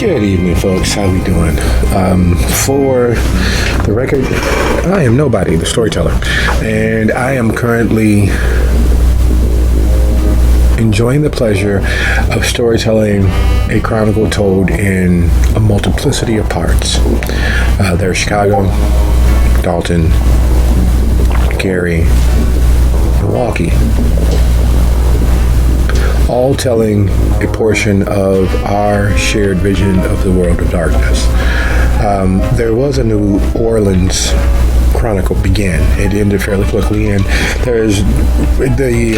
Good evening, folks. How we doing? For the record, I am nobody, the storyteller, and I am currently enjoying the pleasure of storytelling a chronicle told in a multiplicity of parts. There's Chicago, Dalton, Gary, Milwaukee, all telling a portion of our shared vision of the world of darkness. There was a New Orleans chronicle began. It ended fairly quickly, and the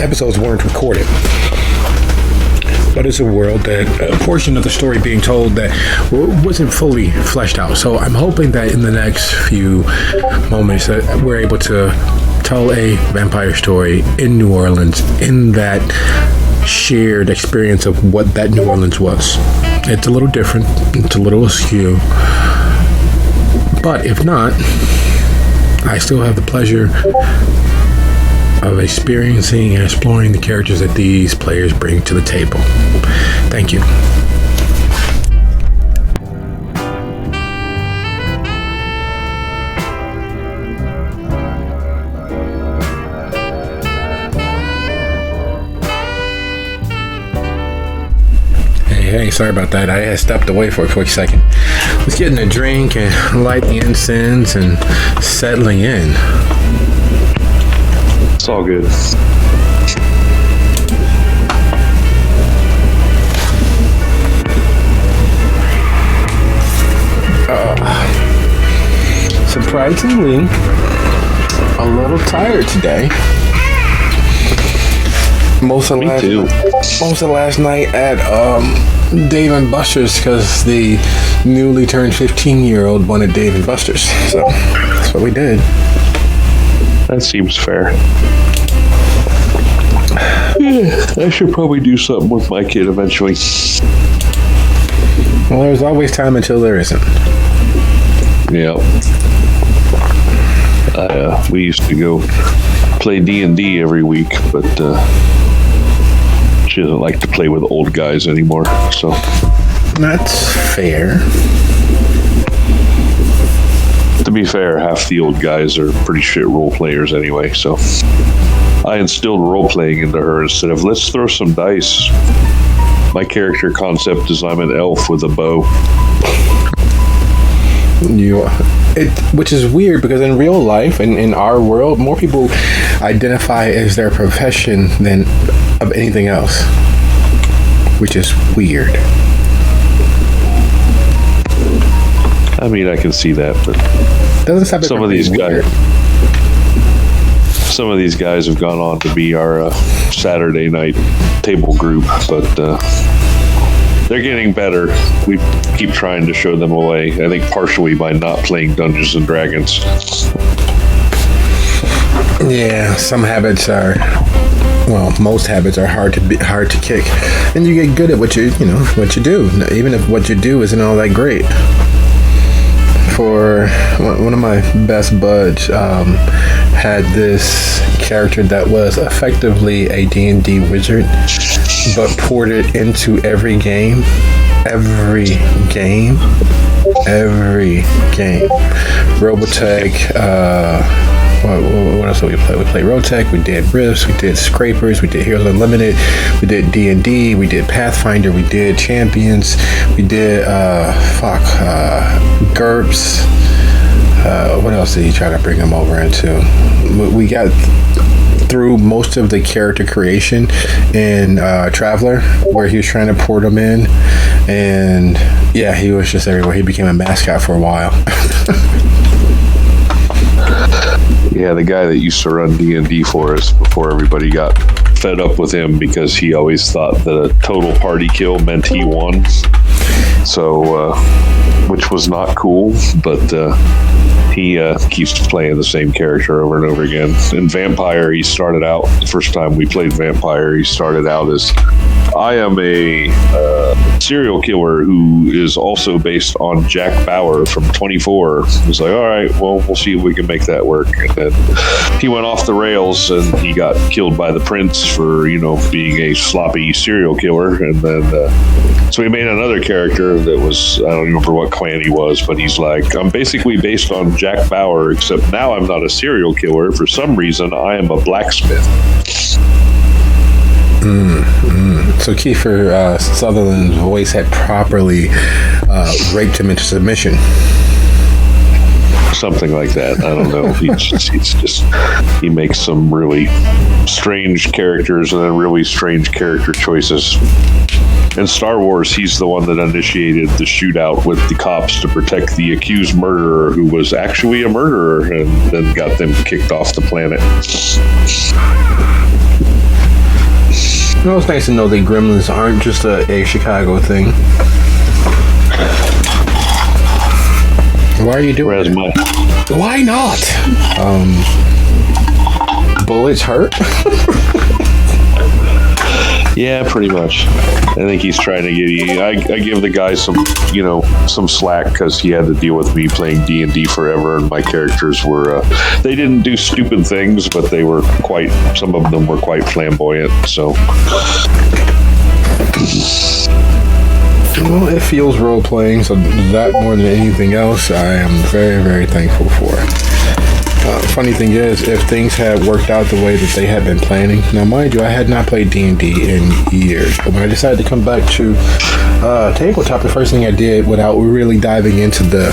episodes weren't recorded. But it's a world that a portion of the story being told that wasn't fully fleshed out. So I'm hoping that in the next few moments that we're able to tell a vampire story in New Orleans, in that shared experience of what that New Orleans was. It's a little different, it's a little askew, but if not, I still have the pleasure of experiencing and exploring the characters that these players bring to the table. Thank you. Hey, sorry about that. I had stepped away for a quick second. Was getting a drink and lighting incense and settling in. It's all good. Surprisingly, a little tired today. Most of last night at Dave and Buster's, because the newly turned 15-year-old wanted Dave and Buster's. So that's what we did. That seems fair. Yeah, I should probably do something with my kid eventually. Well, there's always time until there isn't. Yeah. We used to go play D&D every week, but she doesn't like to play with old guys anymore, so. That's fair. To be fair, half the old guys are pretty shit role players anyway, so I instilled role playing into her instead of let's throw some dice. My character concept is I'm an elf with a bow. Which is weird because in real life and in our world, more people identify as their profession than of anything else, which is weird. I mean, I can see that, but some of these guys have gone on to be our Saturday night table group, but they're getting better. We keep trying to show them a way. I think partially by not playing Dungeons and Dragons. Yeah, some habits are. Well, most habits are hard to kick, and you get good at what you do, even if what you do isn't all that great. For one of my best buds, had this character that was effectively a D&D wizard, but poured it into every game. Robotech. What else did we play? We played Rotec, we did Rifts, we did Scrapers, we did Heroes Unlimited, we did D&D, we did Pathfinder, we did Champions, we did GURPS. What else did he try to bring him over into? We got through most of the character creation in Traveler, where he was trying to port them in, and yeah, he was just everywhere. He became a mascot for a while. Yeah, the guy that used to run D&D for us before everybody got fed up with him because he always thought that a total party kill meant he won. So, which was not cool, but he keeps playing the same character over and over again. In Vampire, he started out, the first time we played Vampire, he started out as I am a serial killer who is also based on Jack Bauer from 24. He's like, all right, well, we'll see if we can make that work. And then he went off the rails and he got killed by the prince for, being a sloppy serial killer. And then, so he made another character that was, I don't remember what clan he was, but he's like, I'm basically based on Jack Bauer, except now I'm not a serial killer. For some reason, I am a blacksmith. So Kiefer Sutherland's voice had properly raped him into submission. Something like that. I don't know. He makes some really strange characters and then really strange character choices. In Star Wars, he's the one that initiated the shootout with the cops to protect the accused murderer who was actually a murderer and then got them kicked off the planet. It's nice to know that gremlins aren't just a Chicago thing. Why are you doing it? Why not? Bullets hurt? Yeah, pretty much. I think he's trying to give you. I give the guy some slack because he had to deal with me playing D&D forever, and my characters were. They didn't do stupid things, but they were quite. Some of them were quite flamboyant. So. Well, it feels role playing, so that more than anything else, I am very, very thankful for. Funny thing is, if things had worked out the way that they had been planning, now mind you, I had not played D&D in years, but when I decided to come back to tabletop, the first thing I did without really diving into the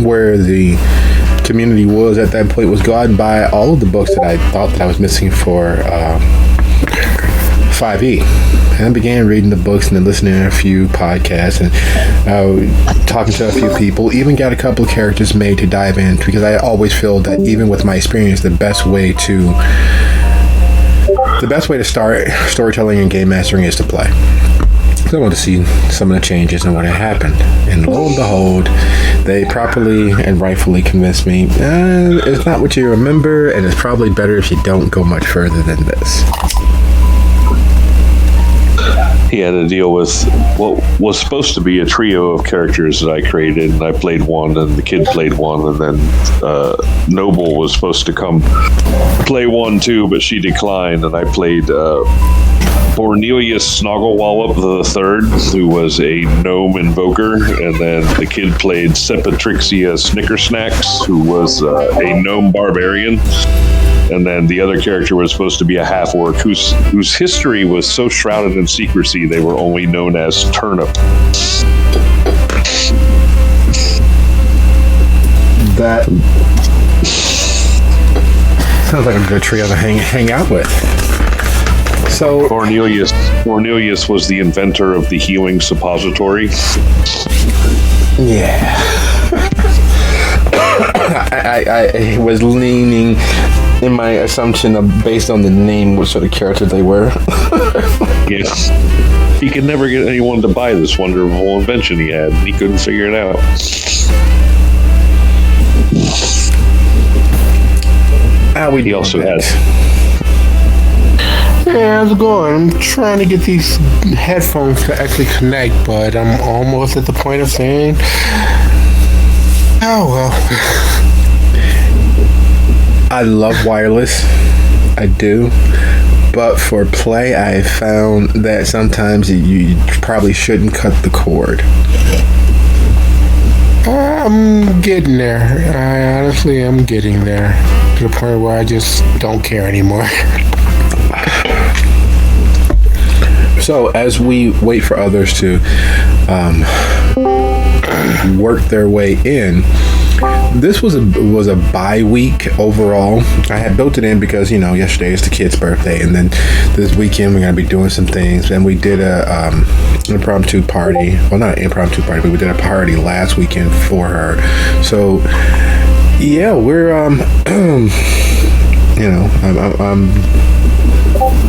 where the community was at that point was go out and buy all of the books that I thought that I was missing for 5e. And I began reading the books and then listening to a few podcasts and talking to a few people. Even got a couple of characters made to dive in because I always feel that even with my experience, the best way to start storytelling and game mastering is to play. So I want to see some of the changes and what had happened. And lo and behold, they properly and rightfully convinced me, it's not what you remember, and it's probably better if you don't go much further than this. He had to deal with what was supposed to be a trio of characters that I created, and I played one, and the kid played one, and then Noble was supposed to come play one too, but she declined, and I played Cornelius Snogglewallop III, who was a gnome invoker, and then the kid played Sepatrixia Snickersnacks, who was a gnome barbarian. And then the other character was supposed to be a half-orc whose history was so shrouded in secrecy they were only known as Turnip. That sounds like a good trio to hang out with. So Cornelius was the inventor of the healing suppository. Yeah. I was leaning in my assumption of based on the name what sort of character they were. Yes. He could never get anyone to buy this wonderful invention he had. He couldn't figure it out. He also had... Hey, how's it going? I'm trying to get these headphones to actually connect, but I'm almost at the point of saying, oh well. I love wireless. I do. But for play, I found that sometimes you probably shouldn't cut the cord. I'm getting there. I honestly am getting there. To the point where I just don't care anymore. So, as we wait for others to work their way in, this was a bye week overall. I had built it in because yesterday is the kid's birthday, and then this weekend we're gonna be doing some things. And we did a impromptu party. Well, not an impromptu party, but we did a party last weekend for her. So yeah, we're I'm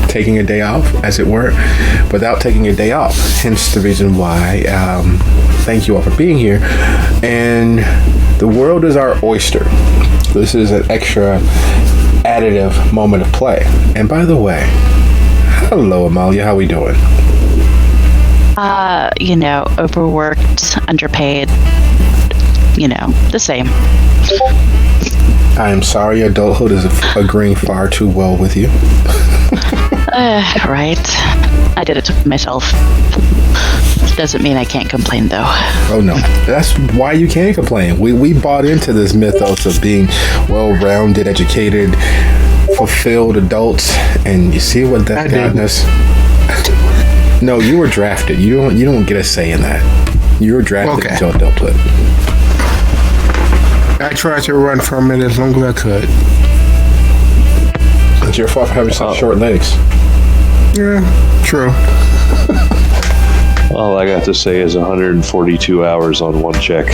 taking a day off, as it were, without taking a day off. Hence the reason why. Thank you all for being here. And the world is our oyster. This is an extra additive moment of play. And by the way, Hello, Amalia. How we doing? Overworked, underpaid, the same. I am sorry, adulthood is agreeing far too well with you. Right. I did it to myself. Doesn't mean I can't complain, though. Oh, no. That's why you can't complain. We bought into this mythos of being well-rounded, educated, fulfilled adults, and you see what that's gotten us? No, you were drafted. You don't get a say in that. You were drafted into adulthood. I tried to run from it as long as I could. It's your fault for having such short legs. Yeah, true. All I got to say is 142 hours on one check.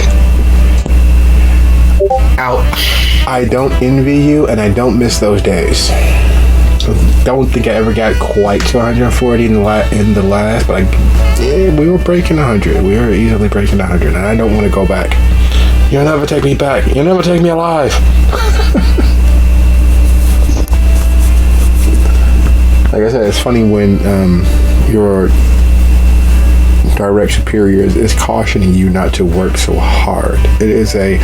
Ouch. I don't envy you, and I don't miss those days. Don't think I ever got quite to 140 in the last, but we were breaking 100. We were easily breaking 100, and I don't want to go back. You'll never take me back. You'll never take me alive. Like I said, it's funny when your direct superior is cautioning you not to work so hard. It is a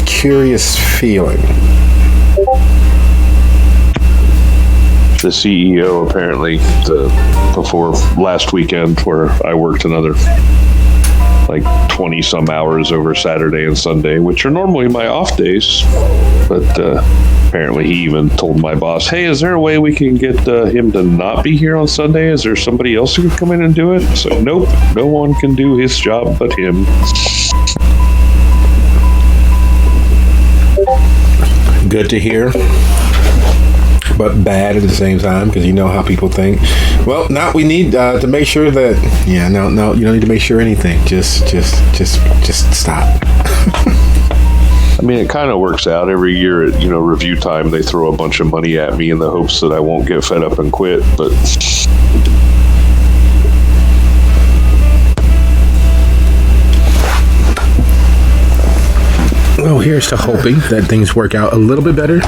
curious feeling. The CEO apparently before last weekend, where I worked another like 20 some hours over Saturday and Sunday, which are normally my off days, but apparently he even told my boss, "Hey, is there a way we can get him to not be here on Sunday? Is there somebody else who can come in and do it?" So nope, no one can do his job but him. Good to hear, but bad at the same time, because you know how people think. Well, now we need to make sure that no, you don't need to make sure anything. Just stop. I mean, it kind of works out every year at review time. They throw a bunch of money at me in the hopes that I won't get fed up and quit, but well, here's to hoping that things work out a little bit better,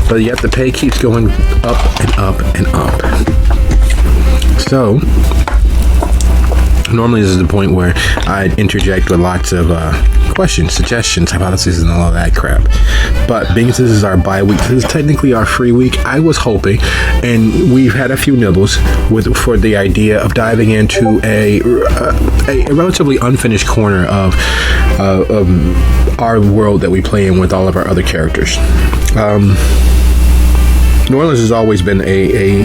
but yet the pay keeps going up and up and up. So, normally this is the point where I'd interject with lots of questions, suggestions, hypotheses, and all of that crap. But being this is our bye week, this is technically our free week, I was hoping, and we've had a few nibbles for the idea of diving into a relatively unfinished corner of our world that we play in with all of our other characters. New Orleans has always been a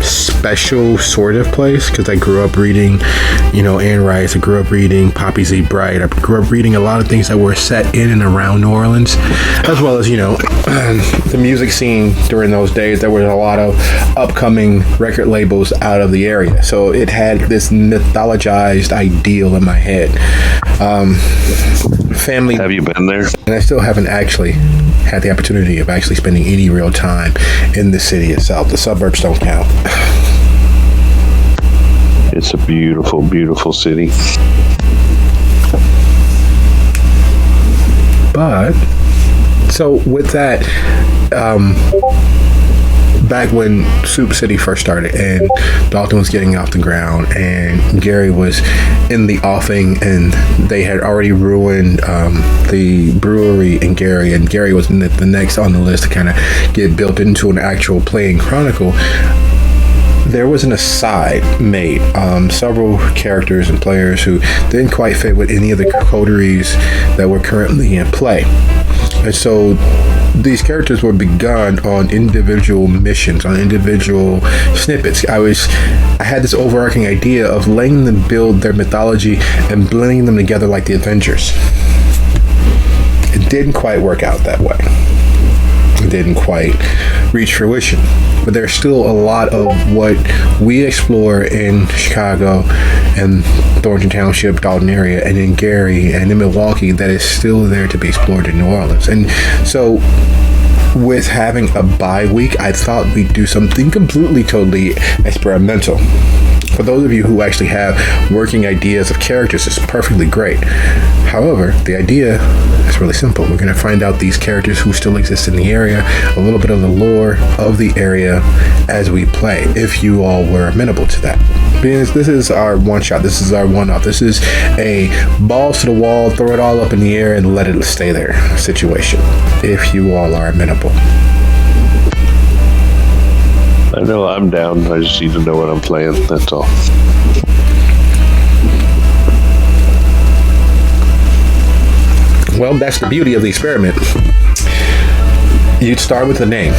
special sort of place, because I grew up reading, Anne Rice. I grew up reading Poppy Z. Bride. I grew up reading a lot of things that were set in and around New Orleans, as well as, the music scene during those days. There was a lot of upcoming record labels out of the area. So it had this mythologized ideal in my head. Family. have you been there? And I still haven't actually had the opportunity of actually spending any real time in the city itself. The suburbs don't count. It's a beautiful, beautiful city. But, so with that, back when Soup City first started and Dalton was getting off the ground and Gary was in the offing and they had already ruined the brewery in Gary, and Gary was the next on the list to kind of get built into an actual playing chronicle, there was an aside made. Several characters and players who didn't quite fit with any of the coteries that were currently in play. And so these characters were begun on individual missions, on individual snippets. I had this overarching idea of letting them build their mythology and blending them together like the Avengers. It didn't quite work out that way. It didn't quite reach fruition. But there's still a lot of what we explore in Chicago and Thornton Township, Dalton area, and in Gary and in Milwaukee that is still there to be explored in New Orleans. And so with having a bye week, I thought we'd do something completely, totally experimental. For those of you who actually have working ideas of characters, it's perfectly great. However, the idea is really simple. We're going to find out these characters who still exist in the area, a little bit of the lore of the area as we play, if you all were amenable to that. Because this is our one shot, this is our one off, this is a balls to the wall, throw it all up in the air and let it stay there situation, if you all are amenable. I know I'm down. I just need to know what I'm playing. That's all. Well, that's the beauty of the experiment. You'd start with a name.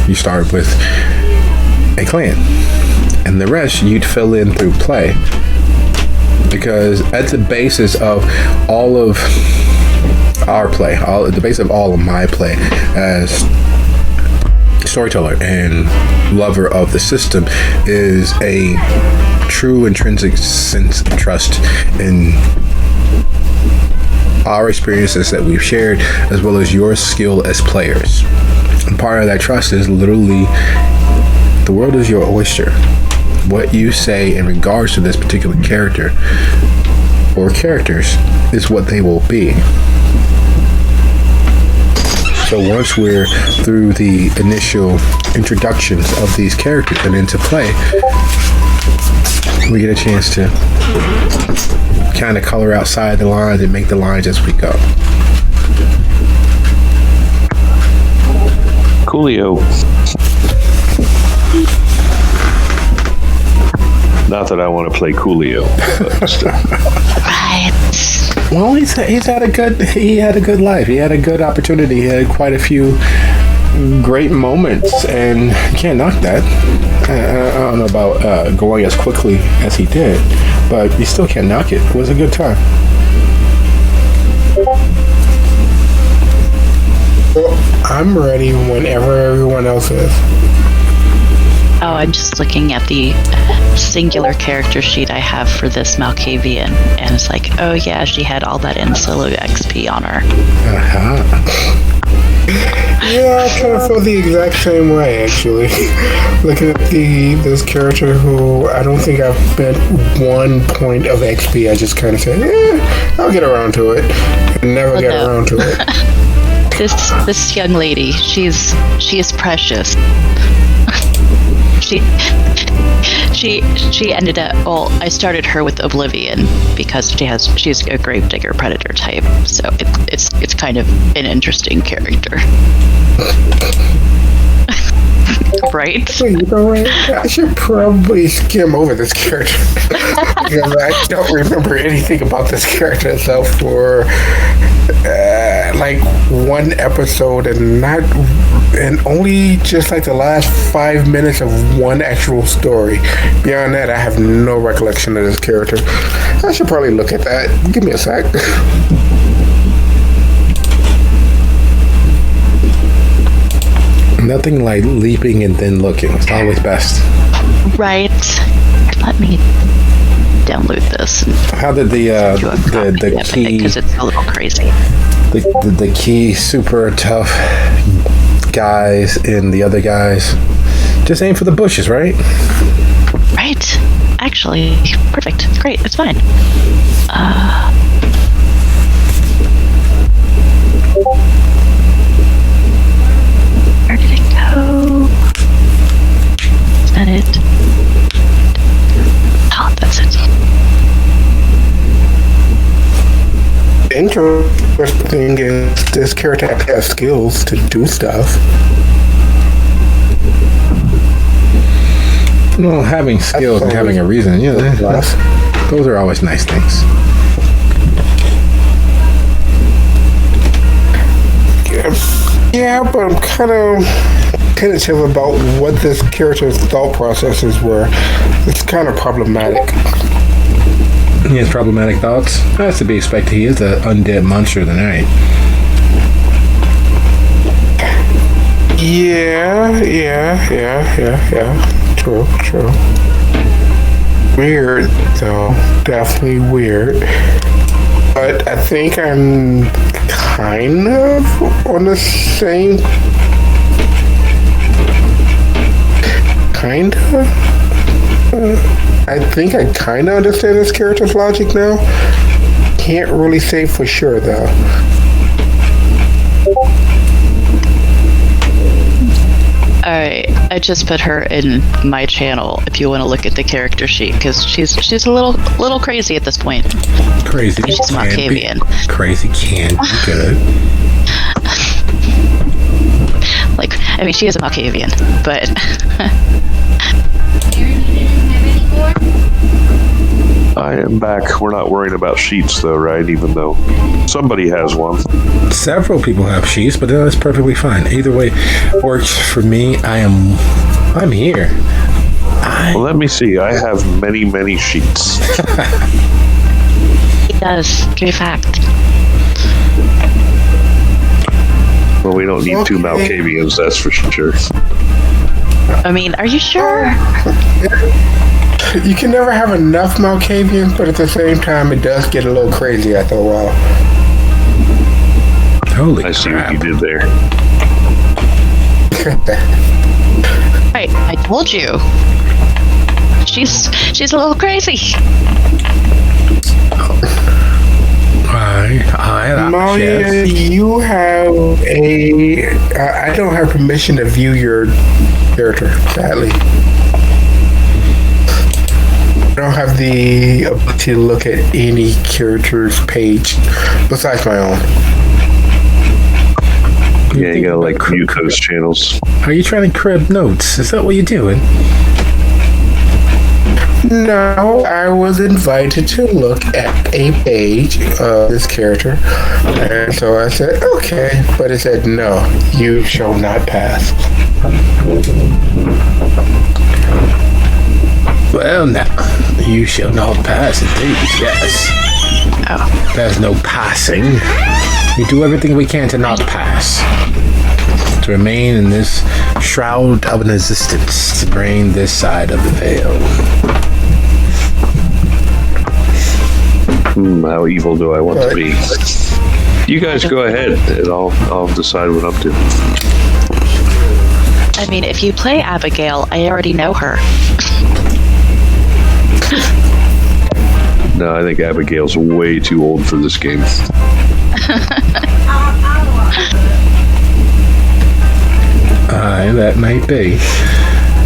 You start with a clan. And the rest you'd fill in through play. Because at the basis of all of our play, the base of all of my play as storyteller and lover of the system is a true intrinsic sense of trust in our experiences that we've shared, as well as your skill as players. And part of that trust is literally the world is your oyster. What you say in regards to this particular character or characters is what they will be. So once we're through the initial introductions of these characters and into play, we get a chance to kind of color outside the lines and make the lines as we go. Coolio. Not that I want to play Coolio, but still. Right. Well, he had a good life. He had a good opportunity. He had quite a few great moments, and you can't knock that. I don't know about going as quickly as he did, but you still can't knock it. It was a good time. Well, I'm ready whenever everyone else is. Oh, I'm just looking at the singular character sheet I have for this Malkavian, and it's like, oh yeah, she had all that in solo XP on her. Yeah, I kind of feel the exact same way, actually. Looking at this character who I don't think I've spent 1 point of XP, I just kind of say, I'll get around to it, and never get around to it. This young lady, she is precious. She ended up. Well, I started her with Oblivion because she's a gravedigger predator type, so it's kind of an interesting character, right? So you know what? I should probably skim over this character because I don't remember anything about this character itself for like one episode, and only just like the last 5 minutes of one actual story. Beyond that, I have no recollection of this character. I should probably look at that. Give me a sec. Nothing like leaping and then looking. It's always best. Right. Let me download this. How did the key? Because it's a little crazy. The key super tough guys and the other guys just aim for the bushes, right? Right. Actually, perfect. Great. It's fine. Where did it go? Is that it? Oh, that's it. Interesting is this character has skills to do stuff. Well, having skills and having a reason, those are always nice things. Yeah, but I'm kind of tentative about what this character's thought processes were. It's kind of problematic. He has problematic thoughts. That's to be expected. He is an undead monster of the night. Yeah. True. Weird, though. Definitely weird. But I think I'm kind of on the same... I think I kind of understand this character's logic now. Can't really say for sure though. Alright, I just put her in my channel if you want to look at the character sheet, because she's a little crazy at this point. Crazy. She's Malkavian. Crazy can be good. Like, I mean, she is a Malkavian, but I am back. We're not worrying about sheets, though, right? Even though somebody has one. Several people have sheets, but that's perfectly fine. Either way works for me. I'm here. Well, let me see. I have many, many sheets. he does. True fact. Well, we don't need two Malkavians, that's for sure. I mean, are you sure? You can never have enough Malkavians, but at the same time, it does get a little crazy after a while. Holy I see what crap. you did there. Right, I told you. She's a little crazy. Malia, yes. you have I don't have permission to view your character, sadly. I don't have the ability to look at any character's page besides my own. Yeah, you gotta like mute those channels. Are you trying to crib notes? Is that what you're doing? No, I was invited to look at a page of this character, and so I said, okay, but it said, no, you shall not pass. Well, now, you shall not pass indeed, yes. Oh, There's no passing. We do everything we can to not pass. To remain in this shroud of an existence, to bring this side of the veil. How evil do I want to be? You guys go ahead, and I'll decide what I'm doing. I mean, if you play Abigail, I already know her. No, I think Abigail's way too old for this game. That might be.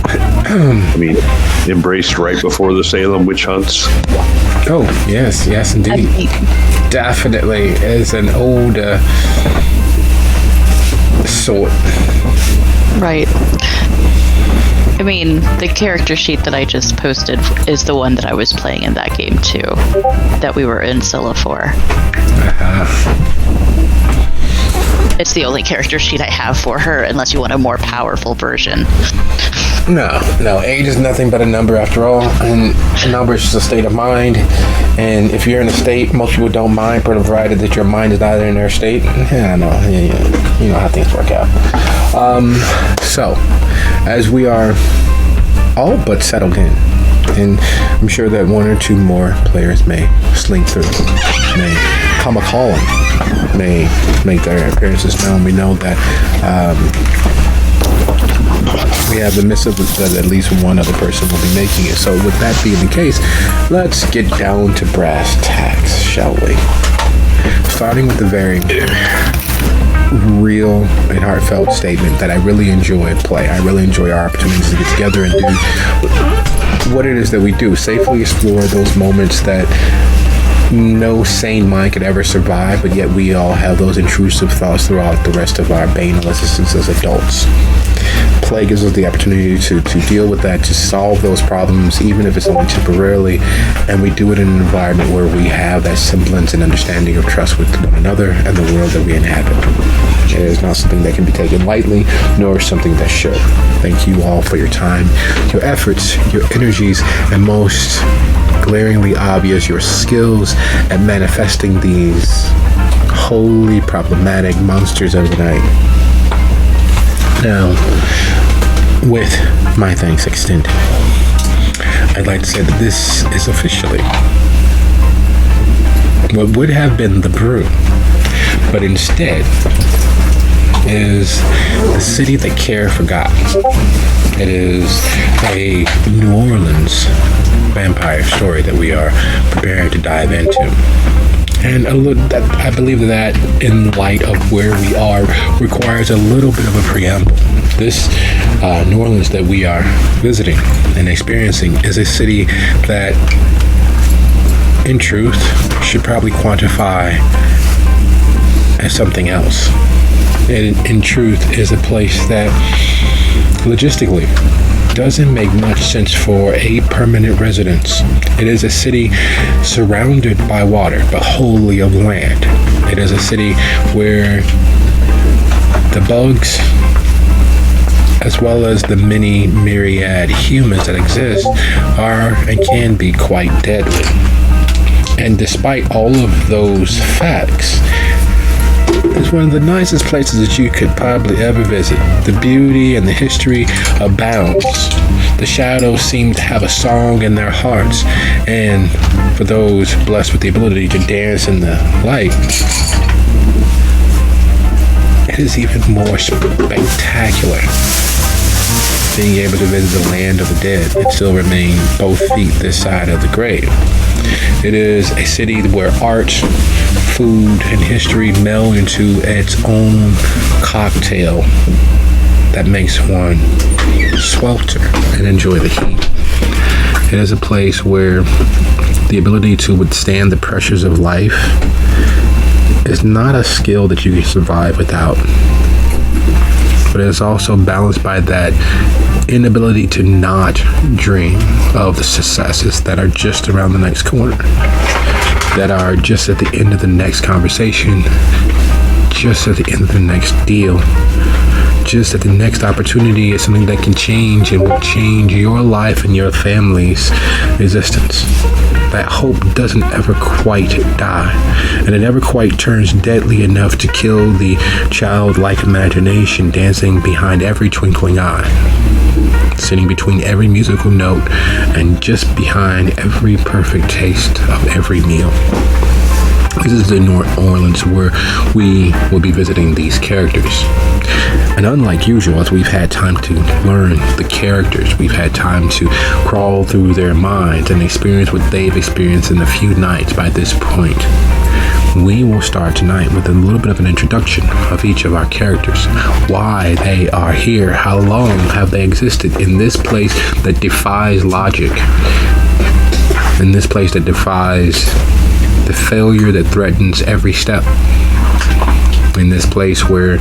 I mean, embraced right before the Salem witch hunts. Oh, yes, indeed. Definitely is an older sort. Right. I mean, the character sheet that I just posted is the one that I was playing in that game too, that we were in Scylla for. It's the only character sheet I have for her, unless you want a more powerful version. No, age is nothing but a number after all, and a number is just a state of mind, and if you're in a state, most people don't mind, provided that your mind is not in their state. Yeah, I know, yeah. You know how things work out. So, as we are all but settled in, and I'm sure that one or two more players may slink through, may come a calling, may make their appearances known. We know that we have the missive that at least one other person will be making it. So with that being the case, let's get down to brass tacks, shall we? Starting with the very real and heartfelt statement that I really enjoy play. I really enjoy our opportunities to get together and do what it is that we do. Safely explore those moments that no sane mind could ever survive, but yet we all have those intrusive thoughts throughout the rest of our banal existence as adults. Play gives us the opportunity to deal with that, to solve those problems, even if it's only temporarily, and we do it in an environment where we have that semblance and understanding of trust with one another and the world that we inhabit. It is not something that can be taken lightly, nor something that should. Thank you all for your time, your efforts, your energies, and most glaringly obvious, your skills at manifesting these wholly problematic monsters of the night. Now, with my thanks extended, I'd like to say that this is officially what would have been the brew, but instead is the city that care forgot. It is a New Orleans vampire story that we are preparing to dive into. And I believe that in light of where we are requires a little bit of a preamble. This New Orleans that we are visiting and experiencing is a city that, in truth, should probably quantify as something else. It, in truth, is a place that logistically doesn't make much sense for a permanent residence. It is a city surrounded by water, but wholly of land. It is a city where the bugs, as well as the many myriad humans that exist, are and can be quite deadly. And despite all of those facts, it's one of the nicest places that you could probably ever visit. The beauty and the history abounds. The shadows seem to have a song in their hearts, and for those blessed with the ability to dance in the light, it is even more spectacular being able to visit the land of the dead and still remain both feet this side of the grave. It is a city where art, food, and history meld into its own cocktail that makes one swelter and enjoy the heat. It is a place where the ability to withstand the pressures of life is not a skill that you can survive without, but it is also balanced by that inability to not dream of the successes that are just around the next corner, that are just at the end of the next conversation, just at the end of the next deal, just at the next opportunity is something that can change and will change your life and your family's existence. That hope doesn't ever quite die, and it never quite turns deadly enough to kill the childlike imagination dancing behind every twinkling eye, sitting between every musical note, and just behind every perfect taste of every meal. This is the New Orleans where we will be visiting these characters. And unlike usual, as we've had time to learn the characters, we've had time to crawl through their minds and experience what they've experienced in a few nights by this point. We will start tonight with a little bit of an introduction of each of our characters, why they are here, how long have they existed in this place that defies logic, in this place that defies the failure that threatens every step, in this place where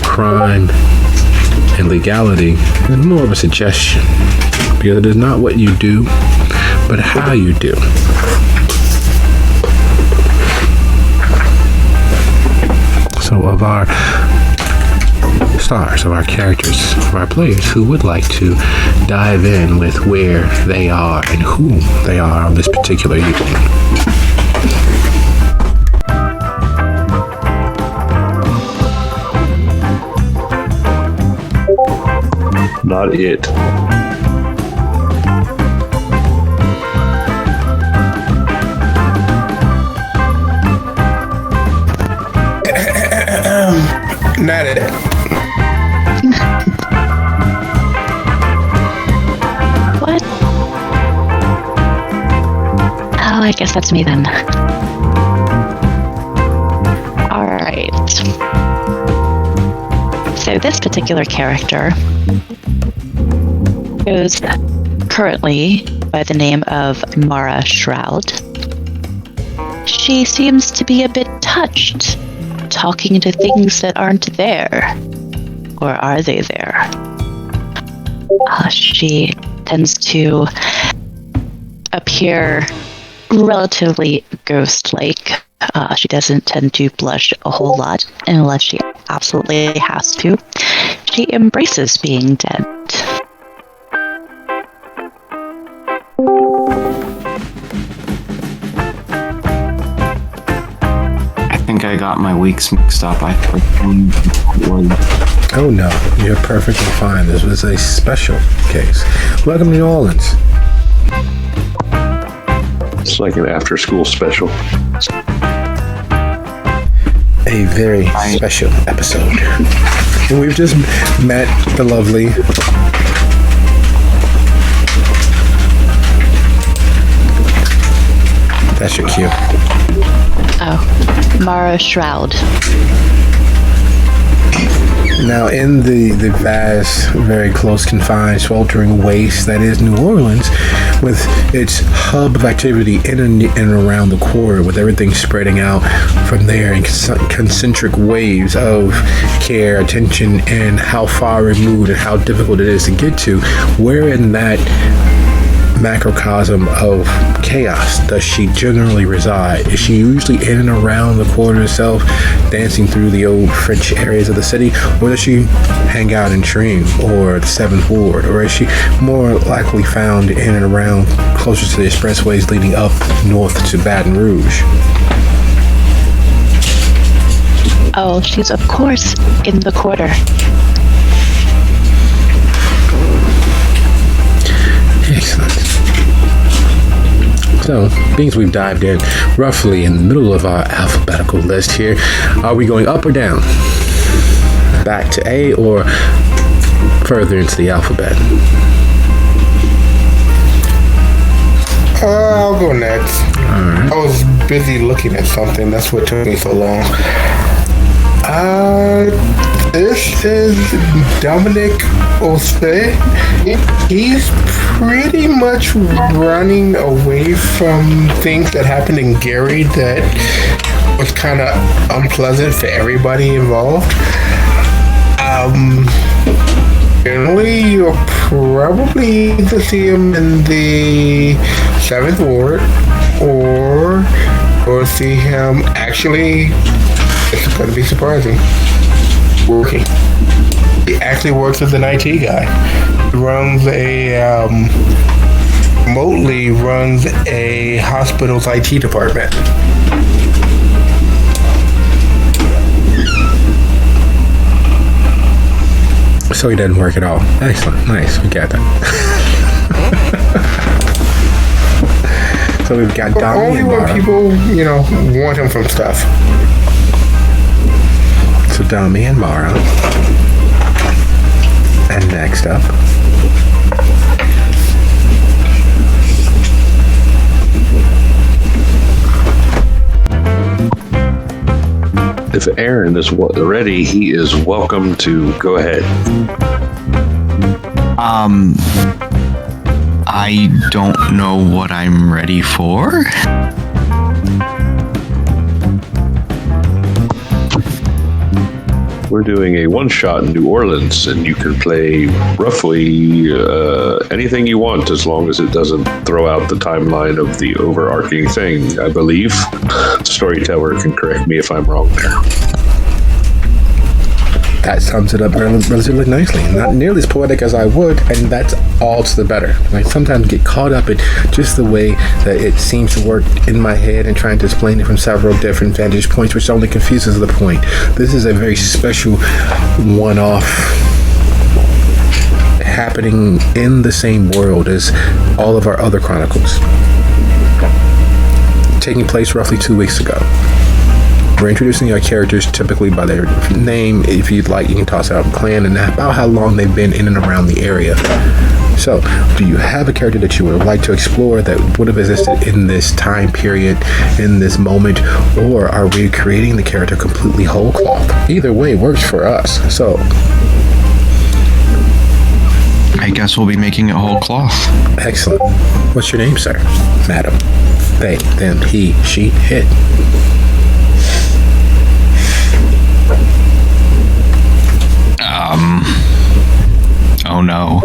crime and legality is more of a suggestion, because it is not what you do, but how you do. So of our stars, of our characters, of our players, who would like to dive in with where they are and who they are on this particular evening? Not it. Not it. What? Oh, I guess that's me then. Alright. So this particular character goes currently by the name of Mara Shroud. She seems to be a bit touched, talking to things that aren't there. Or are they there? She tends to appear relatively ghost-like. She doesn't tend to blush a whole lot unless she absolutely has to. She embraces being dead. I got my weeks mixed up. Oh no, you're perfectly fine. This was a special case. Welcome to New Orleans. It's like an after-school special. A very special episode. We've just met the lovely. That's your cue. Oh, Mara Shroud. Now, in the vast, very close confined, sweltering waste that is New Orleans, with its hub of activity in and around the core, with everything spreading out from there in concentric waves of care, attention, and how far removed and how difficult it is to get to, where in that macrocosm of chaos does she generally reside? Is she usually in and around the quarter itself, dancing through the old French areas of the city, or does she hang out in Trim or the 7th Ward, or is she more likely found in and around closer to the expressways leading up north to Baton Rouge? Oh, she's of course in the quarter. Excellent. So, being as we've dived in roughly in the middle of our alphabetical list here, are we going up or down? Back to A or further into the alphabet? I'll go next. Alright. I was busy looking at something. That's what took me so long. This is Dominic Osei. He's pretty much running away from things that happened in Gary that was kind of unpleasant for everybody involved. Generally, you'll probably either see him in the 7th Ward or see him actually. It's going to be surprising. Working. He actually works as an IT guy. Runs remotely runs a hospital's IT department. So he doesn't work at all. Excellent. Nice. We got that. So we've got Dominic Only and when Mara. people, want him from stuff. So Dami and Mara. And next up. If Aaron is ready, he is welcome to go ahead. I don't know what I'm ready for. We're doing a one-shot in New Orleans, and you can play roughly anything you want as long as it doesn't throw out the timeline of the overarching thing, I believe. Storyteller can correct me if I'm wrong there. That sums it up relatively nicely. Not nearly as poetic as I would, and that's all to the better. I sometimes get caught up in just the way that it seems to work in my head and trying to explain it from several different vantage points, which only confuses the point. This is a very special one-off happening in the same world as all of our other chronicles. Taking place roughly 2 weeks ago. We're introducing our characters typically by their name. If you'd like, you can toss out clan and about how long they've been in and around the area. So, do you have a character that you would like to explore that would have existed in this time period, in this moment, or are we creating the character completely whole cloth? Either way works for us. So, I guess we'll be making it whole cloth. excellent. What's your name, sir? Madam. They, them, he, she, it. Oh no.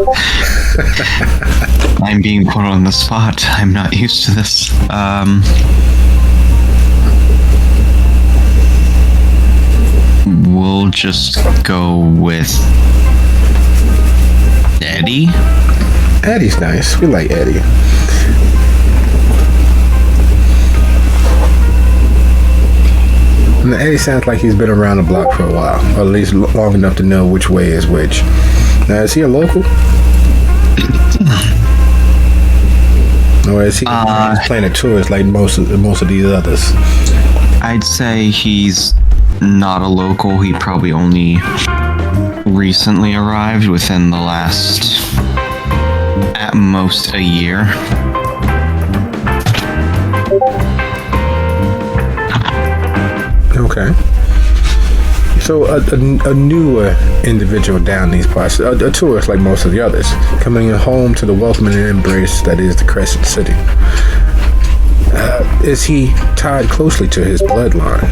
I'm being put on the spot. I'm not used to this. We'll just go with Eddie. Eddie's nice. We like Eddie. And Eddie sounds like he's been around the block for a while, or at least long enough to know which way is which. Now, is he a local? Or is he playing a tourist like most of these others? I'd say he's not a local. He probably only recently arrived within the last, at most, a year. Okay. So a newer individual down these parts, a tourist like most of the others, coming home to the welcome and embrace that is the Crescent City. Is he tied closely to his bloodline,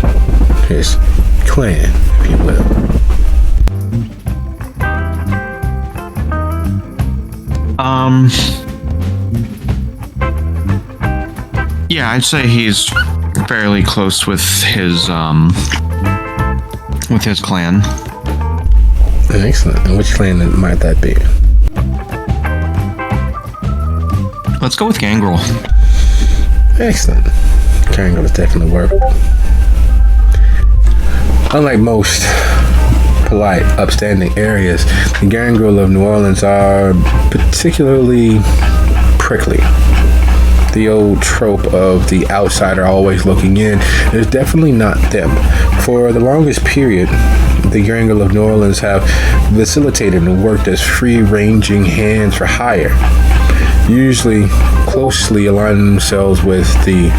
his clan, if you will? Yeah, I'd say he's fairly close with his clan. Excellent. And which clan might that be? Let's go with Gangrel. Excellent. Gangrel is definitely work. Unlike most polite, upstanding areas, the Gangrel of New Orleans are particularly prickly. The old trope of the outsider always looking in is definitely not them. For the longest period, the Gangrel of New Orleans have facilitated and worked as free-ranging hands for hire, usually closely aligning themselves with the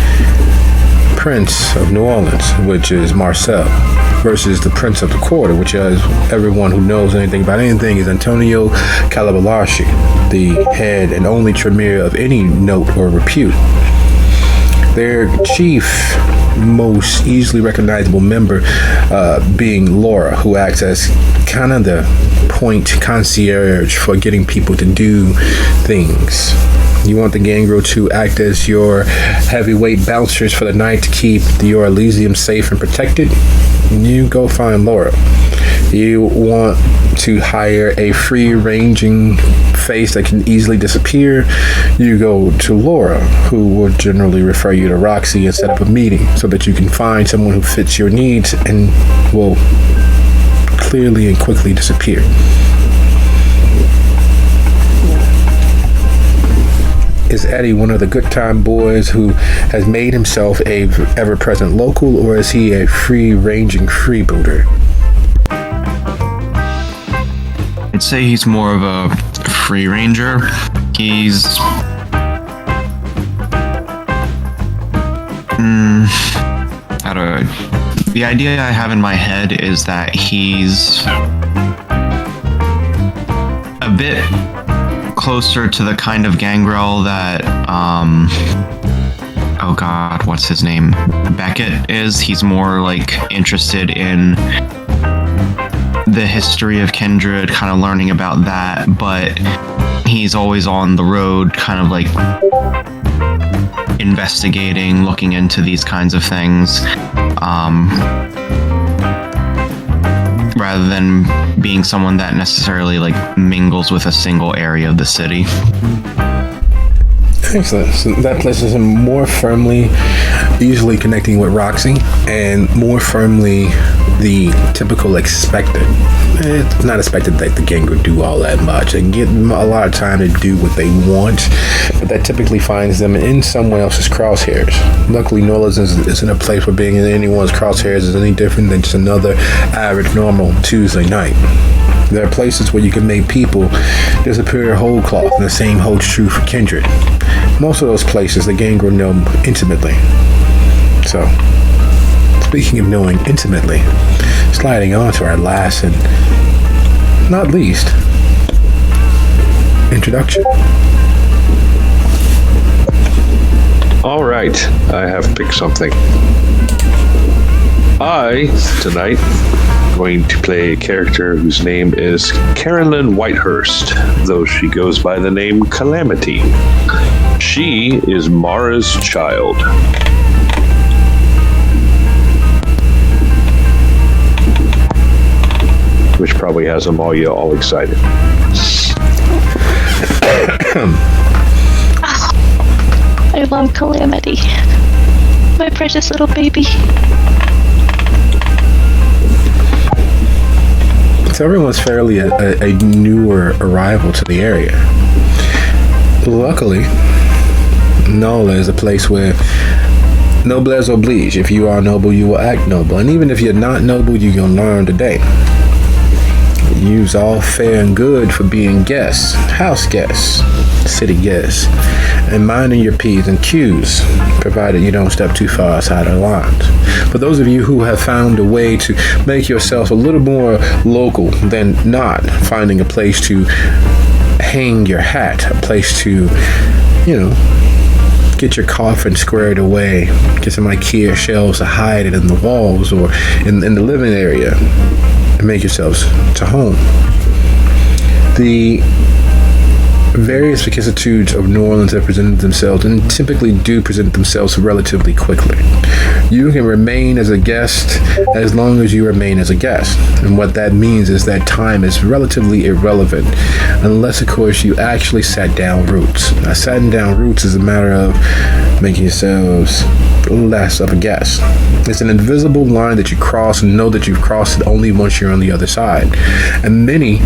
Prince of New Orleans, which is Marcel, versus the Prince of the Quarter, which, as everyone who knows anything about anything, is Antonio Calabalarshi, the head and only Tremere of any note or repute. Their chief, most easily recognizable member being Laura, who acts as kind of the point concierge for getting people to do things. You want the Gangrel to act as your heavyweight bouncers for the night to keep your Elysium safe and protected? You go find Laura. You want to hire a free-ranging face that can easily disappear? You go to Laura, who will generally refer you to Roxy and set up a meeting so that you can find someone who fits your needs and will clearly and quickly disappear. Is Eddie one of the good time boys who has made himself a ever-present local, or is he a free-ranging freebooter? I'd say he's more of a free ranger. He's the idea I have in my head is that he's a bit closer to the kind of Gangrel that oh god, what's his name? Beckett is. He's more like interested in the history of Kindred, kind of learning about that, but he's always on the road, kind of like investigating, looking into these kinds of things, rather than being someone that necessarily like mingles with a single area of the city. Excellent. So that places him more firmly, easily connecting with Roxy, and more firmly the typical expected. It's not expected that the gang would do all that much. They get them a lot of time to do what they want, but that typically finds them in someone else's crosshairs. Luckily, NOLA isn't a place where being in anyone's crosshairs is any different than just another average, normal Tuesday night. There are places where you can make people disappear whole cloth, and the same holds true for Kindred. Most of those places, the gang will know intimately. So, speaking of knowing intimately, sliding on to our last and not least introduction. All right, I have picked something. I, tonight, going to play a character whose name is Carolyn Whitehurst, though she goes by the name Calamity. She is Mara's child. Which probably has them all excited. I love Calamity. My precious little baby. So everyone's fairly a newer arrival to the area. Luckily, NOLA is a place where noblesse oblige. If you are noble, you will act noble. And even if you're not noble, you're going to learn today. You's all fair and good for being guests, house guests, city guests, and minding your P's and Q's, provided you don't step too far outside our lines. For those of you who have found a way to make yourself a little more local than not, finding a place to hang your hat, a place to, get your coffin squared away, get some IKEA shelves to hide it in the walls or in the living area, and make yourselves to home. The various vicissitudes of New Orleans have presented themselves and typically do present themselves relatively quickly. You can remain as a guest as long as you remain as a guest. And what that means is that time is relatively irrelevant, unless, of course, you actually sat down roots. Now, setting down roots is a matter of making yourselves less of a guest. It's an invisible line that you cross and know that you've crossed it only once you're on the other side. And many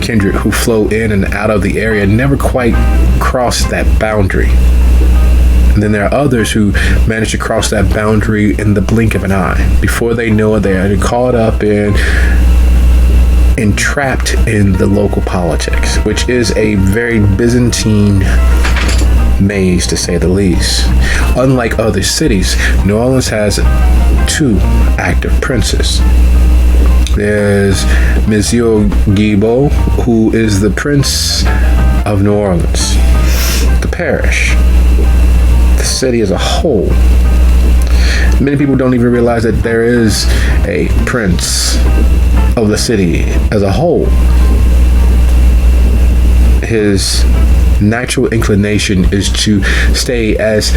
kindred who flow in and out of the area never quite cross that boundary. And then there are others who manage to cross that boundary in the blink of an eye. Before they know it, they are caught up in, entrapped in the local politics, which is a very Byzantine maze, to say the least. Unlike other cities, New Orleans has 2 active princes. There's Monsieur Guibault, who is the Prince of New Orleans, the parish, the city as a whole. Many people don't even realize that there is a prince of the city as a whole. His natural inclination is to stay as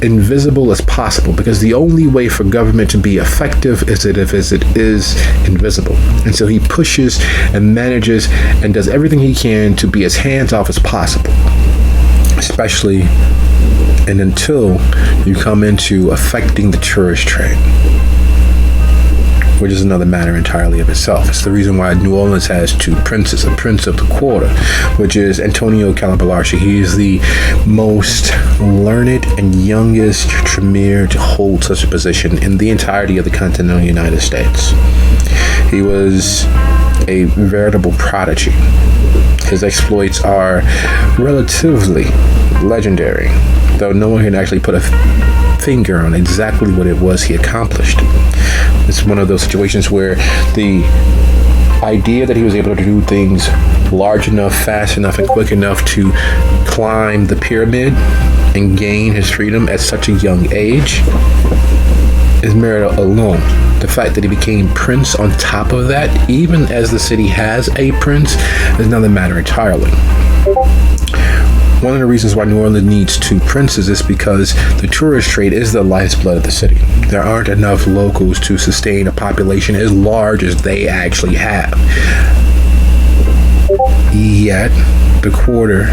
invisible as possible, because the only way for government to be effective is if it is invisible. And so he pushes and manages and does everything he can to be as hands-off as possible, especially and until you come into affecting the tourist trade, which is another matter entirely of itself. It's the reason why New Orleans has 2 princes, a prince of the quarter, which is Antonio Calabalarci. He is the most learned and youngest Tremere to hold such a position in the entirety of the continental United States. He was a veritable prodigy. His exploits are relatively legendary, though no one can actually put a finger on exactly what it was he accomplished. It's one of those situations where the idea that he was able to do things large enough, fast enough, and quick enough to climb the pyramid and gain his freedom at such a young age is merit alone. The fact that he became prince on top of that, even as the city has a prince, is another matter entirely. One of the reasons why New Orleans needs 2 princes is because the tourist trade is the lifeblood of the city. There aren't enough locals to sustain a population as large as they actually have. Yet, the quarter,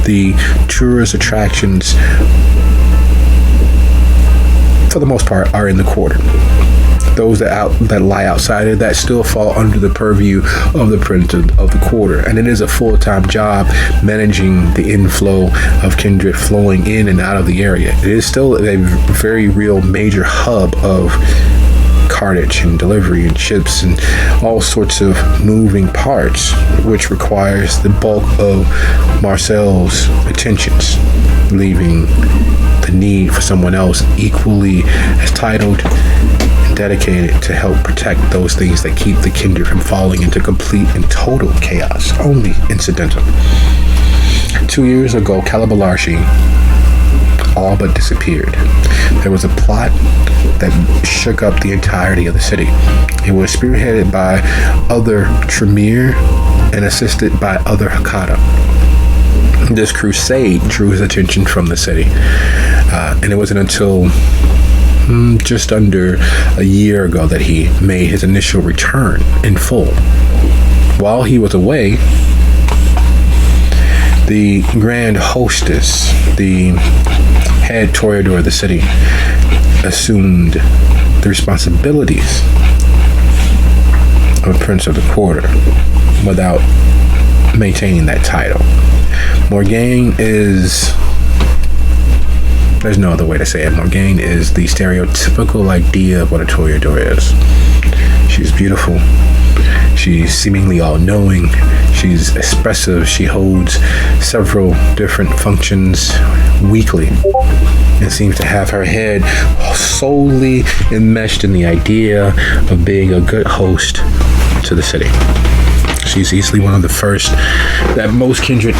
the tourist attractions, for the most part, are in the quarter. Those that lie outside of that still fall under the purview of the prince of the quarter, and it is a full-time job managing the inflow of kindred flowing in and out of the area. It is still a very real major hub of cartage and delivery and ships and all sorts of moving parts, which requires the bulk of Marcel's attentions, leaving the need for someone else equally as titled and dedicated to help protect those things that keep the kindred from falling into complete and total chaos, only incidental. 2 years ago, Calabalarci all but disappeared. There was a plot that shook up the entirety of the city. It was spearheaded by other Tremere and assisted by other Hakata. This crusade drew his attention from the city, and it wasn't until just under a year ago that he made his initial return in full. While he was away, the grand hostess, the head toreador of the city, assumed the responsibilities of Prince of the Quarter without maintaining that title. Morgane is, there's no other way to say it, Morgane is the stereotypical idea of what a toreador is. She's beautiful. She's seemingly all-knowing. She's expressive. She holds several different functions weekly and seems to have her head solely enmeshed in the idea of being a good host to the city. She's easily one of the first that most kindred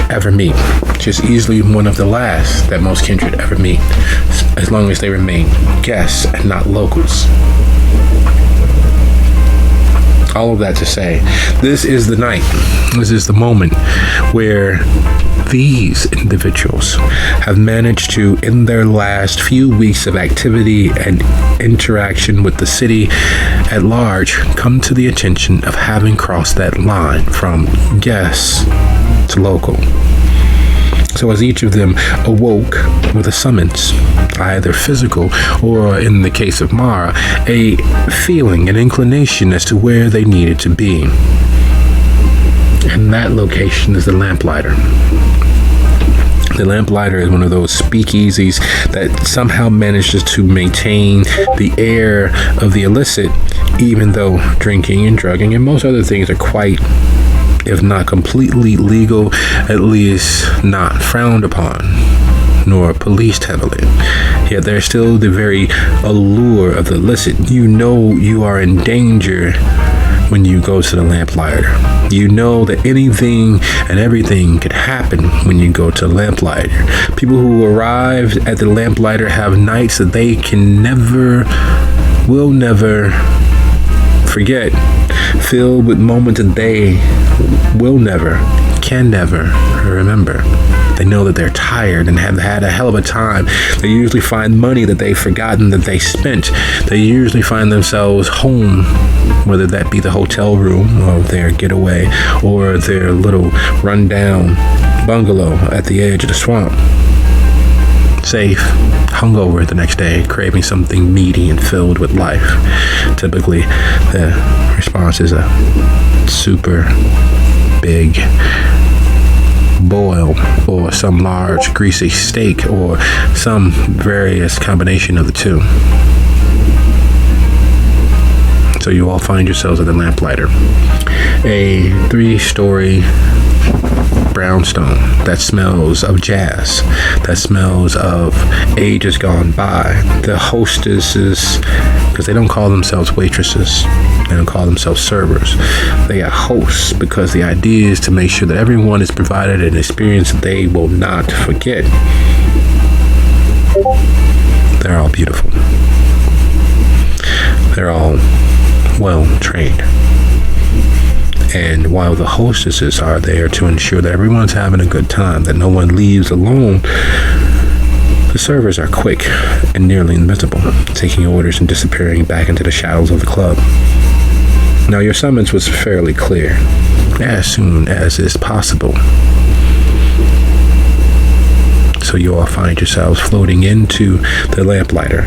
ever meet. She's easily one of the last that most kindred ever meet, as long as they remain guests and not locals. All of that to say, this is the night, this is the moment where these individuals have managed to, in their last few weeks of activity and interaction with the city at large, come to the attention of having crossed that line from guests to local. So as each of them awoke with a summons, either physical or, in the case of Mara, a feeling, an inclination as to where they needed to be. And that location is the Lamplighter. The Lamplighter is one of those speakeasies that somehow manages to maintain the air of the illicit, even though drinking and drugging and most other things are quite, if not completely legal, at least not frowned upon, nor policed heavily. Yet there's still the very allure of the illicit. You know you are in danger when you go to the Lamplighter. You know that anything and everything could happen when you go to the Lamplighter. People who arrive at the Lamplighter have nights that they can never, will never forget, filled with moments that they will never, can never remember. They know that they're tired and have had a hell of a time. They usually find money that they've forgotten that they spent. They usually find themselves home, whether that be the hotel room of their getaway or their little rundown bungalow at the edge of the swamp. Safe, hungover the next day, craving something meaty and filled with life. Typically, the response is a super big boil or some large greasy steak or some various combination of the two. So you all find yourselves at the Lamplighter, a 3-story brownstone that smells of jazz, that smells of ages gone by. The hostesses, because they don't call themselves waitresses, they don't call themselves servers, they are hosts, because the idea is to make sure that everyone is provided an experience that they will not forget. They're all beautiful. They're all well trained. And while the hostesses are there to ensure that everyone's having a good time, that no one leaves alone, the servers are quick and nearly invisible, taking orders and disappearing back into the shadows of the club. Now, your summons was fairly clear. As soon as is possible. So you all find yourselves floating into the Lamplighter.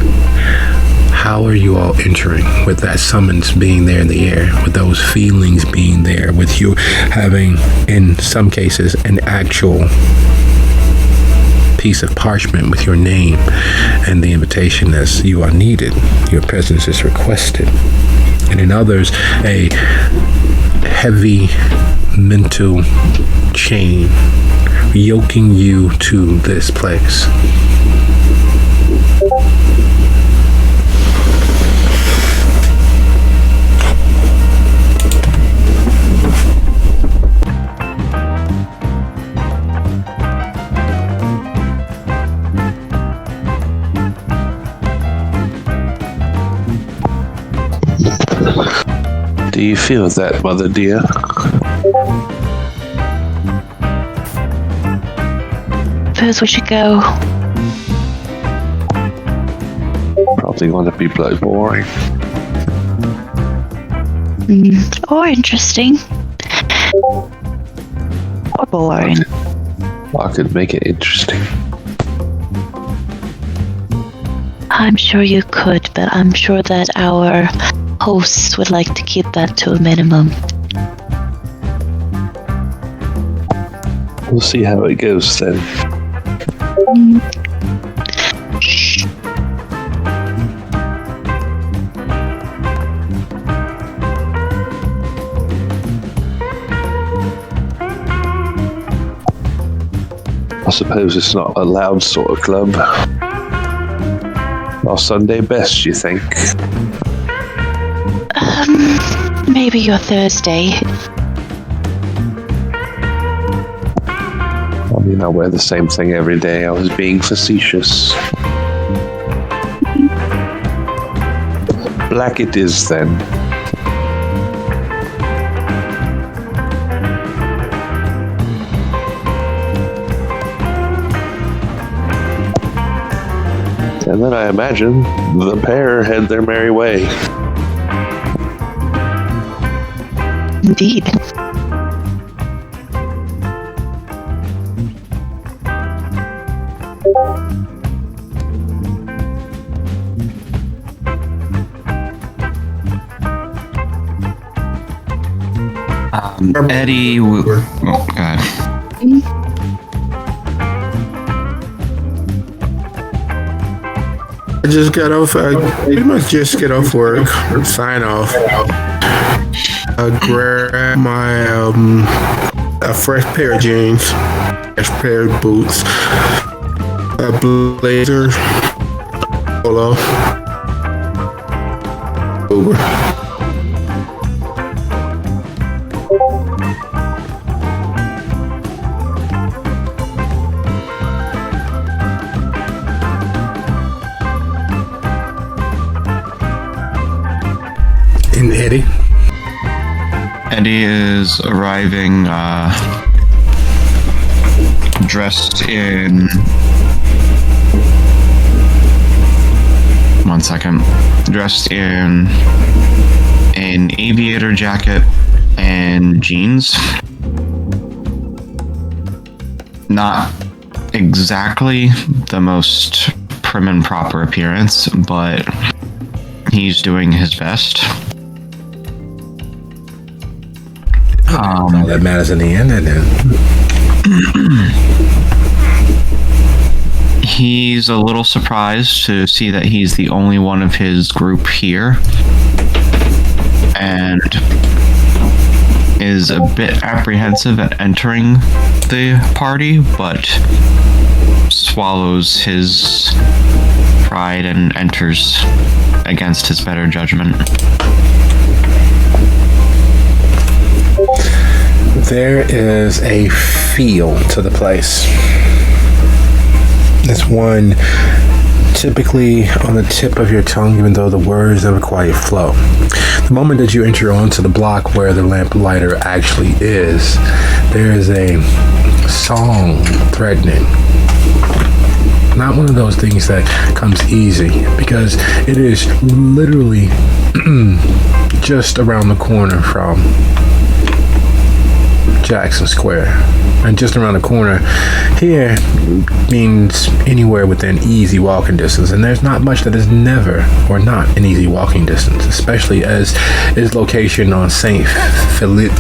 How are you all entering with that summons being there in the air, with those feelings being there, with you having, in some cases, an actual piece of parchment with your name and the invitation as you are needed, your presence is requested, and in others, a heavy mental chain yoking you to this place. Do you feel that, mother dear? Suppose we should go. Probably going to be bloody boring. Or interesting. Or boring. I could make it interesting. I'm sure you could, but I'm sure that our hosts would like to keep that to a minimum. We'll see how it goes then. Shh. suppose it's not a loud sort of club. Our Sunday best, you think? Maybe your Thursday. I mean, I wear the same thing every day. I was being facetious. Black it is, then. And then I imagine the pair head their merry way. Indeed. Eddie. Oh, God. I just got off. I pretty much just get off work. Sign off. Grab my a fresh pair of jeans, fresh pair of boots, a blazer, polo, Uber. And Eddie. Eddie is arriving dressed in... One second. Dressed in an aviator jacket and jeans. Not exactly the most prim and proper appearance, but he's doing his best. All that matters in the end, and then he's a little surprised to see that he's the only one of his group here, and is a bit apprehensive at entering the party, but swallows his pride and enters against his better judgment. there is a feel to the place. It's one typically on the tip of your tongue, even though the words never quite flow. The moment that you enter onto the block where the lamplighter actually is, there is a song threatening. Not one of those things that comes easy, because it is literally just around the corner from Jackson Square. And just around the corner here means anywhere within easy walking distance. And there's not much that is never or not an easy walking distance, especially as its location on St. Philippe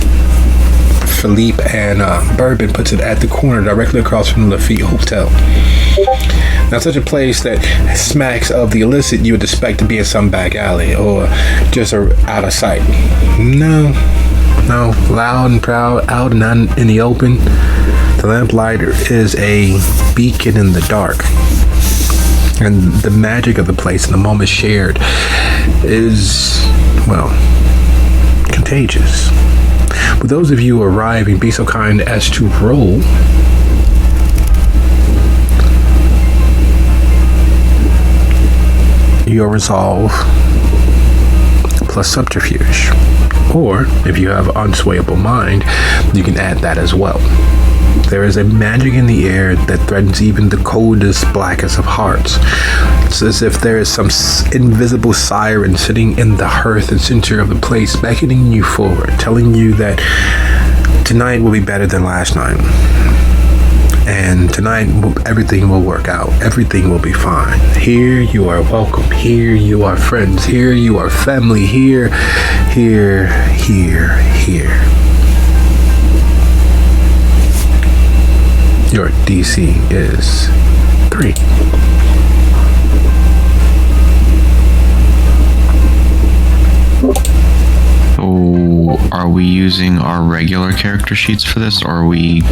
and Bourbon puts it at the corner directly across from the Lafitte Hotel. Now, such a place that smacks of the illicit you would expect to be in some back alley or just out of sight. No, loud and proud, out and out in the open. The lamplighter is a beacon in the dark. And the magic of the place and the moment shared is, well, contagious. For those of you arriving, be so kind as to roll your resolve plus subterfuge. Or, if you have unswayable mind, you can add that as well. There is a magic in the air that threatens even the coldest, blackest of hearts. It's as if there is some invisible siren sitting in the hearth and center of the place, beckoning you forward, telling you that tonight will be better than last night. And tonight, everything will work out. Everything will be fine. Here you are welcome. Here you are friends. Here you are family. Here. Your DC is 3. So, are we using using our regular character sheets for this, or are we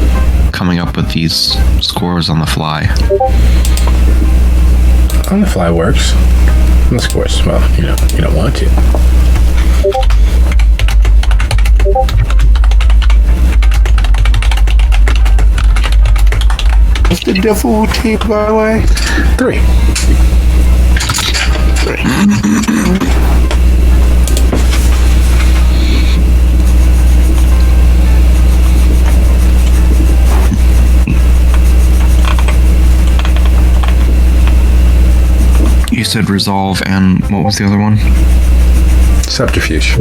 coming up with these scores on the fly? On the fly works. On the scores, well, you don't want to. What's the devil team, by the way? 3. You said resolve, and what was the other one? Subterfuge.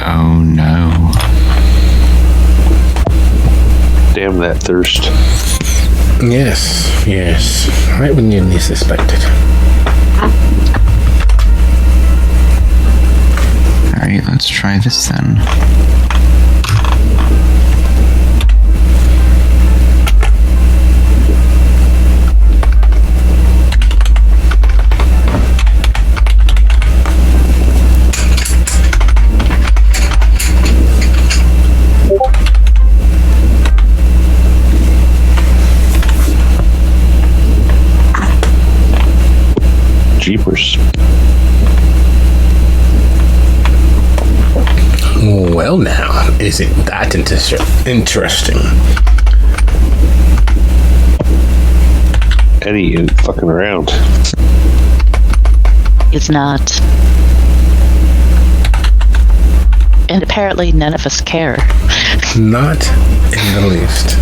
Oh no. Damn that thirst. Yes. Right when you least suspect it. Alright, let's try this then. Jeepers. Well now, isn't that interesting? Eddie ain't fucking around. It's not. And apparently none of us care. Not in the least.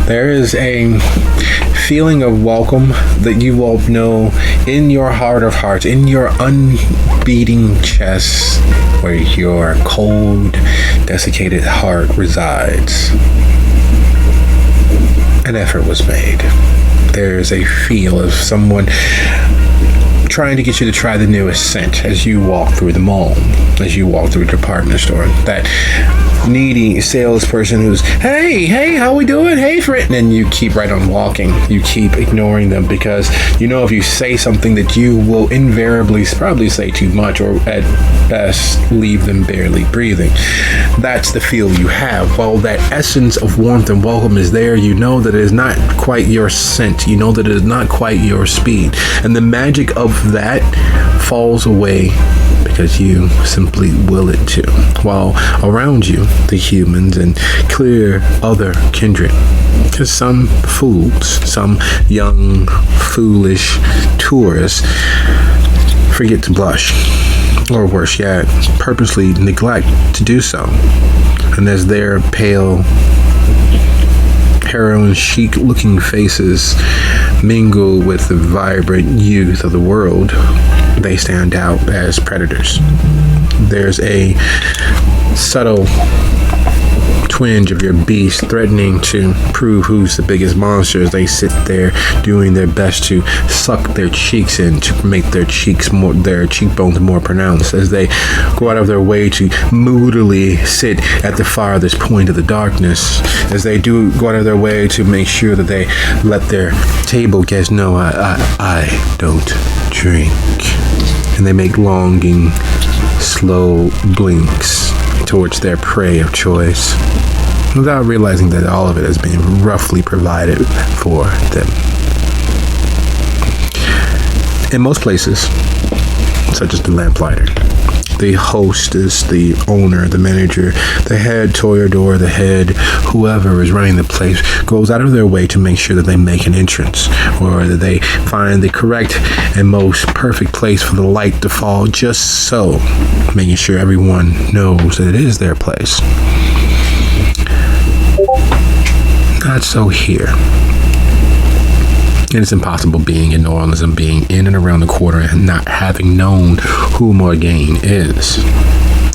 There is a feeling of welcome that you all know in your heart of hearts, in your unbeating chest, where your cold, desiccated heart resides. An effort was made. There's a feel of someone trying to get you to try the newest scent as you walk through the mall, as you walk through a department store. That needy salesperson who's, hey, how we doing? Hey, friend. And you keep right on walking. You keep ignoring them because you know if you say something that you will invariably probably say too much, or at best leave them barely breathing. That's the feel you have. While that essence of warmth and welcome is there, you know that it is not quite your scent. You know that it is not quite your speed. And the magic of that falls away because you simply will it to. While around you, the humans and clear other kindred. Because some fools, some young, foolish tourists forget to blush. Or worse yet, purposely neglect to do so. And as their pale, heroin chic looking faces mingle with the vibrant youth of the world, they stand out as predators. There's a subtle twinge of your beast threatening to prove who's the biggest monster as they sit there doing their best to suck their cheeks in to make their cheekbones more pronounced, as they go out of their way to moodily sit at the farthest point of the darkness, as they do go out of their way to make sure that they let their table guests know I don't drink, and they make longing slow blinks towards their prey of choice, without realizing that all of it has been roughly provided for them. In most places, such as the Lamplighter, the hostess, the owner, the manager, the head toreador, the head whoever is running the place goes out of their way to make sure that they make an entrance, or that they find the correct and most perfect place for the light to fall, just so, making sure everyone knows that it is their place. Not so here. And it's impossible being in New Orleans and being in and around the quarter and not having known who Morgaine is.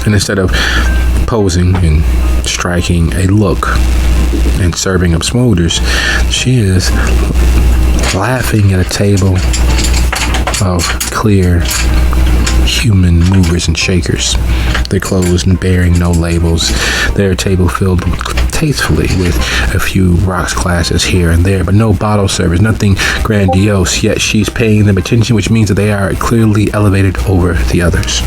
And instead of posing and striking a look and serving up smolders, she is laughing at a table of clear human movers and shakers. Their clothes bearing no labels. Their table filled tastefully with a few rocks glasses here and there, but no bottle service, nothing grandiose, yet she's paying them attention, which means that they are clearly elevated over the others.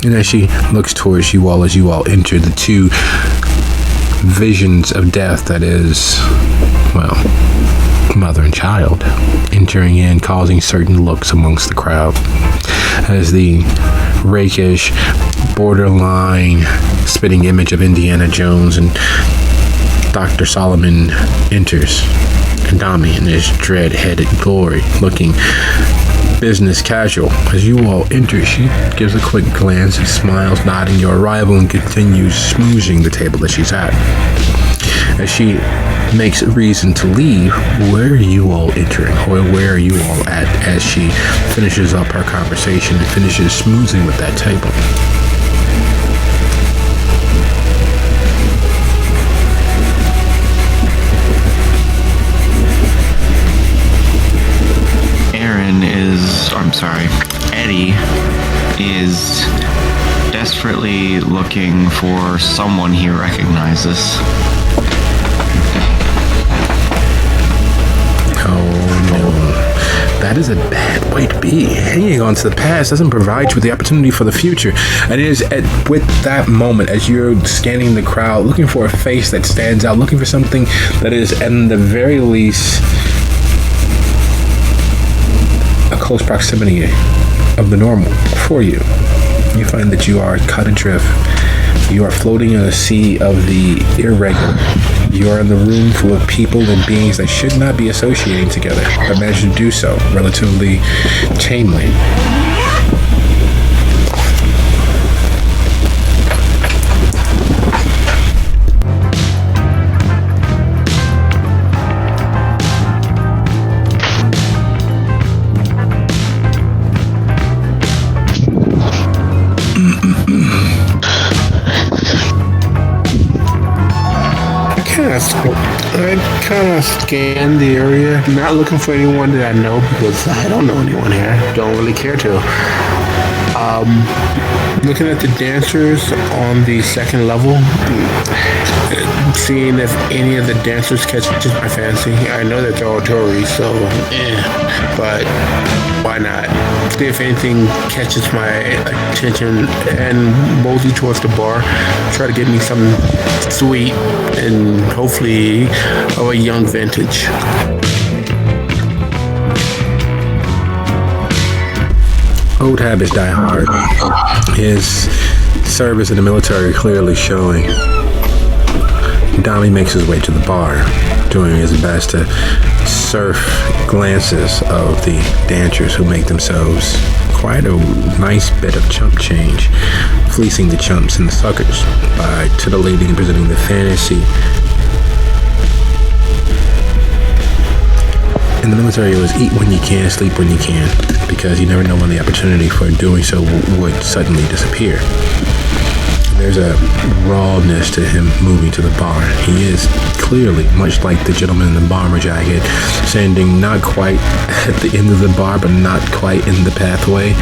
And as she looks towards you all as you all enter, the two visions of death, that is, well, mother and child, entering in, causing certain looks amongst the crowd as the rakish, borderline spitting image of Indiana Jones and Dr. Solomon enters. And Dami in his dread-headed glory, looking business casual. As you all enter, she gives a quick glance and smiles, nodding your arrival, and continues smoozing the table that she's at. As she makes a reason to leave, where are you all entering, or where are you all at as she finishes up her conversation and finishes smoozing with that table? Eddie is desperately looking for someone he recognizes. Oh no, that is a bad way to be. Hanging on to the past doesn't provide you with the opportunity for the future. And it is with that moment, as you're scanning the crowd, looking for a face that stands out, looking for something that is, in the very least, a close proximity of the normal for you. You find that you are cut adrift. You are floating in a sea of the irregular. You are in the room full of people and beings that should not be associating together, but manage to do so relatively tamely. I kind of scanned the area, not looking for anyone that I know because I don't know anyone here. Don't really care to. Looking at the dancers on the second level, seeing if any of the dancers catches my fancy. I know that they're all tourists, so but why not? See if anything catches my attention and mosey towards the bar. Try to get me something sweet and hopefully of a young vintage. Old habits die hard. His service in the military clearly showing. Dami makes his way to the bar, doing his best to surf glances of the dancers who make themselves quite a nice bit of chump change, fleecing the chumps and the suckers by titillating and presenting the fantasy. In the military, it was eat when you can, sleep when you can, because you never know when the opportunity for doing so would suddenly disappear. There's a rawness to him moving to the bar. He is clearly, much like the gentleman in the bomber jacket, standing not quite at the end of the bar, but not quite in the pathway,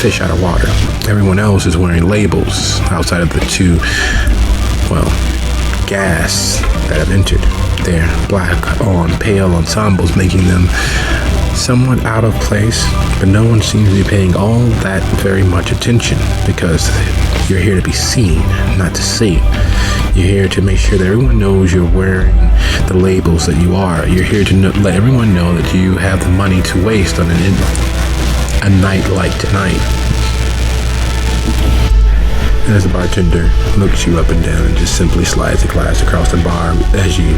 fish out of water. Everyone else is wearing labels outside of the two, well, gas that have entered. Their black on pale ensembles, making them somewhat out of place, but no one seems to be paying all that very much attention because you're here to be seen, not to see. You're here to make sure that everyone knows you're wearing the labels that you are. You're here to let everyone know that you have the money to waste on a night like tonight. As the bartender looks you up and down and just simply slides a glass across the bar as you,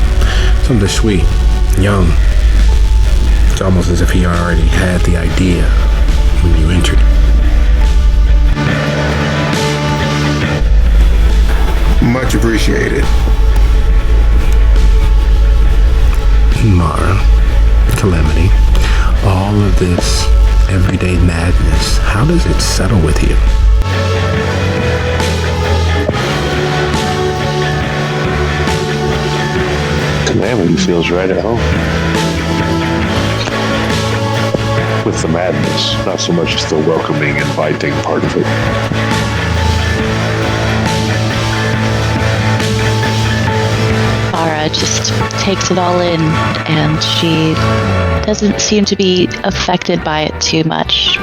something sweet, young. It's almost as if he already had the idea when you entered. Much appreciated. this everyday madness, how does it settle with you? Calamity feels right at home. With the madness, not so much as the welcoming, inviting part of it. Mara just takes it all in, and she doesn't seem to be affected by it too much.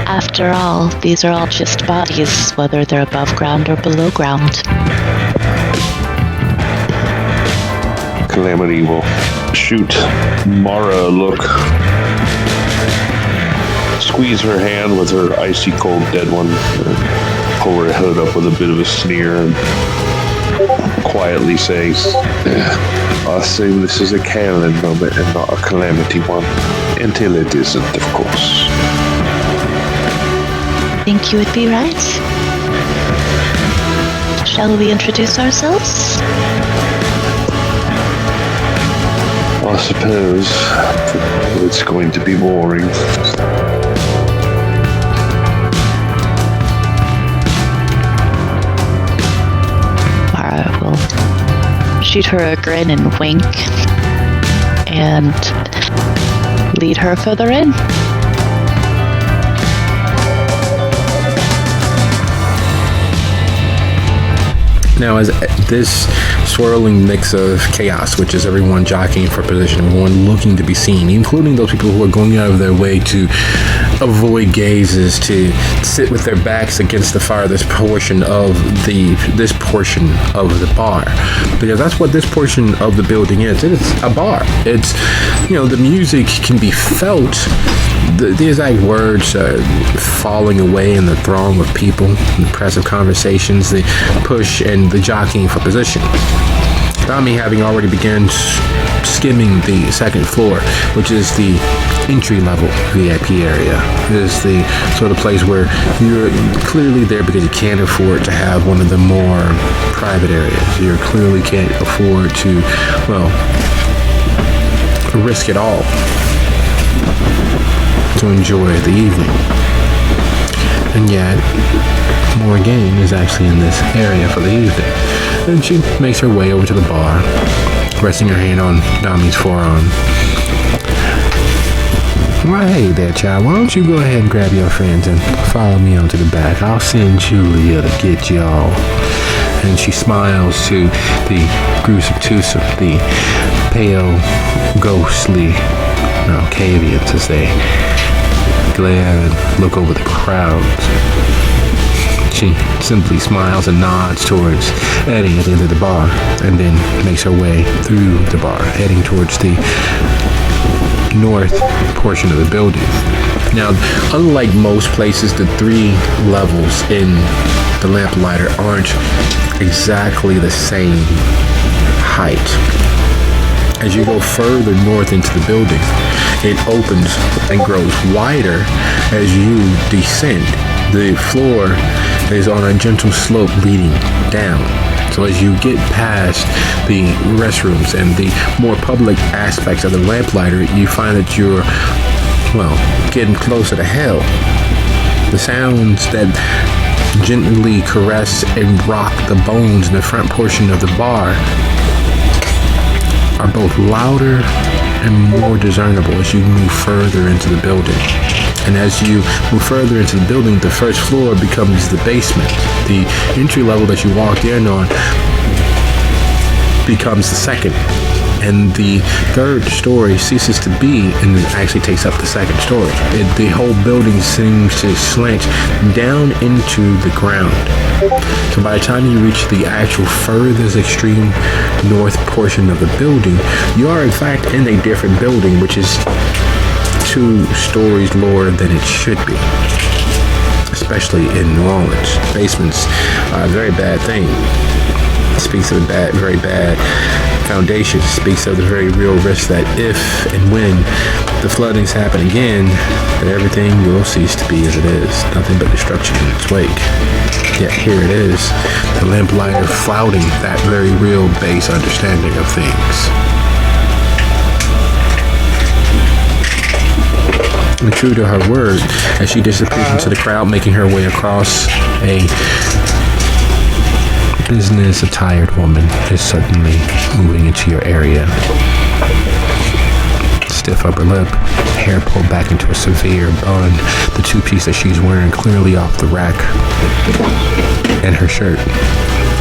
After all, these are all just bodies, whether they're above ground or below ground. Calamity will shoot Mara a look, squeeze her hand with her icy cold dead one, pull her head up with a bit of a sneer, and quietly say, I assume this is a Carolyn moment and not a Calamity one, until it isn't, of course. Think you would be right? Shall we introduce ourselves? I suppose it's going to be boring. Mara will shoot her a grin and wink and lead her further in. Now, as this swirling mix of chaos, which is everyone jockeying for position, everyone looking to be seen, including those people who are going out of their way to avoid gazes, to sit with their backs against the farthest portion of this portion of the bar, because that's what this portion of the building is. It's a bar. It's, the music can be felt. The exact words falling away in the throng of people, impressive conversations, the push and the jockeying for position. Tommy having already begun skimming the second floor, which is the entry-level VIP area. It is the sort of place where you're clearly there because you can't afford to have one of the more private areas. You clearly can't afford to, risk it all to enjoy the evening. And yet, Morgan is actually in this area for the evening. And she makes her way over to the bar, resting her hand on Dami's forearm. Well, hey there, child. Why don't you go ahead and grab your friends and follow me onto the back? I'll send Julia to get y'all. And she smiles to the gruesome twosome, the pale, ghostly Cavians as they glare and look over the crowds. She simply smiles and nods towards Eddie at the end of the bar, and then makes her way through the bar, heading towards the north portion of the building. Now, unlike most places, the three levels in the lamplighter aren't exactly the same height. As you go further north into the building, it opens and grows wider as you descend. The floor is on a gentle slope leading down. So as you get past the restrooms and the more public aspects of the lamplighter, you find that you're, getting closer to hell. The sounds that gently caress and rock the bones in the front portion of the bar are both louder and more discernible as you move further into the building. And as you move further into the building, the first floor becomes the basement. The entry level that you walked in on becomes the second. And the third story ceases to be and actually takes up the second story. The whole building seems to slant down into the ground. So by the time you reach the actual furthest extreme north portion of the building, you are in fact in a different building, which is 2 stories lower than it should be, especially in New Orleans. Basements are a very bad thing. It speaks of a very bad foundation. It speaks of the very real risk that if and when the floodings happen again, that everything will cease to be as it is, nothing but destruction in its wake. Yet here it is, the lamplighter flouting that very real base understanding of things. And true to her word, as she disappears into the crowd, making her way across a business, a tired woman is suddenly moving into your area. Stiff upper lip, hair pulled back into a severe bun, the two-piece that she's wearing clearly off the rack, and her shirt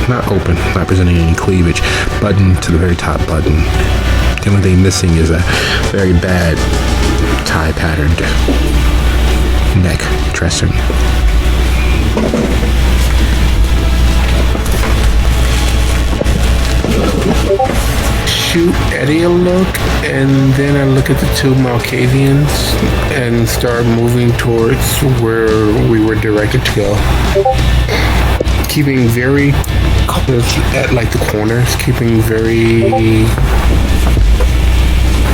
not open, not presenting any cleavage, buttoned to the very top button. The only thing missing is a very bad tie-patterned neck dressing. Shoot Eddie a look, and then I look at the two Malkavians and start moving towards where we were directed to go. Keeping very close at like the corners, keeping very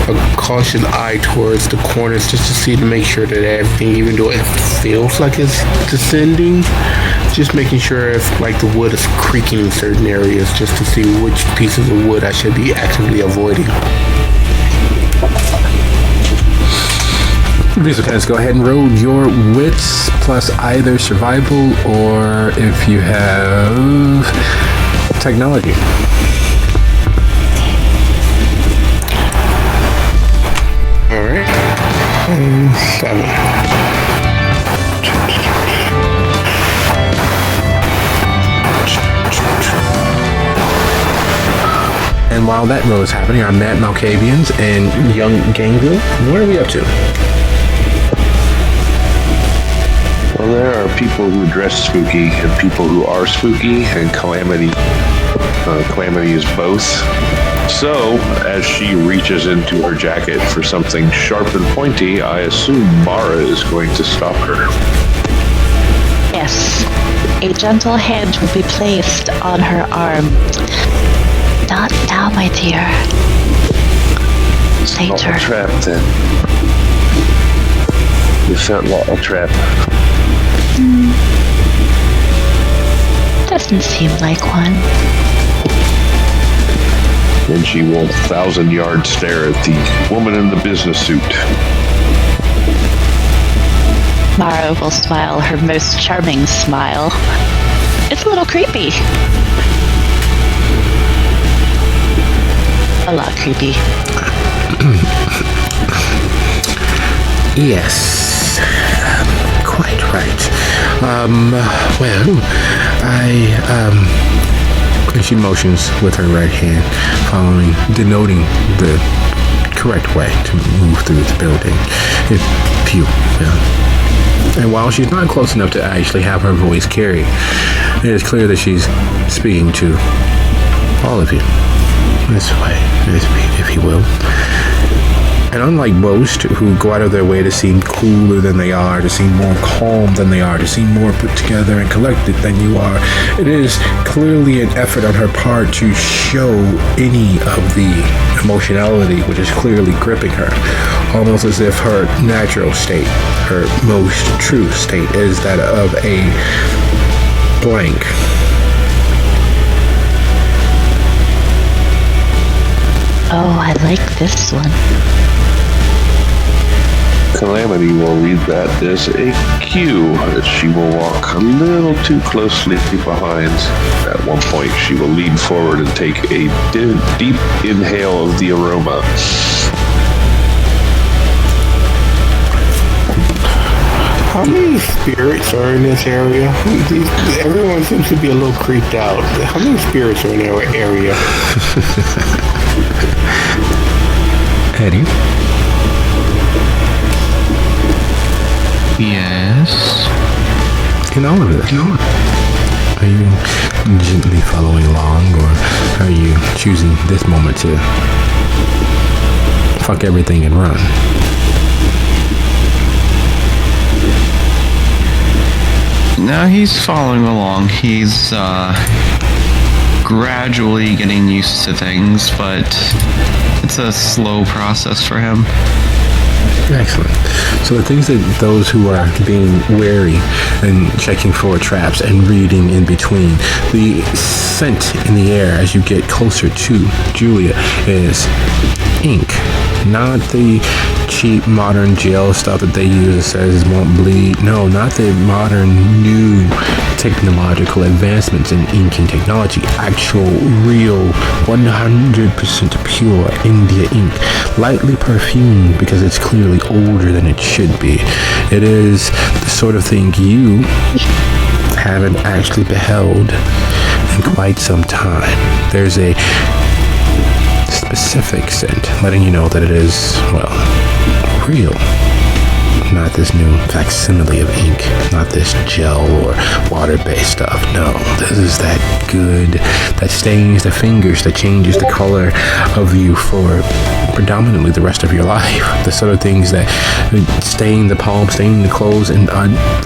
a cautious eye towards the corners just to see, to make sure that everything, even though it feels like it's descending, just making sure if like the wood is creaking in certain areas, just to see which pieces of wood I should be actively avoiding. So guys, go ahead and roll your wits plus either survival or if you have technology. Alright. 7. And while that roll is happening, our Mad Malkavians and young Gangrel, what are we up to? Well, there are people who dress spooky and people who are spooky, and Calamity is both. So, as she reaches into her jacket for something sharp and pointy, I assume Mara is going to stop her. Yes, a gentle hand will be placed on her arm. Not now, my dear. Later. Not a trap, then. You sound like a trap. Doesn't seem like one. Then she will 1,000-yard stare at the woman in the business suit. Mara will smile her most charming smile. It's a little creepy. A lot creepy. Yes, quite right. And she motions with her right hand, denoting the correct way to move through the building, if you will. And while she's not close enough to actually have her voice carry, it is clear that she's speaking to all of you. This way, if you will. And unlike most who go out of their way to seem cooler than they are, to seem more calm than they are, to seem more put together and collected than you are, it is clearly an effort on her part to show any of the emotionality which is clearly gripping her, almost as if her natural state, her most true state, is that of a blank. Oh, I like this one. Calamity will read that as a cue that she will walk a little too closely behind. At one point, she will lean forward and take a deep inhale of the aroma. How many spirits are in this area? Everyone seems to be a little creeped out. How many spirits are in our area? Eddie? Yes. In all of this? Are you gently following along, or are you choosing this moment to fuck everything and run? No, he's following along. He's gradually getting used to things, but it's a slow process for him. Excellent. So the things that those who are being wary and checking for traps and reading in between, the scent in the air as you get closer to Julia is ink, not the cheap modern gel stuff that they use that says it won't bleed. No, not the modern new technological advancements in inking technology. Actual, real, 100% pure India ink, lightly perfumed because it's clearly older than it should be. It is the sort of thing you haven't actually beheld in quite some time. There's a specific scent letting you know that it is, well, real. Not this new facsimile of ink, not this gel or water-based stuff. No, this is that good, that stains the fingers, that changes the color of you for predominantly the rest of your life. The sort of things that stain the palm, stain the clothes, and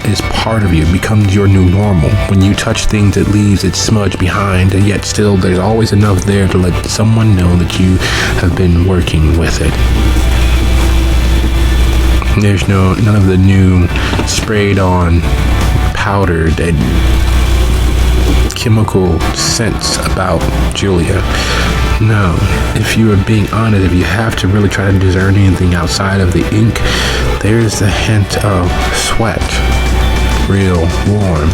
is part of you, becomes your new normal. When you touch things, it leaves its smudge behind, and yet still there's always enough there to let someone know that you have been working with it. There's none of the new sprayed on powdered and chemical scents about Julia. No, if you are being honest, if you have to really try to discern anything outside of the ink, there's the hint of sweat. Real warm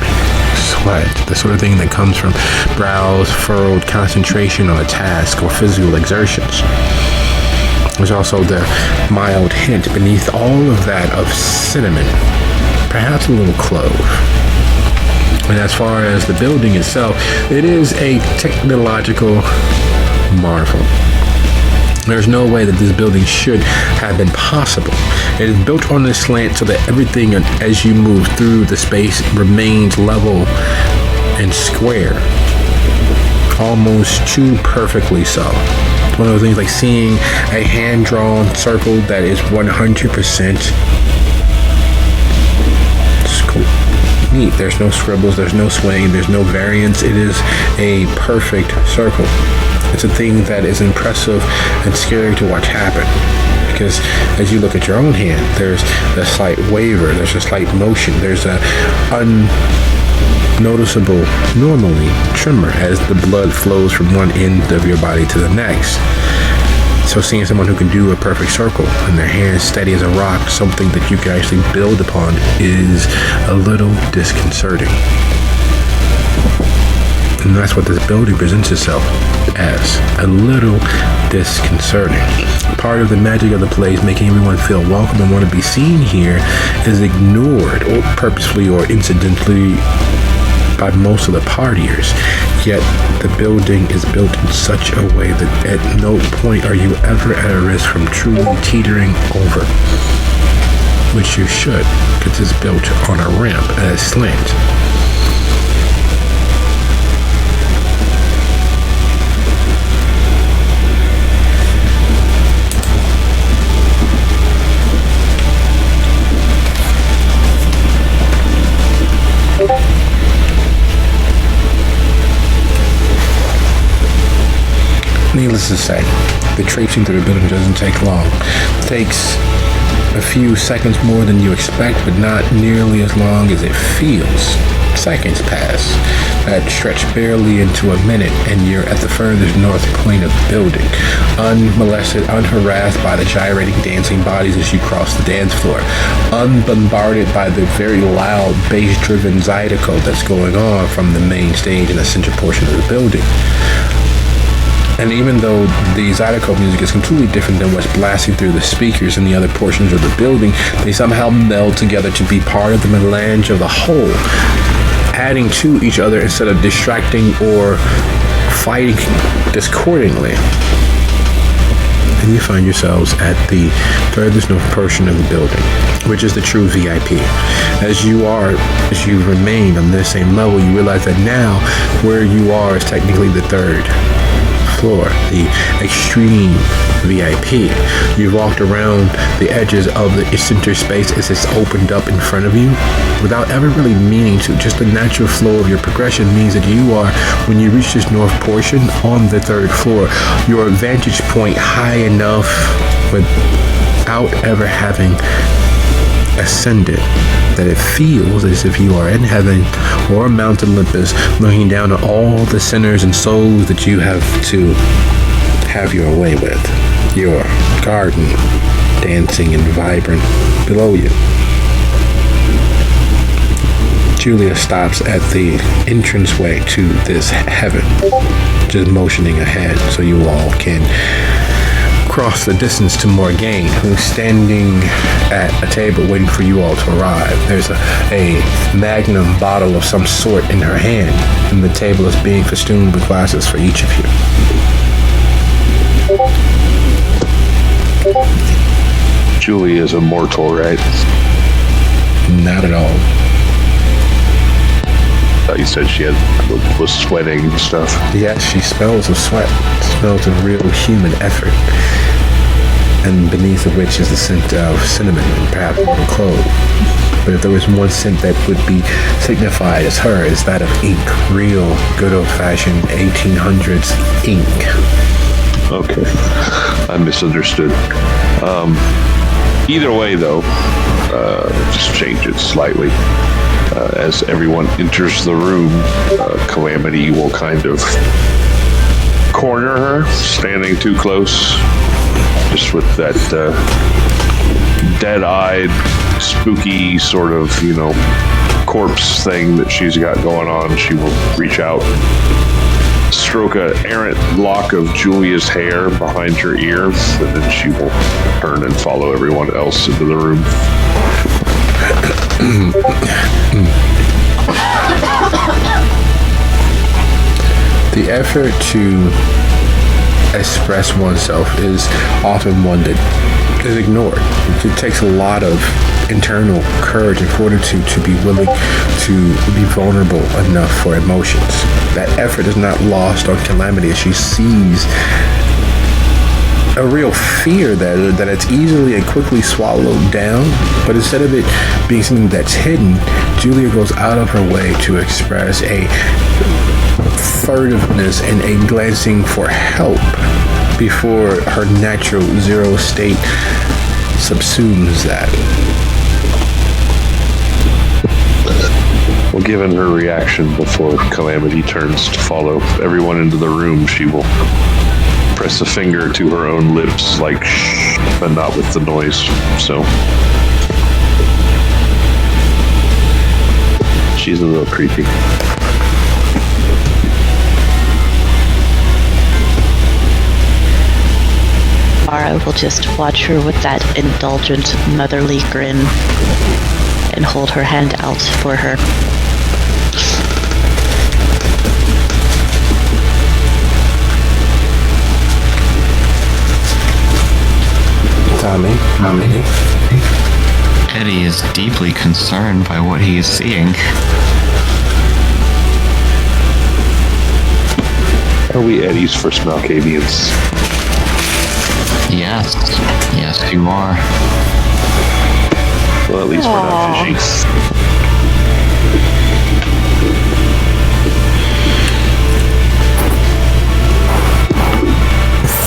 sweat. The sort of thing that comes from brows furrowed, concentration on a task or physical exertions. There's also the mild hint beneath all of that of cinnamon, perhaps a little clove. And as far as the building itself, it is a technological marvel. There's no way that this building should have been possible. It is built on this slant so that everything as you move through the space remains level and square. Almost too perfectly so. One of those things like seeing a hand-drawn circle that is 100% neat. There's no scribbles, there's no swaying, there's no variance. It is a perfect circle. It's a thing that is impressive and scary to watch happen. Because as you look at your own hand, there's a slight waver, there's a slight motion, there's a noticeable, normally, tremor as the blood flows from one end of your body to the next. So seeing someone who can do a perfect circle and their hands steady as a rock, something that you can actually build upon, is a little disconcerting. And that's what this building presents itself as, a little disconcerting. Part of the magic of the place, making everyone feel welcome and want to be seen here, is ignored, or purposefully or incidentally, by most of the partiers. Yet the building is built in such a way that at no point are you ever at a risk from truly teetering over, which you should, because it's built on a ramp at a slant. Needless to say, the traipsing through the building doesn't take long. It takes a few seconds more than you expect, but not nearly as long as it feels. Seconds pass that stretch barely into a minute, and you're at the furthest north point of the building, unmolested, unharassed by the gyrating, dancing bodies as you cross the dance floor, unbombarded by the very loud, bass-driven zydeco that's going on from the main stage in the center portion of the building. And even though the zydeco music is completely different than what's blasting through the speakers in the other portions of the building, they somehow meld together to be part of the melange of the whole, adding to each other instead of distracting or fighting discordantly. And you find yourselves at the furthest north portion of the building, which is the true VIP. As you remain on this same level, you realize that now where you are is technically the third floor, the extreme VIP. You've walked around the edges of the center space as it's opened up in front of you without ever really meaning to. Just the natural flow of your progression means that you are, when you reach this north portion on the third floor, your vantage point high enough without ever having ascended, that it feels as if you are in heaven or Mount Olympus, looking down at all the sinners and souls that you have to have your way with. your garden, dancing and vibrant below you. Julia stops at the entranceway to this heaven, just motioning ahead so you all can cross the distance to Morgaine, who's standing at a table waiting for you all to arrive. There's a magnum bottle of some sort in her hand, and the table is being festooned with glasses for each of you. Julie is immortal, right? Not at all. I thought you said she was sweating and stuff. Yes, she smells of sweat, smells of real human effort, and beneath of which is the scent of cinnamon and perhaps clove. But if there was one scent that would be signified as her, is that of ink, real, good old-fashioned 1800s ink. Okay, I misunderstood. Either way, though, just change it slightly. As everyone enters the room, Calamity will kind of corner her, standing too close, just with that dead-eyed, spooky sort of, corpse thing that she's got going on. She will reach out, stroke an errant lock of Julia's hair behind her ear, and then she will turn and follow everyone else into the room. The effort to express oneself is often one that is ignored. It takes a lot of internal courage and fortitude to be willing to be vulnerable enough for emotions. That effort is not lost on Calamity as she sees a real fear that it's easily and quickly swallowed down, but instead of it being something that's hidden, Julia goes out of her way to express a furtiveness and a glancing for help before her natural zero state subsumes that. Well, given her reaction before Calamity turns to follow everyone into the room, she will press a finger to her own lips, like shh, but not with the noise. So she's a little creepy. Mara will just watch her with that indulgent motherly grin and hold her hand out for her. Tommy. Eddie is deeply concerned by what he is seeing. Are we Eddies for Smalkavians? Yes, you are. Well, at least we're not fishy.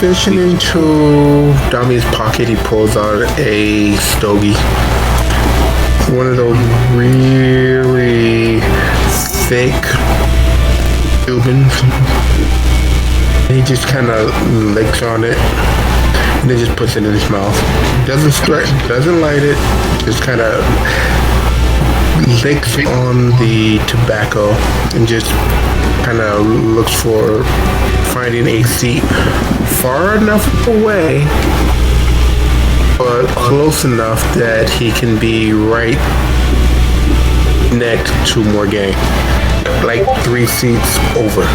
Fishing into Dami's pocket, he pulls out a stogie. One of those really thick Cubans. He just kind of licks on it and then just puts it in his mouth. Doesn't strike, doesn't light it, just kind of licks on the tobacco and just kind of looks for finding a seat far enough away but close enough that he can be right next to Morgaine, like 3 seats over.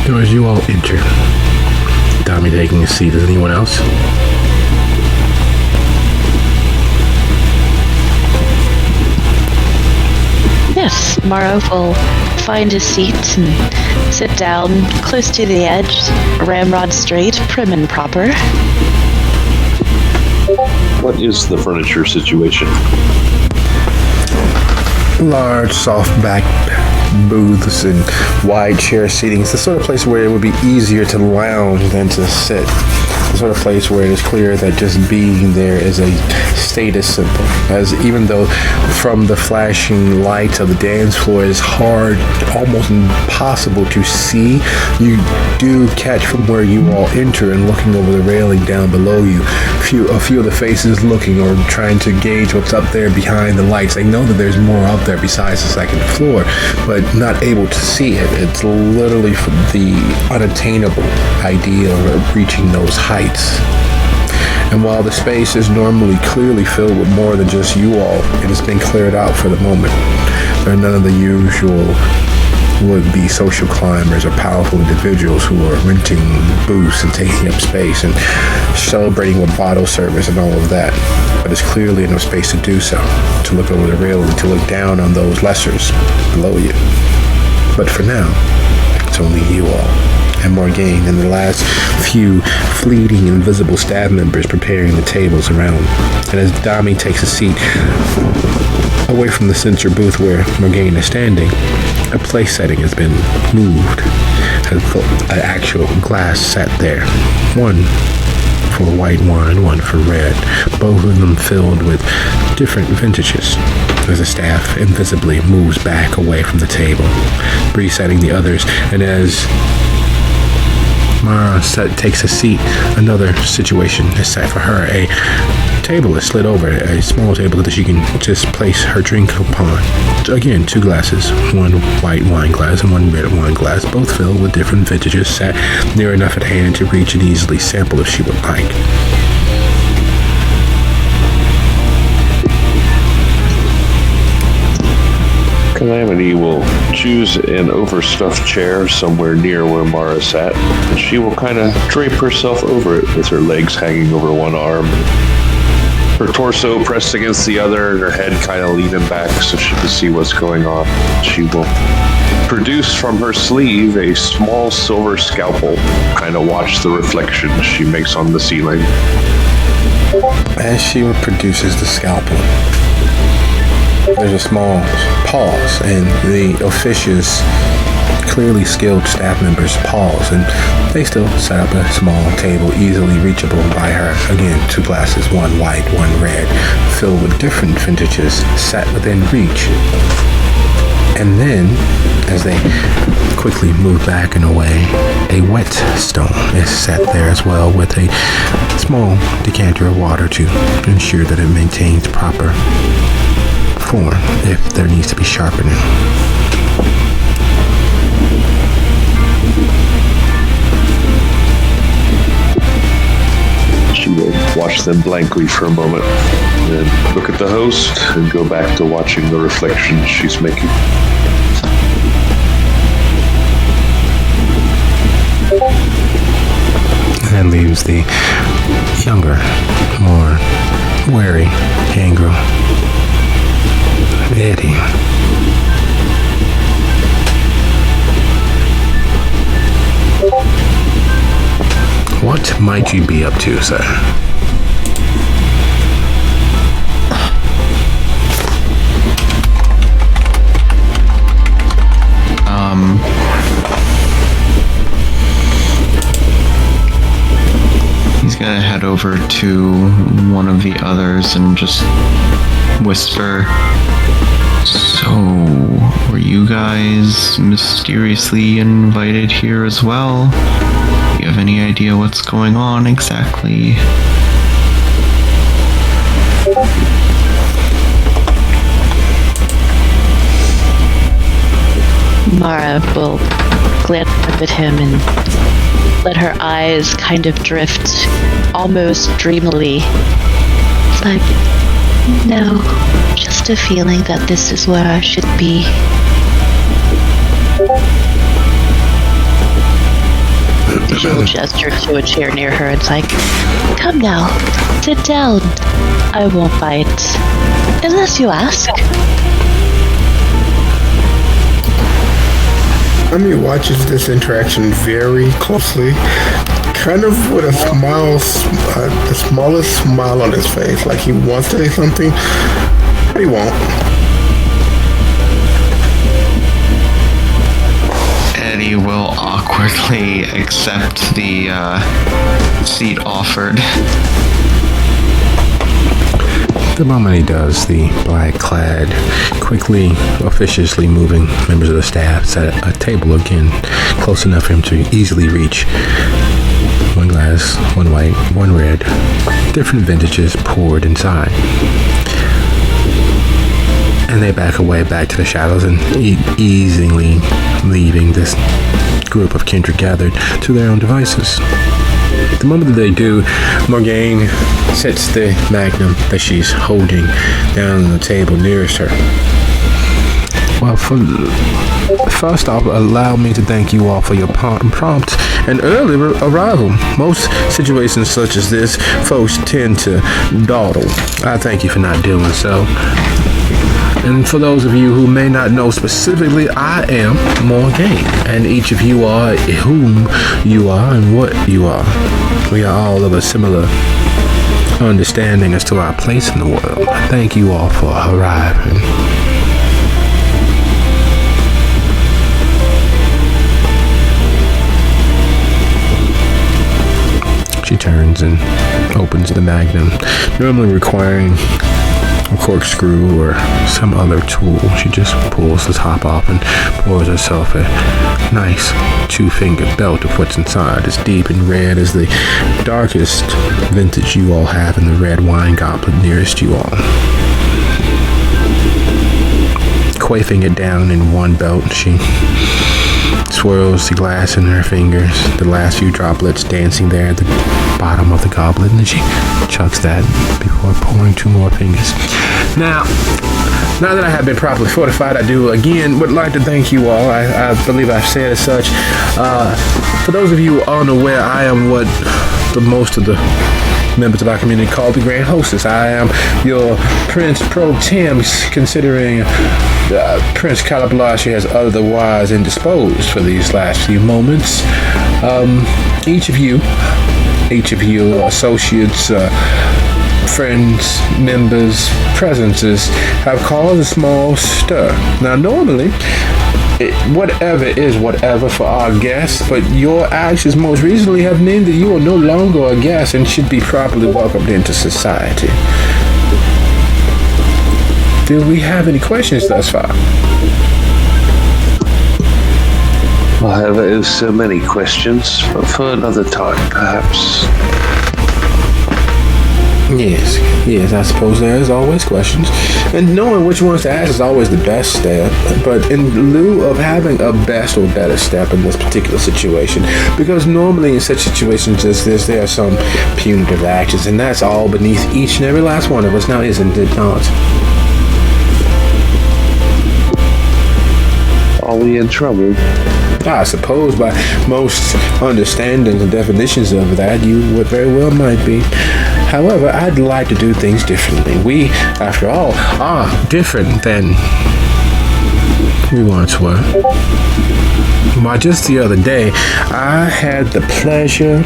So as you all enter, Tommy taking a seat, is anyone else? Yes, Mara will find a seat and sit down close to the edge, ramrod straight, prim and proper. What is the furniture situation? Large, soft back booths and wide chair seating. It's the sort of place where it would be easier to lounge than to sit. The sort of place where it is clear that just being there is a status symbol. As even though from the flashing lights of the dance floor is hard, almost impossible to see, you do catch from where you all enter and looking over the railing down below you, a few of the faces looking or trying to gauge what's up there behind the lights. They know that there's more up there besides the second floor, but not able to see it. It's literally the unattainable idea of reaching those heights. And while the space is normally clearly filled with more than just you all, it has been cleared out for the moment. There are none of the usual would-be social climbers or powerful individuals who are renting booths and taking up space and celebrating with bottle service and all of that. But it's clearly enough space to do so, to look over the railing, to look down on those lessers below you. But for now, it's only you all. And Morgaine and the last few fleeting invisible staff members preparing the tables around. And as Dami takes a seat away from the censor booth where Morgaine is standing, a place setting has been moved. An actual glass set there. One for white wine, one for red, both of them filled with different vintages. As the staff invisibly moves back away from the table, resetting the others, and as Mara takes a seat, another situation is set for her. A table is slid over, a small table that she can just place her drink upon. Again, 2 glasses, one white wine glass and one red wine glass, both filled with different vintages, set near enough at hand to reach and easily sample if she would like. Calamity will choose an overstuffed chair somewhere near where Mara sat, and she will kind of drape herself over it with her legs hanging over one arm, her torso pressed against the other, and her head kind of leaning back so she can see what's going on. She will produce from her sleeve a small silver scalpel, kind of watch the reflection she makes on the ceiling. As she produces the scalpel, there's a small pause, and the officious, clearly skilled staff members pause, and they still set up a small table easily reachable by her. Again, 2 glasses, one white, one red, filled with different vintages set within reach. And then, as they quickly move back and away, a wet stone is set there as well with a small decanter of water to ensure that it maintains proper form if there needs to be sharpening. She will watch them blankly for a moment, then look at the host and go back to watching the reflection she's making. And leaves the younger, more wary Gangrel. Eddie. What might you be up to, sir? He's gonna head over to one of the others and just whisper, "So, were you guys mysteriously invited here as well? Do you have any idea what's going on exactly?" Mara will glance up at him and let her eyes kind of drift almost dreamily. It's like, no, just a feeling that this is where I should be. She'll gesture to a chair near her. It's like, come now, sit down. I won't bite. Unless you ask. Ami watches this interaction very closely, kind of with a smile, the smallest smile on his face, like he wants to say something, but he won't. Eddie will awkwardly accept the seat offered. The moment he does, the black-clad, quickly, officiously moving members of the staff set a table again, close enough for him to easily reach. One glass, one white, one red, different vintages poured inside. And they back away back to the shadows and easily leaving this group of kindred gathered to their own devices. The moment that they do, Morgane sets the magnum that she's holding down on the table nearest her. Well, first off, allow me to thank you all for your prompt and early arrival. Most situations such as this, folks tend to dawdle. I thank you for not doing so. And for those of you who may not know specifically, I am Morgane, and each of you are whom you are and what you are. We are all of a similar understanding as to our place in the world. Thank you all for arriving. She turns and opens the magnum, normally requiring a corkscrew or some other tool. She just pulls the top off and pours herself a nice 2-finger belt of what's inside. It's deep and red as the darkest vintage you all have in the red wine goblet nearest you all. Quaffing it down in one belt, she swirls the glass in her fingers, the last few droplets dancing there at the bottom of the goblet, and then she chucks that before pouring 2 more fingers. Now that I have been properly fortified, I do again would like to thank you all. I believe I've said as such. For those of you unaware, I am what the most of the members of our community call the Grand Hostess. I am your Prince Pro Tem, considering Prince Calabash has otherwise indisposed for these last few moments. Each of you associates, friends, members, presences have caused a small stir. Now, normally, whatever is whatever for our guests, but your actions most recently have meant that you are no longer a guest and should be properly welcomed into society. Do we have any questions thus far? I have so many questions, but for another time, perhaps. Yes, I suppose there is always questions. And knowing which ones to ask is always the best step. But in lieu of having a best or better step in this particular situation, because normally in such situations as this, there are some punitive actions, and that's all beneath each and every last one of us. Now, isn't it not? Are we in trouble? I suppose by most understandings and definitions of that, you would very well might be. However, I'd like to do things differently. We, after all, are different than we once were. Why, just the other day, I had the pleasure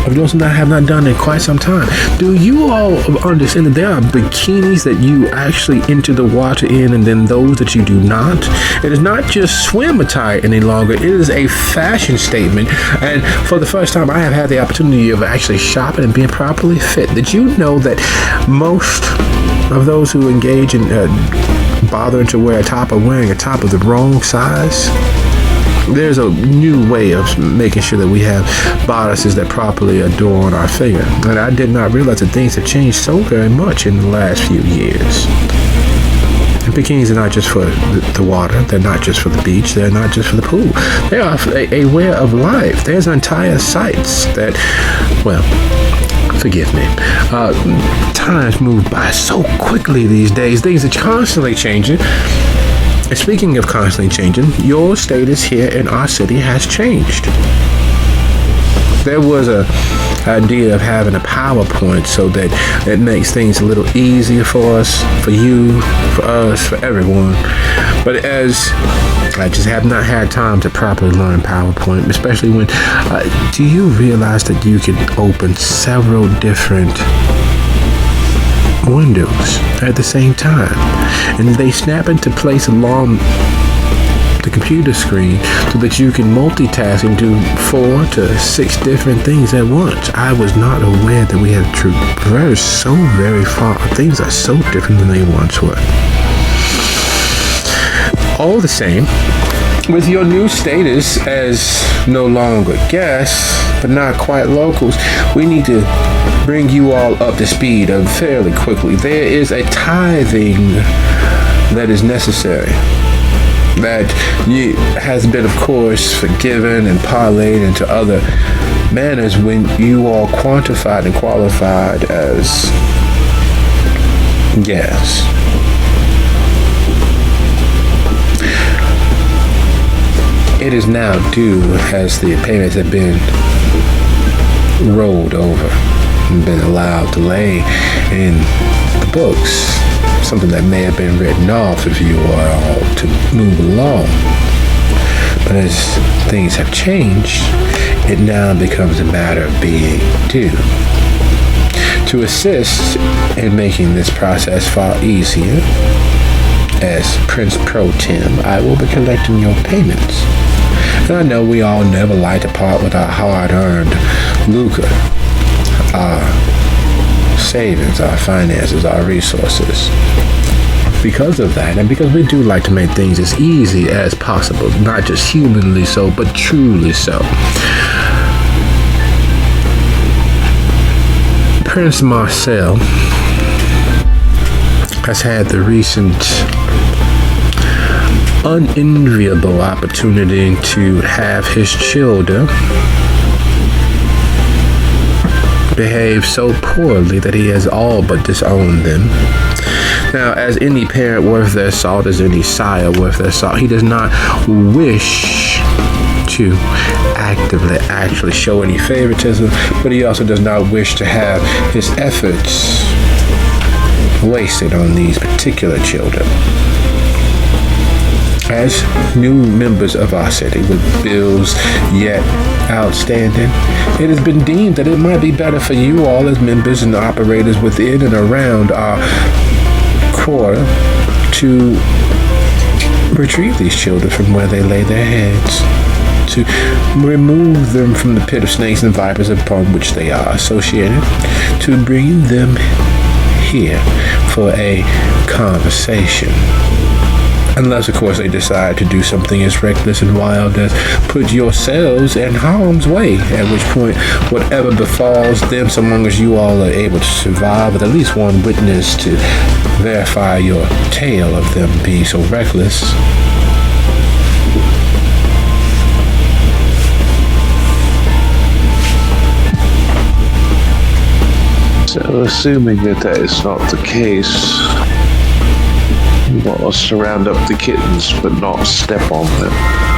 of doing something I have not done in quite some time. Do you all understand that there are bikinis that you actually enter the water in, and then those that you do not? It is not just swim attire any longer. It is a fashion statement. And for the first time, I have had the opportunity of actually shopping and being properly fit. Did you know that most of those who engage in bothering to wear a top are wearing a top of the wrong size? There's a new way of making sure that we have bodices that properly adorn our figure. And I did not realize that things have changed so very much in the last few years. And bikinis are not just for the water. They're not just for the beach. They're not just for the pool. They are a way of life. There's entire sites that, well, forgive me. Times move by so quickly these days. Things are constantly changing. And speaking of constantly changing, your status here in our city has changed. There was a idea of having a PowerPoint so that it makes things a little easier for us, for you, for us, for everyone. But as I just have not had time to properly learn PowerPoint, especially when, do you realize that you can open several different windows at the same time, and they snap into place along the computer screen so that you can multitask and do 4 to 6 different things at once. I was not aware that we have traversed so very far. Things are so different than they once were. All the same, with your new status as no longer guests, but not quite locals, we need to bring you all up to speed fairly quickly. There is a tithing that is necessary, that has been, of course, forgiven and parlayed into other manners when you are quantified and qualified as guests. It is now due as the payments have been rolled over and been allowed to lay in the books, something that may have been written off if you are all to move along. But as things have changed, it now becomes a matter of being due. To assist in making this process far easier, as Prince Pro Tem, I will be collecting your payments. And I know we all never like to part with our hard-earned lucre, our savings, our finances, our resources. Because of that, and because we do like to make things as easy as possible, not just humanly so, but truly so. Prince Marcel has had the recent unenviable opportunity to have his children behave so poorly that he has all but disowned them. Now, as any parent worth their salt, as any sire worth their salt, he does not wish to actually show any favoritism, but he also does not wish to have his efforts wasted on these particular children. As new members of our city with bills yet outstanding, it has been deemed that it might be better for you all as members and operators within and around our quarter to retrieve these children from where they lay their heads, to remove them from the pit of snakes and vipers upon which they are associated, to bring them here for a conversation. Unless, of course, they decide to do something as reckless and wild as put yourselves in harm's way, at which point, whatever befalls them, so long as you all are able to survive with at least one witness to verify your tale of them being so reckless. So, assuming that is not the case, you want us to round up the kittens, but not step on them.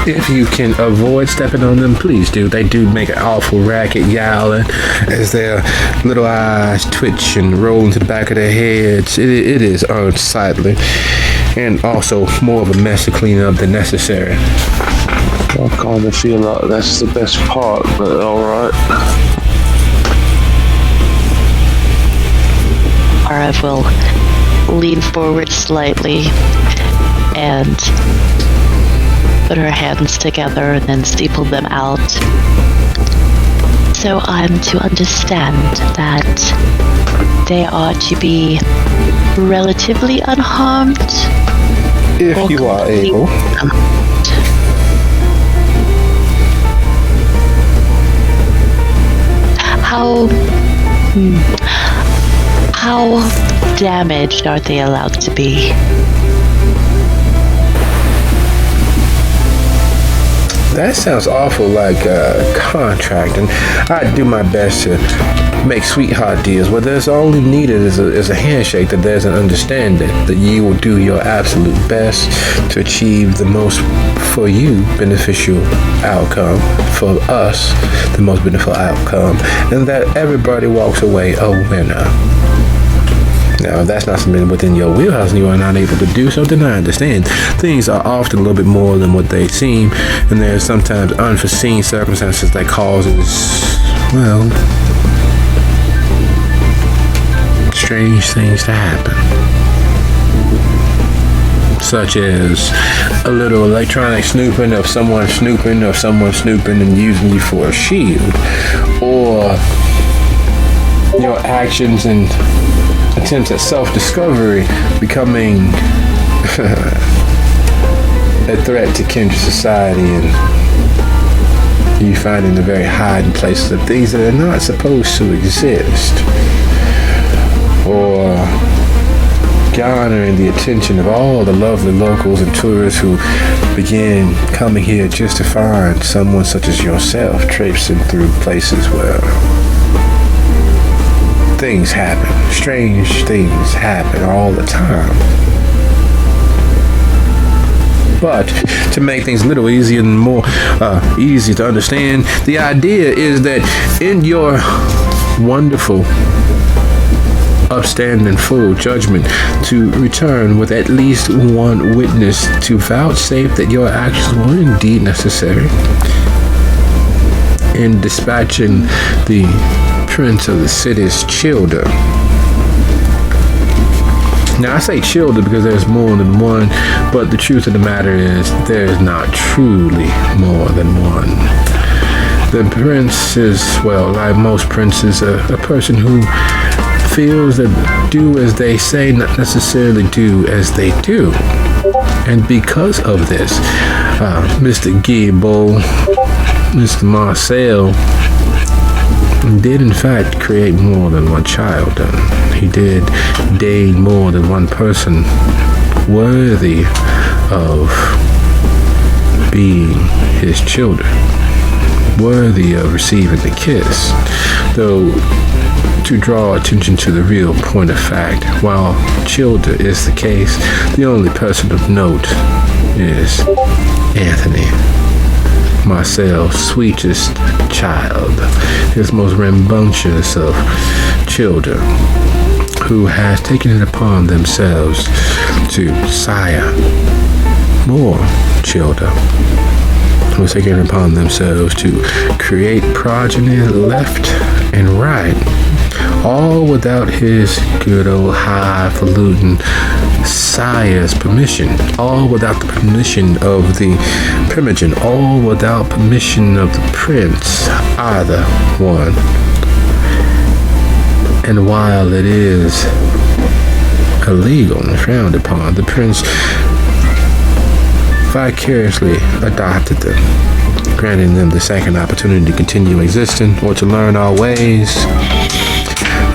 If you can avoid stepping on them, please do. They do make an awful racket yowling as their little eyes twitch and roll into the back of their heads. It is unsightly and also more of a mess to clean up than necessary. I kind of feel like that's the best part, but alright. Arav will lean forward slightly and put her hands together and then steeple them out. So I'm to understand that they are to be relatively unharmed? If you are able. How damaged are they allowed to be? That sounds awful like a contract, and I do my best to make sweetheart deals where there's only needed is a handshake, that there's an understanding that you will do your absolute best to achieve the most for you beneficial outcome, for us the most beneficial outcome, and that everybody walks away a winner. Now, if that's not something within your wheelhouse and you are not able to do so, then I understand. Things are often a little bit more than what they seem, and there's sometimes unforeseen circumstances that causes, well, strange things to happen. such as a little electronic snooping of someone snooping and using you for a shield, or your actions and attempts at self-discovery becoming a threat to Kendra society, and you finding the very hiding places of things that are not supposed to exist, or garnering the attention of all the lovely locals and tourists who begin coming here just to find someone such as yourself traipsing through places where things happen, strange things happen all the time. But to make things a little easier and more easy to understand, the idea is that in your wonderful upstanding full judgment, to return with at least one witness to vouchsafe that your actions were indeed necessary in dispatching the prince of the city's children. Now I say children because there's more than one, but the truth of the matter is there is not truly more than one. The prince is, well, like most princes, a person who feels that do as they say, not necessarily do as they do. And because of this, Mr. Gable, Mr. Marcel, did in fact create more than one child. He did deign more than one person worthy of being his children, worthy of receiving the kiss. Though, to draw attention to the real point of fact, while Childa is the case, the only person of note is Anthony, Marcel's sweetest child, his most rambunctious of children, who has taken it upon themselves to sire more children, who has taken it upon themselves to create progeny left and right, all without his good old highfalutin sire's permission, all without the permission of the primogen, all without permission of the prince, either one. And while it is illegal and frowned upon, the prince vicariously adopted them, granting them the second opportunity to continue existing or to learn our ways.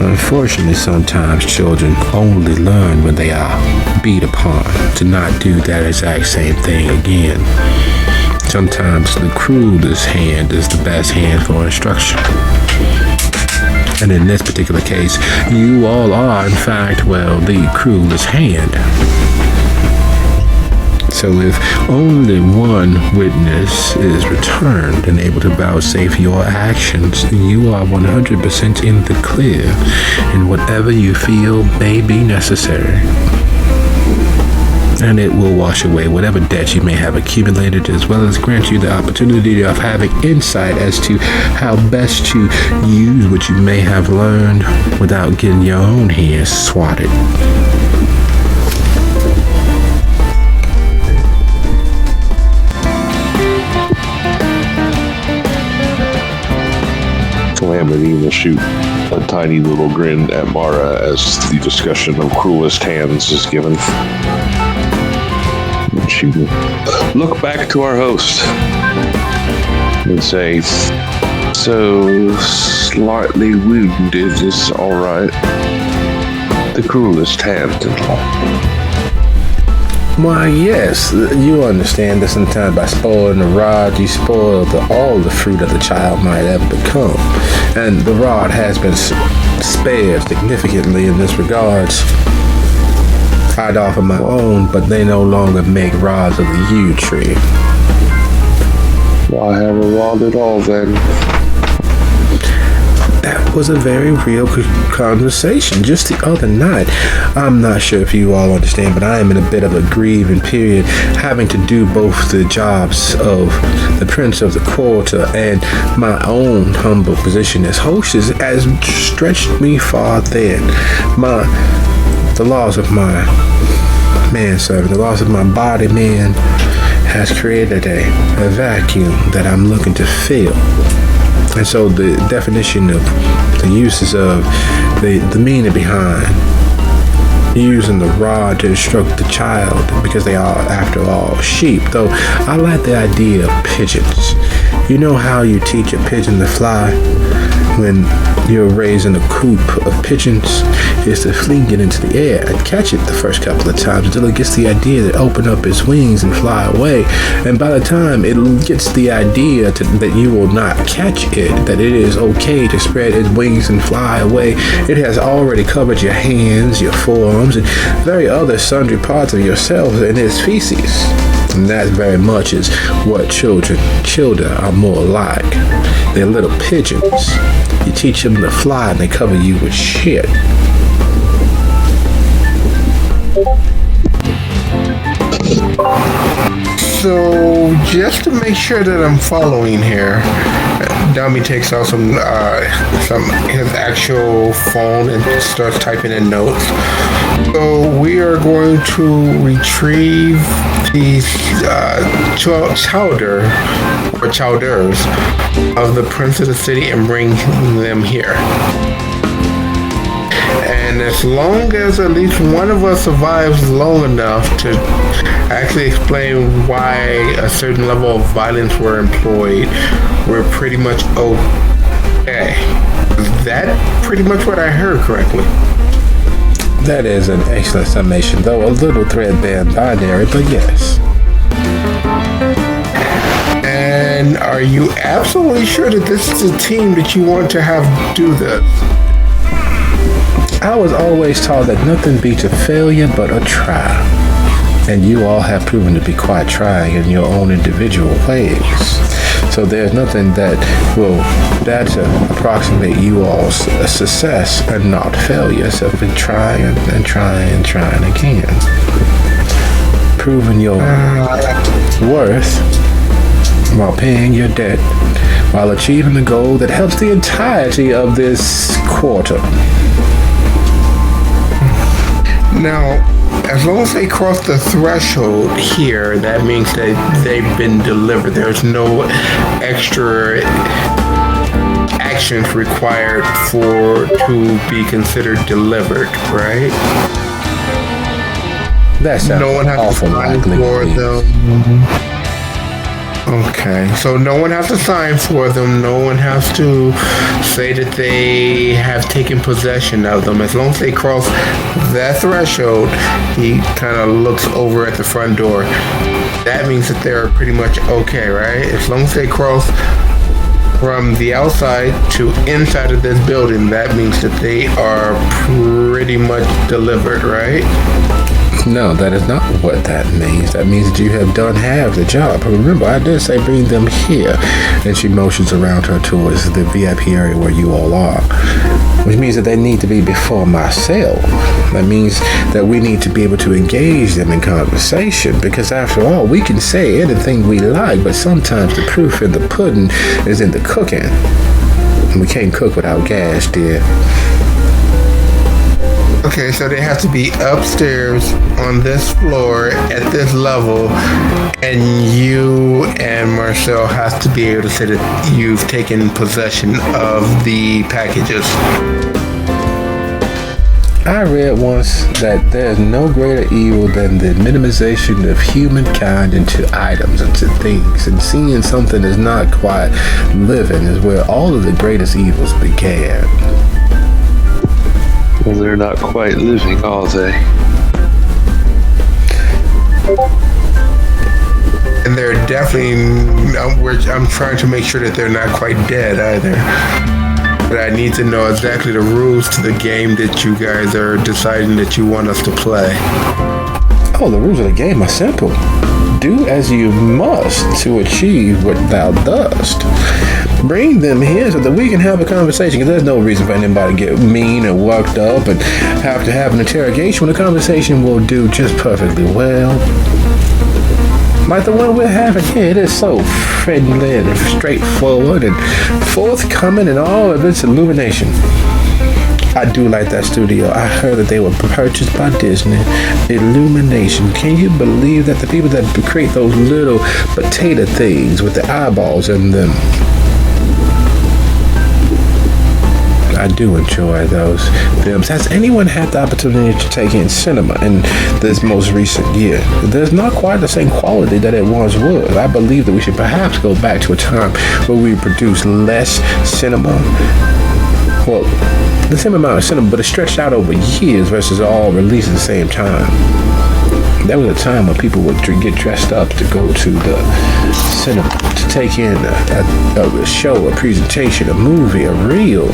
Unfortunately, sometimes children only learn when they are beat upon to not do that exact same thing again. Sometimes the cruelest hand is the best hand for instruction. And in this particular case, you all are, in fact, well, the cruelest hand. So if only one witness is returned and able to vouchsafe your actions, then you are 100% in the clear in whatever you feel may be necessary. And it will wash away whatever debt you may have accumulated, as well as grant you the opportunity of having insight as to how best to use what you may have learned without getting your own hands swatted. Calamity will shoot a tiny little grin at Mara as the discussion of cruelest hands is given. And she will look back to our host and say, "So slightly wounded is all right. The cruelest hand-in-law." Why, yes, you understand that sometimes by spoiling the rod, you spoil all the fruit that the child might ever become. And the rod has been spared significantly in this regards. I'd offer my own, but they no longer make rods of the yew tree. Why have a rod at all then? That was a very real conversation just the other night. I'm not sure if you all understand, but I am in a bit of a grieving period, having to do both the jobs of the Prince of the Quarter and my own humble position as hostess has stretched me far thin. The laws of my manservant. The loss of my body, man, has created a vacuum that I'm looking to fill. And so the definition of the uses of the meaning behind using the rod to instruct the child, because they are, after all, sheep. Though I like the idea of pigeons. You know how you teach a pigeon to fly? When you're raising a coop of pigeons, is to fling it into the air and catch it the first couple of times until it gets the idea to open up its wings and fly away. And by the time it gets the idea that you will not catch it, that it is okay to spread its wings and fly away, it has already covered your hands, your forearms, and very other sundry parts of yourself in its feces. And that very much is what children are more like. They're little pigeons. You teach them to fly and they cover you with shit. So, just to make sure that I'm following here, Dami takes out some his actual phone and starts typing in notes. So we are going to retrieve these chowders of the prince of the city and bring them here. And as long as at least one of us survives long enough to actually explain why a certain level of violence were employed, we're pretty much okay. Is that pretty much what I heard correctly? That is an excellent summation, though a little threadbare and binary, but yes. And are you absolutely sure that this is the team that you want to have do this? I was always taught that nothing beats a failure but a try. And you all have proven to be quite trying in your own individual ways. So there's nothing that will approximate you all's success and not failure, simply trying and trying again. Proving your worth while paying your debt, while achieving a goal that helps the entirety of this quarter. Now, as long as they cross the threshold here, that means that they've been delivered. There's no extra actions required to be considered delivered, right? That sounds no one has awful to sign likely for to me. them. Okay, so no one has to sign for them. No one has to say that they have taken possession of them. As long as they cross that threshold, he kind of looks over at the front door. That means that they're pretty much okay, right? As long as they cross from the outside to inside of this building, that means that they are pretty much delivered, right? No, that is not what that means. That means that you have done half the job. But remember, I did say bring them here. And she motions around her towards the VIP area where you all are. Which means that they need to be before myself. That means that we need to be able to engage them in conversation. Because after all, we can say anything we like, but sometimes the proof in the pudding is in the cooking. And we can't cook without gas, dear. Okay, so they have to be upstairs on this floor at this level, and you and Marcel have to be able to say that you've taken possession of the packages. I read once that there's no greater evil than the minimization of humankind into items, into things, and seeing something is not quite living is where all of the greatest evils began. Well, they're not quite living, are they? And they're definitely, I'm trying to make sure that they're not quite dead either. But I need to know exactly the rules to the game that you guys are deciding that you want us to play. Oh, the rules of the game are simple. Do as you must to achieve what thou dost. Bring them here so that we can have a conversation, because there's no reason for anybody to get mean and worked up and have to have an interrogation when the conversation will do just perfectly well. Like the one we're having here, it is so friendly and straightforward and forthcoming in all of its illumination. I do like that studio. I heard that they were purchased by Disney. Illumination. Can you believe that the people that create those little potato things with the eyeballs in them? I do enjoy those films. Has anyone had the opportunity to take in cinema in this most recent year? There's not quite the same quality that it once was. I believe that we should perhaps go back to a time where we produce less cinema. Well, the same amount of cinema, but it's stretched out over years versus all released at the same time. There was a time when people would get dressed up to go to the cinema, to take in a show, a presentation, a movie, a reel.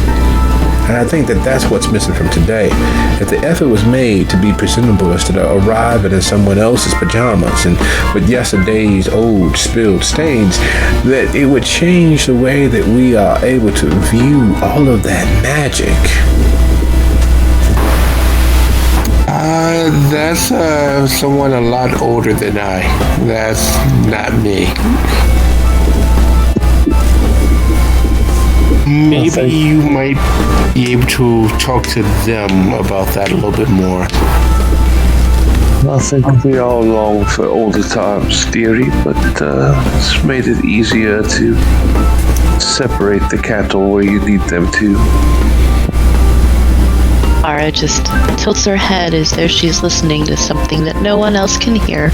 And I think that that's what's missing from today. If the effort was made to be presentable instead of arriving in someone else's pajamas and with yesterday's old spilled stains, that it would change the way that we are able to view all of that magic. That's someone a lot older than I. That's not me. Maybe you might be able to talk to them about that a little bit more. I think we all long for older times theory, but it's made it easier to separate the cattle where you need them to. Mara just tilts her head as though she's listening to something that no one else can hear.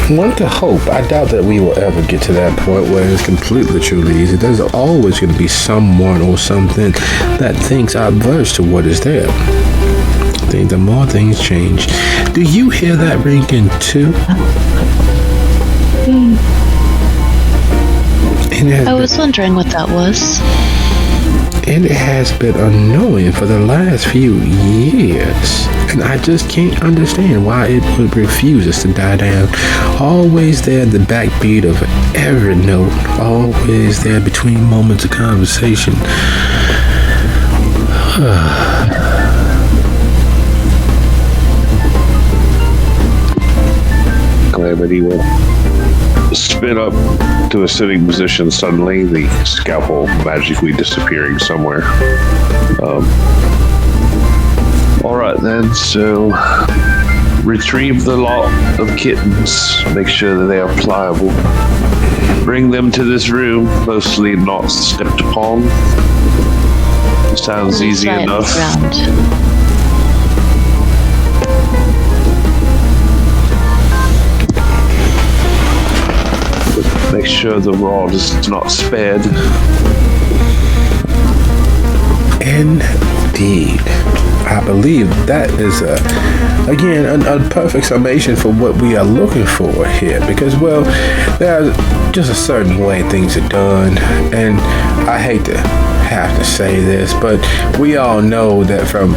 One to hope. I doubt that we will ever get to that point where it's completely truly easy. There's always going to be someone or something that thinks adverse to what is there. I think the more things change. Do you hear that ringing too? I was wondering what that was. And it has been annoying for the last few years. And I just can't understand why it refuses to die down. Always there in the backbeat of every note. Always there between moments of conversation. Calamity will spin up to a sitting position suddenly, the scalpel magically disappearing somewhere. Alright then, so retrieve the lot of kittens, make sure that they are pliable. Bring them to this room, mostly not stepped upon. Sounds easy enough. Make sure the rod is not spared. Indeed. I believe that is, again, a perfect summation for what we are looking for here. Because, well, there's just a certain way things are done. And I hate to have to say this, but we all know that from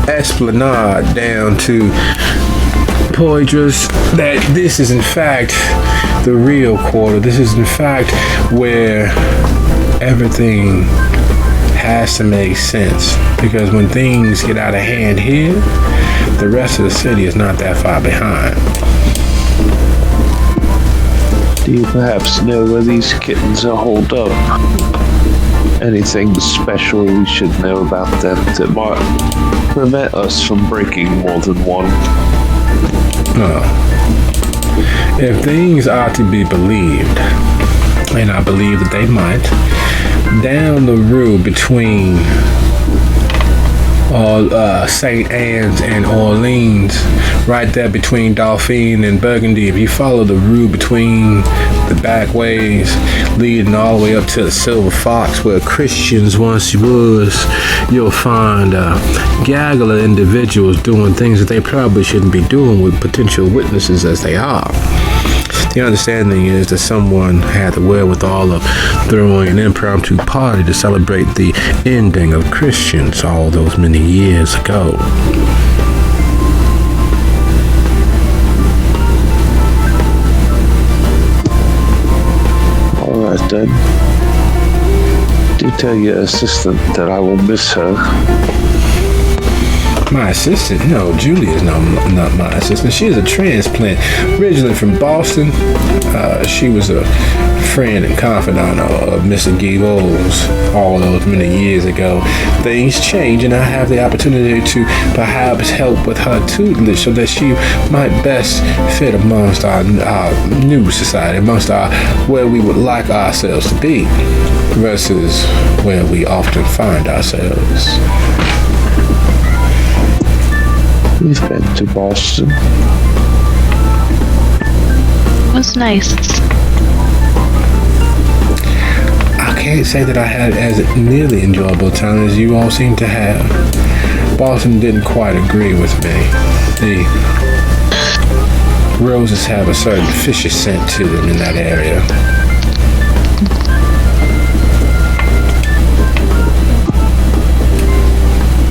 Esplanade down to Poitras, that this is in fact the real quarter. This is in fact where everything has to make sense, because when things get out of hand here, the rest of the city is not that far behind. Do you perhaps know where these kittens are holed up? Anything special we should know about them that might prevent us from breaking more than one? If things are to be believed, and I believe that they might, down the road between St. Anne's and Orleans, right there between Dauphine and Burgundy, if you follow the route between the back ways leading all the way up to the Silver Fox where Christians once was, you'll find gaggle of individuals doing things that they probably shouldn't be doing with potential witnesses as they are. The understanding is that someone had the wherewithal of throwing an impromptu party to celebrate the ending of Christians all those many years ago. Alright then. Do tell your assistant that I will miss her. My assistant? No, Julie is not my assistant. She is a transplant, originally from Boston. She was a friend and confidant of Mr. Giggles all those many years ago. Things change, and I have the opportunity to perhaps help with her tutelage so that she might best fit amongst our new society, amongst our where we would like ourselves to be versus where we often find ourselves. We've been to Boston. It was nice. I can't say that I had as nearly enjoyable time as you all seem to have. Boston didn't quite agree with me. The roses have a certain fishy scent to them in that area.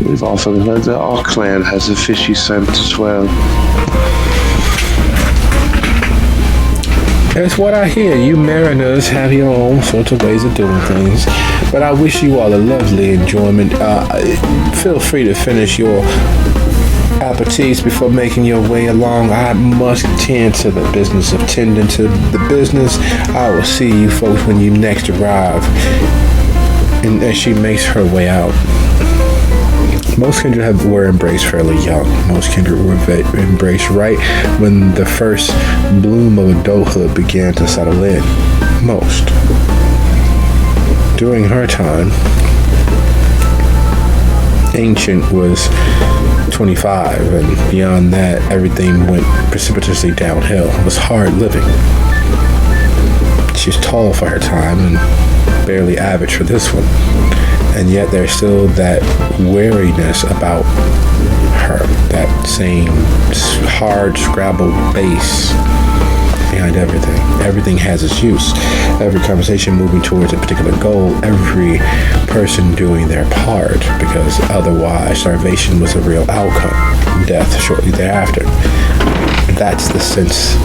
We've often heard that our clan has a fishy scent as well. That's what I hear. You mariners have your own sorts of ways of doing things. But I wish you all a lovely enjoyment. Feel free to finish your aperitifs before making your way along. I must tend to the business of tending to the business. I will see you folks when you next arrive. And as she makes her way out. Most kindred were embraced fairly young. Most kindred were embraced right when the first bloom of adulthood began to settle in. Most. During her time, Ancient was 25, and beyond that, everything went precipitously downhill. It was hard living. She was tall for her time and barely average for this one. And yet there's still that wariness about her, that same hard Scrabble base behind everything. Everything has its use. Every conversation moving towards a particular goal, every person doing their part, because otherwise starvation was a real outcome, death shortly thereafter. That's the sense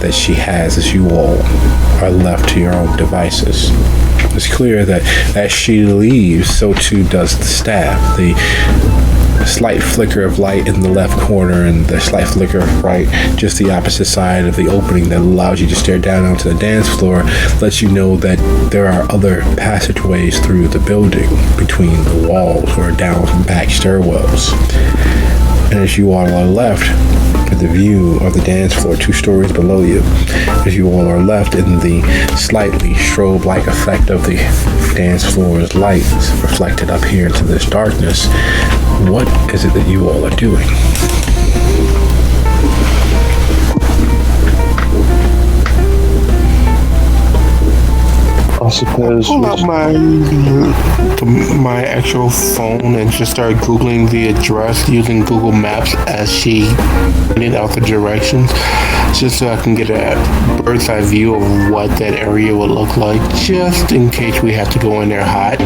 that she has as you all are left to your own devices. It's clear that as she leaves, so too does the staff. The slight flicker of light in the left corner and the slight flicker of right just the opposite side of the opening that allows you to stare down onto the dance floor lets you know that there are other passageways through the building between the walls or down back stairwells. And as you all are left with the view of the dance floor 2 stories below you, as you all are left in the slightly strobe-like effect of the dance floor's lights reflected up here into this darkness, what is it that you all are doing? I suppose. Pull out my actual phone and just start Googling the address using Google Maps as she pointed out the directions, just so I can get a bird's eye view of what that area would look like, just in case we have to go in there hot.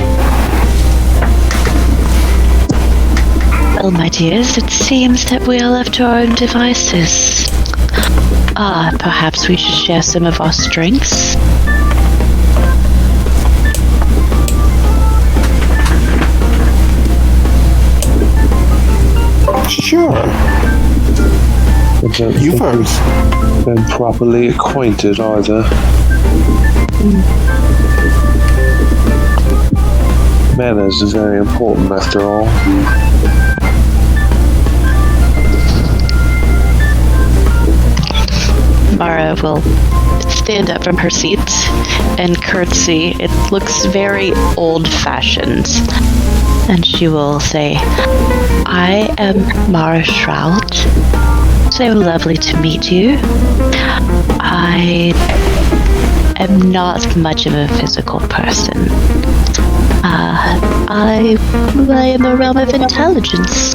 Well, my dears, it seems that we are left to our own devices. Perhaps we should share some of our strengths. Sure. You first. Been properly acquainted either. Manners are very important after all. Mara will stand up from her seat and curtsy. It looks very old-fashioned. And she will say, I am Mara Shroud. So lovely to meet you. I am not much of a physical person. I am the realm of intelligence.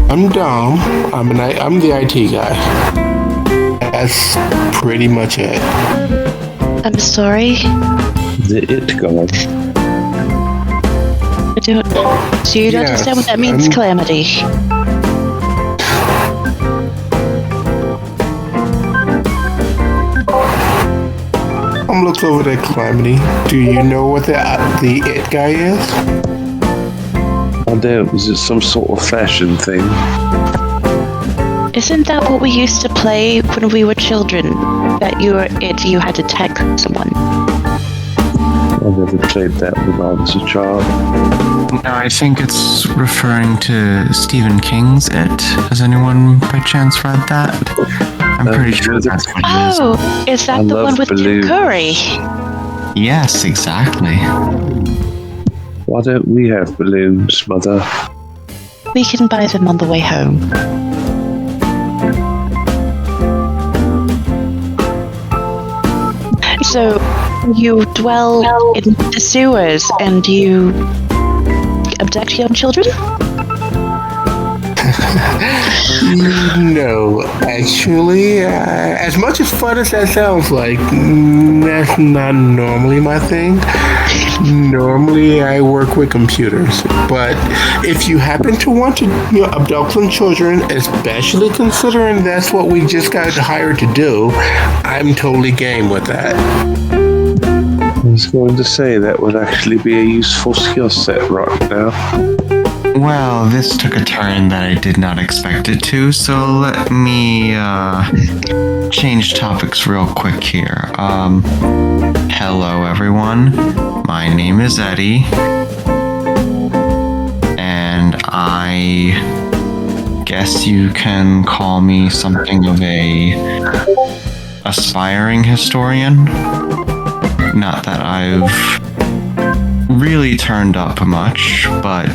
I'm Dom. I'm the IT guy. That's pretty much it. I'm sorry. The it god. I don't. So you don't understand what that means, Calamity? looks over at Calamity. Do you know what the it guy is? I don't. Is it some sort of fashion thing? Isn't that what we used to play when we were children? That you had to tag someone. I never played that when I was a child. No, I think it's referring to Stephen King's It. Has anyone by chance read that? I'm pretty sure that's what it is. Oh, is that I the one love with Tim balloons. Curry? Yes, exactly. Why don't we have balloons, Mother? We can buy them on the way home. So, you dwell in the sewers and you abduct young children? No, actually, as much as fun as that sounds like, that's not normally my thing. Normally, I work with computers, but if you happen to want to abduct some children, especially considering that's what we just got hired to do, I'm totally game with that. I was going to say that would actually be a useful skill set right now. Well, this took a turn that I did not expect it to, so let me change topics real quick here. Hello everyone. My name is Eddie. And I guess you can call me something of a aspiring historian. Not that I've really turned up much, but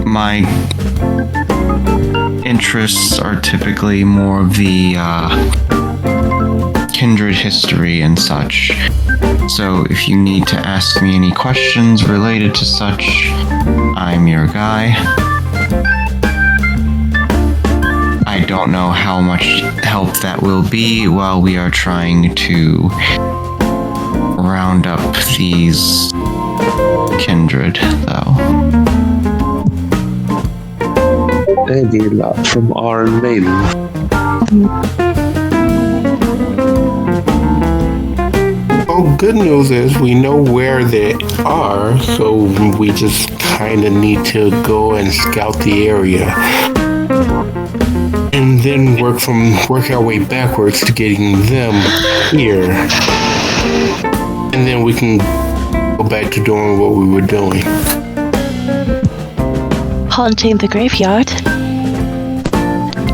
my interests are typically more of the kindred history and such. So if you need to ask me any questions related to such, I'm your guy. I don't know how much help that will be while we are trying to round up these kindred, though. Eddie lot from Iron Maiden. Well, good news is we know where they are, so we just kind of need to go and scout the area. And then work our way backwards to getting them here. And then we can go back to doing what we were doing. Haunting the graveyard.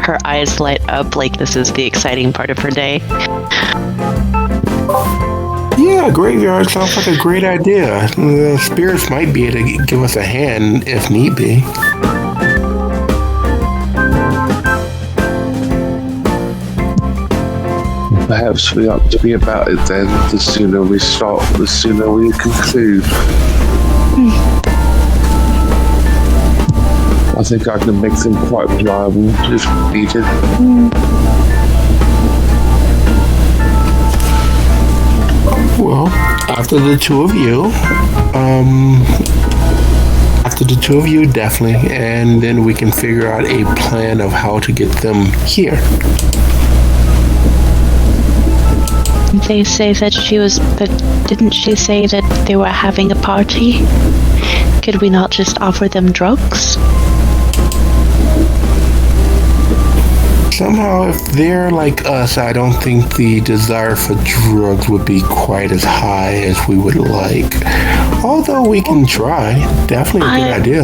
Her eyes light up like this is the exciting part of her day. Yeah, graveyard sounds like a great idea. The spirits might be able to give us a hand if need be. Perhaps we ought to be about it then. The sooner we start, the sooner we conclude. I think I can make them quite reliable if needed. Well, after the two of you, definitely, and then we can figure out a plan of how to get them here. They say that didn't she say that they were having a party? Could we not just offer them drugs? Somehow, if they're like us, I don't think the desire for drugs would be quite as high as we would like. Although we can try. Definitely a good idea.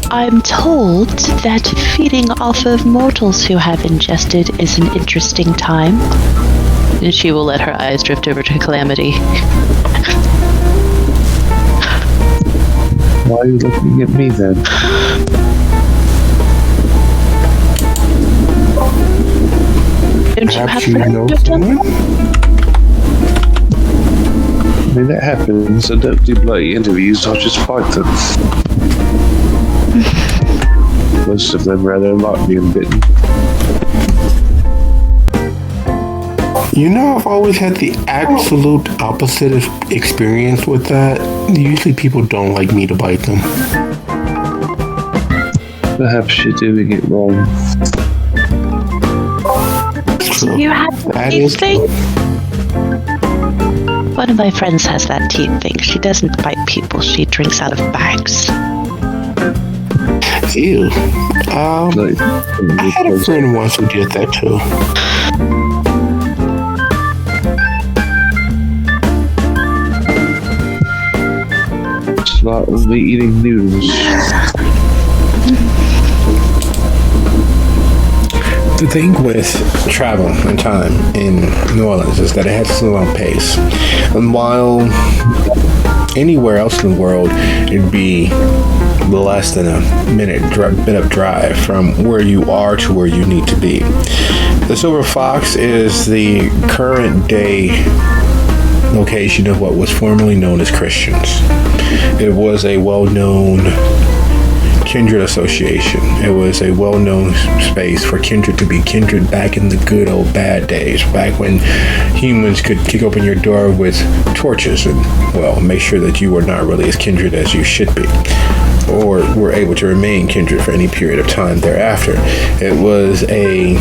I'm told that feeding off of mortals who have ingested is an interesting time. And she will let her eyes drift over to Calamity. Why are you looking at me then? Don't you have Perhaps you know friends? someone? I mean, that happens. I don't do bloody interviews, I just fight them. Most of them rather like being bitten. You know, I've always had the absolute opposite experience with that. Usually people don't like me to bite them. Perhaps you're doing it wrong. True. You have That these is true. things? One of my friends has that teeth thing. She doesn't bite people. She drinks out of bags. Ew. I had a friend once who did that too. It's not only eating noodles. The thing with travel and time in New Orleans is that it has a slow pace. And while anywhere else in the world, it'd be less than a minute drive from where you are to where you need to be. The Silver Fox is the current day location of what was formerly known as Christians. It was a well-known kindred association. It was a well-known space for kindred to be kindred back in the good old bad days, back when humans could kick open your door with torches and, well, make sure that you were not really as kindred as you should be, or were able to remain kindred for any period of time thereafter. It was a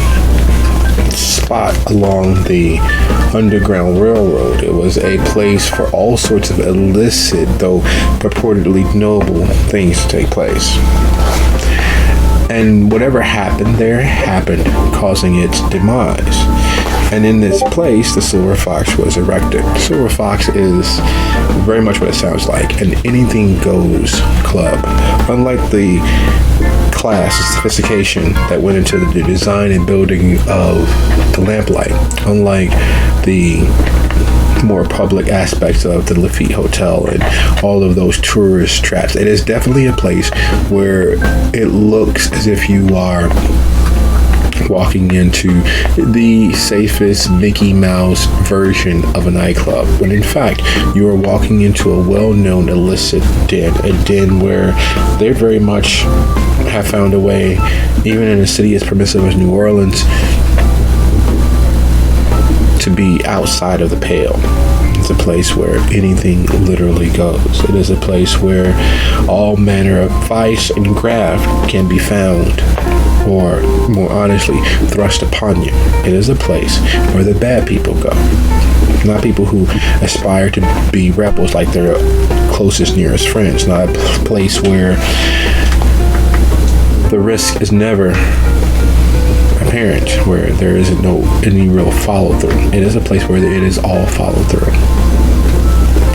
spot along the Underground Railroad. It was a place for all sorts of illicit, though purportedly noble, things to take place. And whatever happened there happened, causing its demise. And in this place, the Silver Fox was erected. The Silver Fox is very much what it sounds like, an anything goes club. Unlike the class and sophistication that went into the design and building of the lamplight, unlike the more public aspects of the Lafitte Hotel and all of those tourist traps, it is definitely a place where it looks as if you are walking into the safest Mickey Mouse version of a nightclub, when in fact you are walking into a well-known illicit den, a den where they very much have found a way, even in a city as permissive as New Orleans, to be outside of the pale. It's a place where anything literally goes. It is a place where all manner of vice and graft can be found, or more honestly, thrust upon you. It is a place where the bad people go, not people who aspire to be rebels like their closest, nearest friends. Not a place where the risk is never apparent, where there isn't any real follow through. It is a place where it is all follow through.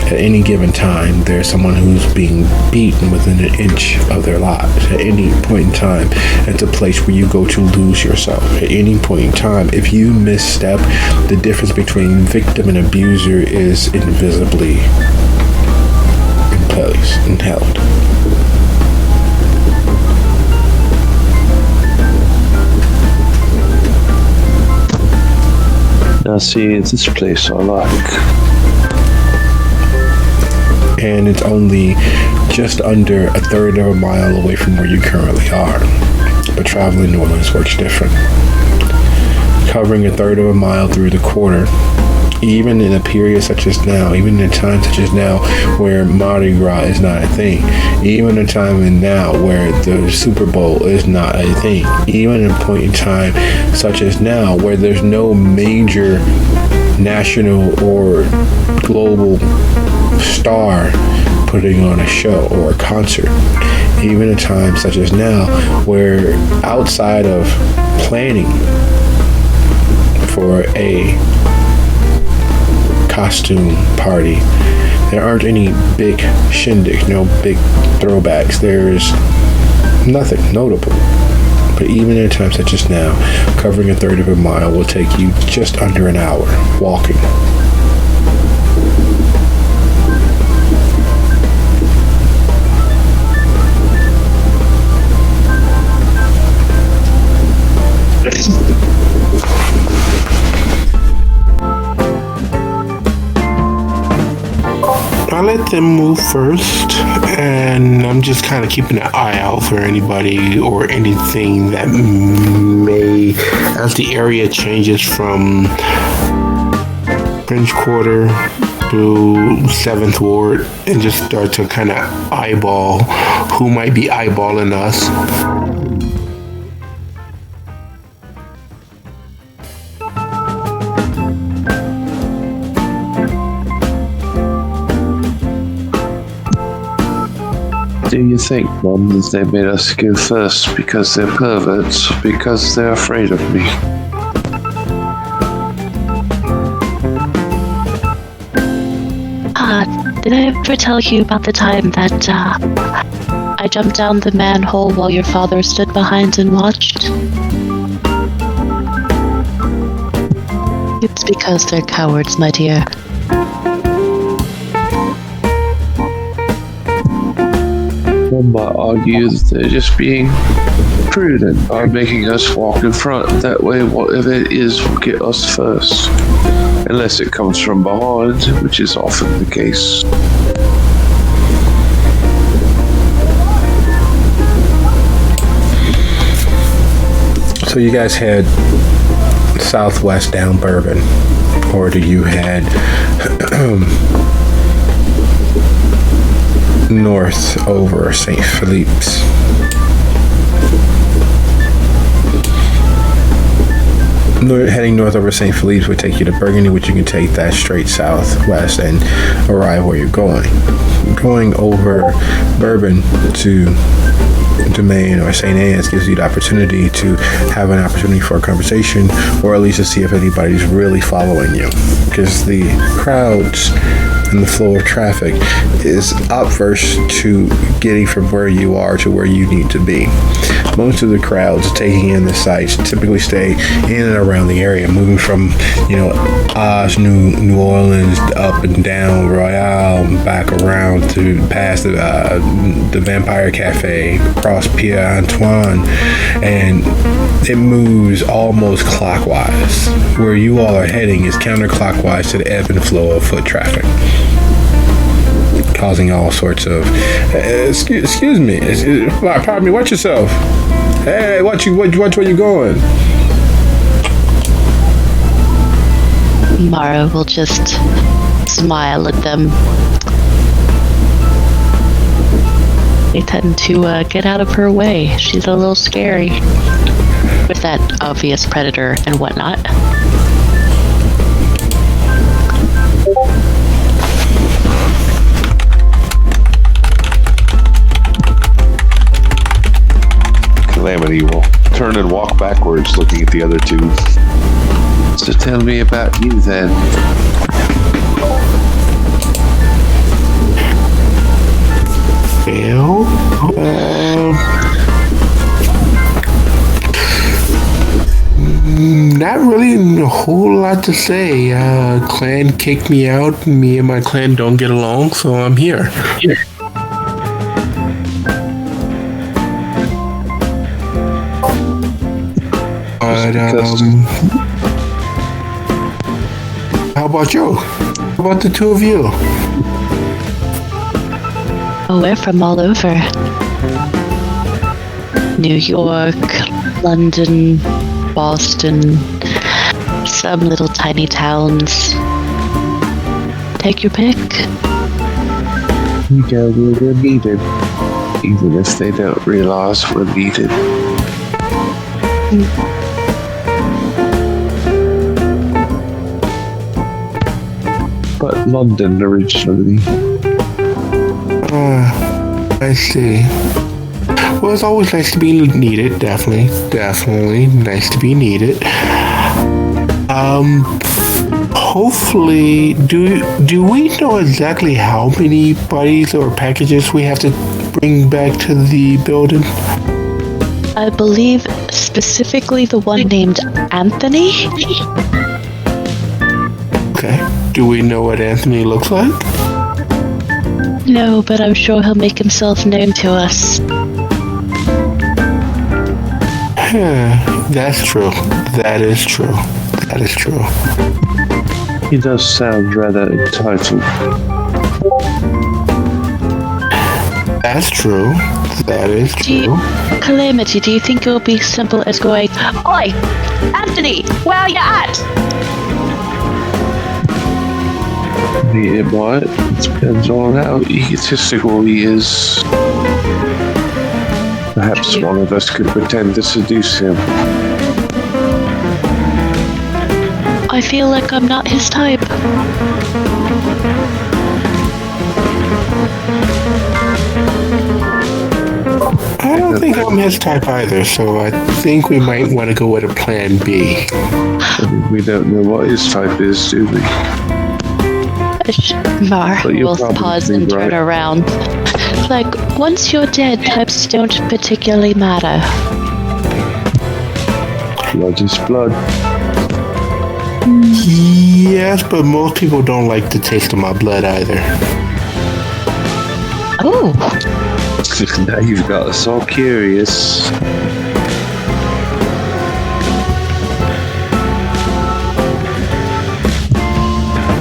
At any given time, there's someone who's being beaten within an inch of their lives. At any point in time, it's a place where you go to lose yourself. At any point in time, if you misstep, the difference between victim and abuser is invisibly in place and held. Now see, this place I like. And it's only just under a third of a mile away from where you currently are. But traveling New Orleans works different. Covering a third of a mile through the quarter, even in a period such as now, even in a time such as now where Mardi Gras is not a thing, even a time in now where the Super Bowl is not a thing, even a point in time such as now where there's no major national or global star putting on a show or a concert, even a time such as now where outside of planning for a costume party, there aren't any big shindigs, no big throwbacks. There's nothing notable. But even in a time such as now, covering a third of a mile will take you just under an hour walking. I let them move first, and I'm just kind of keeping an eye out for anybody or anything that may, as the area changes from French Quarter to 7th Ward, and just start to kind of eyeball who might be eyeballing us. Do you think, Mom, that they made us go first because they're perverts, or because they're afraid of me? Did I ever tell you about the time that I jumped down the manhole while your father stood behind and watched? It's because they're cowards, my dear. One might argue that they're just being prudent by making us walk in front. That way, whatever it is will get us first. Unless it comes from behind, which is often the case. So you guys head southwest down Bourbon, or do you head north over St. Philippe's? Heading north over St. Philippe's would take you to Burgundy, which you can take that straight southwest and arrive where you're going. Going over Bourbon to Domain or St. Anne's gives you the opportunity to have an opportunity for a conversation, or at least to see if anybody's really following you, because the crowds and the flow of traffic is adverse to getting from where you are to where you need to be. Most of the crowds taking in the sights typically stay in and around the area, moving from, Oz, New Orleans, up and down Royale, back around to past the Vampire Cafe, across Pierre Antoine, and it moves almost clockwise. Where you all are heading is counterclockwise to the ebb and flow of foot traffic, causing all sorts of excuse me, pardon me, watch yourself. Hey, watch where you going. Mara will just smile at them. They tend to get out of her way. She's a little scary with that obvious predator and whatnot. Calamity will turn and walk backwards, looking at the other two. So tell me about you then. Well, not really a whole lot to say. Clan kicked me out. Me and my clan don't get along, so I'm here. But, how about you? How about the two of you? Oh, we're from all over. New York, London, Boston, some little tiny towns. Take your pick. You go where we're needed, even if they don't realize we're needed. But London originally. I see. Well, it's always nice to be needed. Definitely nice to be needed. Hopefully, do we know exactly how many bodies or packages we have to bring back to the building? I believe specifically the one named Anthony. Okay. Do we know what Anthony looks like? No, but I'm sure he'll make himself known to us. That's true. That is true. He does sound rather entitled. That's true. That is true. Calamity, do you think it will be simple as going, "Oi, Anthony, where are you at?" It might. It depends on how egotistical he is. Perhaps one of us could pretend to seduce him. I feel like I'm not his type. think I'm his type either, so I think we might want to go with a plan B. We don't know what his type is, do we? Mar But you're will probably pause and turn right. around. Like, once you're dead, types don't particularly matter. Blood is blood. Yes, but most people don't like the taste of my blood either. Oh, Now you've got us all curious.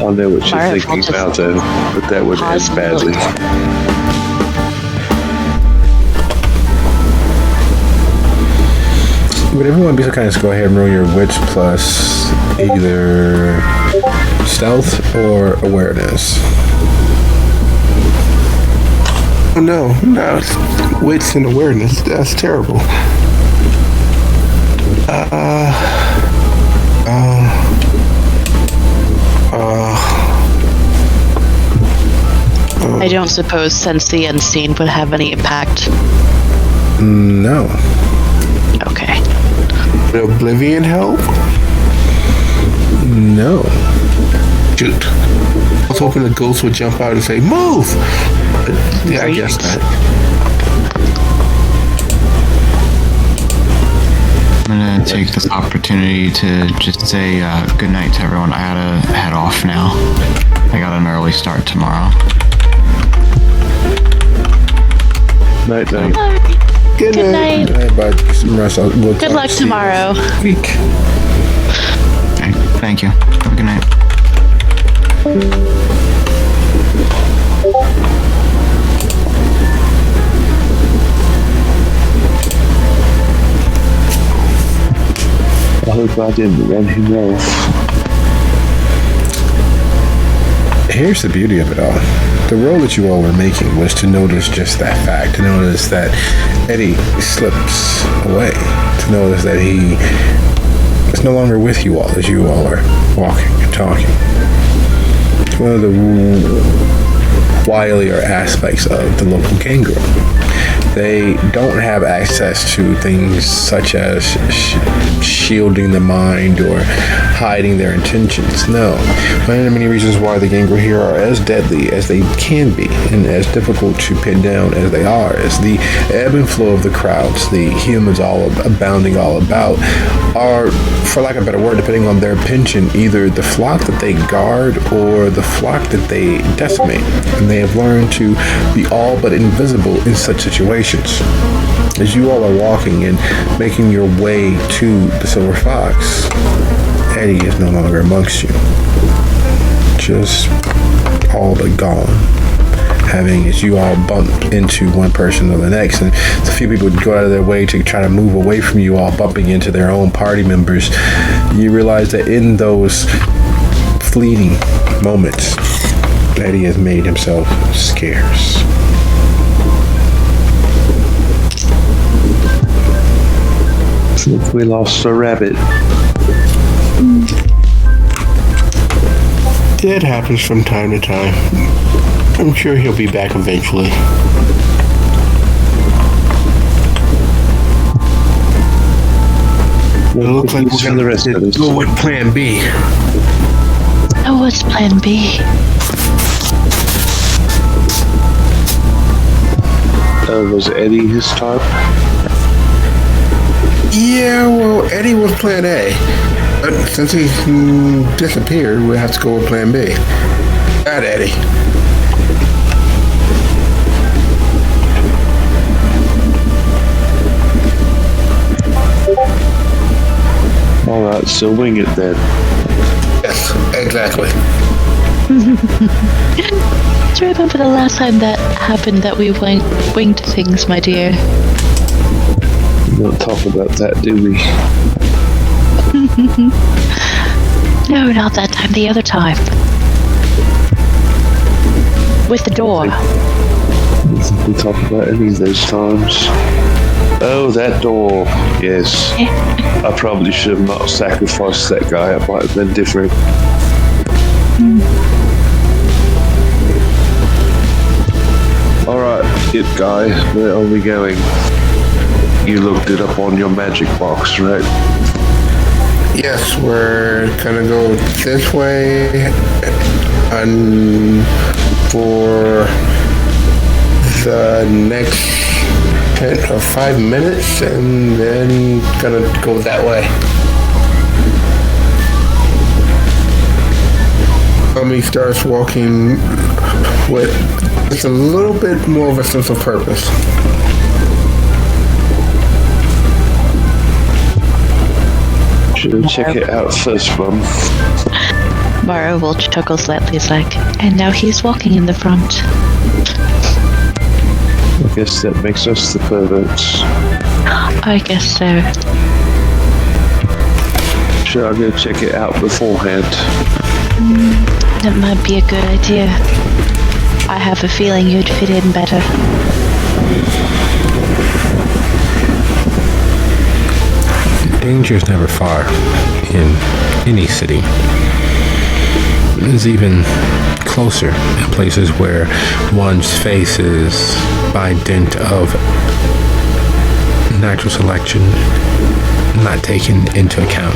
I know what you're Alright, thinking I'll now, just though, but that would pause end and badly. look. Would everyone be so kind as to go ahead and roll your wits plus either stealth or awareness? Oh, no, it's wits and awareness. That's terrible. I don't suppose Sense the Unseen would have any impact. No. Okay. Would Oblivion help? No. Shoot. I was hoping the ghost would jump out and say, "Move!" But, yeah, I guess not. I'm gonna take this opportunity to just say good night to everyone. I gotta head off now. I got an early start tomorrow. Night, night. Good Good night. night. All right, bud. Get some rest. We'll Good talk luck to you tomorrow. next week. Okay, thank you. Have a good night. I hope I didn't run him off. Here's the beauty of it all. The role that you all were making was to notice just that fact, to notice that Eddie slips away, to notice that he is no longer with you all as you all are walking and talking. It's one of the wilier aspects of the local gangrel. They don't have access to things such as shielding the mind or hiding their intentions. No. One of the many reasons why the gangrel here are as deadly as they can be and as difficult to pin down as they are is the ebb and flow of the crowds, the humans all abounding all about, are, for lack of a better word, depending on their penchant, either the flock that they guard or the flock that they decimate. And they have learned to be all but invisible in such situations. As you all are walking and making your way to the Silver Fox, Eddie is no longer amongst you. Just all but gone. Having, as you all bump into one person or the next, and a few people would go out of their way to try to move away from you all, bumping into their own party members, you realize that in those fleeting moments, Eddie has made himself scarce. If we lost a rabbit. It happens from time to time. I'm sure he'll be back eventually. It looks like we're the rest of gonna us. go with Plan B. Oh, what's Plan B? Was Eddie his type? Yeah, well, Eddie was Plan A. But since he disappeared, we'll have to go with Plan B. Not Eddie. Alright, so wing it then. Yes, exactly. Do you remember the last time that happened that we winged things, my dear? We don't talk about that, do we? No, not that time, the other time. With the door. I don't think we talk about any of those times. Oh, that door. Yes. I probably should have not sacrificed that guy. It might have been different. Alright, it guy. Where are we going? You looked it up on your magic box, right? Yes, we're gonna go this way and for the next 10 or 5 minutes, and then gonna go that way. Tommy starts walking with just a little bit more of a sense of purpose. Should check it out first, Mum. Mara will chuckle slightly, like, and now he's walking in the front. I guess that makes us the perverts. I guess so. Should I go check it out beforehand? That might be a good idea. I have a feeling you'd fit in better. Danger is never far in any city. It is even closer in places where one's face is, by dint of natural selection, not taken into account,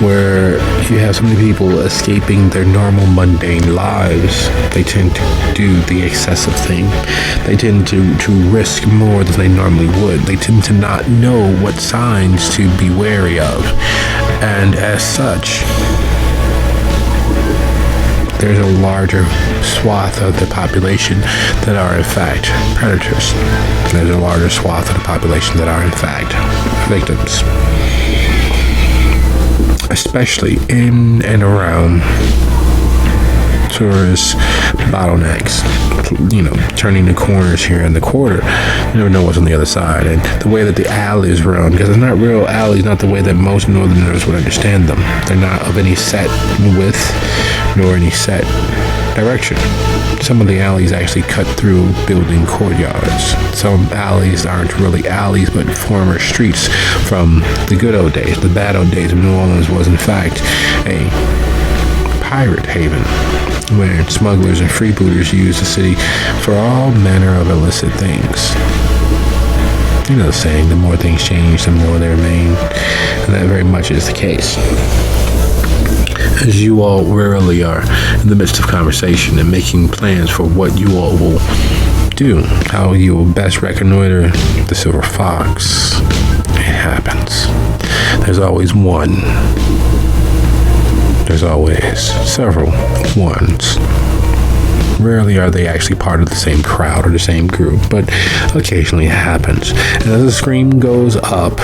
where you have so many people escaping their normal mundane lives. They tend to do the excessive thing. They tend to risk more than they normally would. They tend to not know what signs to be wary of, and as such, there's a larger swath of the population that are in fact predators. There's a larger swath of the population that are in fact victims. Especially in and around tourist bottlenecks, turning the corners here in the quarter. You never know what's on the other side. And the way that the alleys run, because it's not real alleys, not the way that most northerners would understand them. They're not of any set width nor any set direction. Some of the alleys actually cut through building courtyards. Some alleys aren't really alleys, but former streets from the good old days, the bad old days when New Orleans was in fact a pirate haven, where smugglers and freebooters used the city for all manner of illicit things. You know the saying, the more things change, the more they remain, and that very much is the case. As you all rarely are in the midst of conversation and making plans for what you all will do, how you will best reconnoiter the Silver Fox, it happens. There's always one. There's always several ones. Rarely are they actually part of the same crowd or the same group, but occasionally it happens. And as the scream goes up,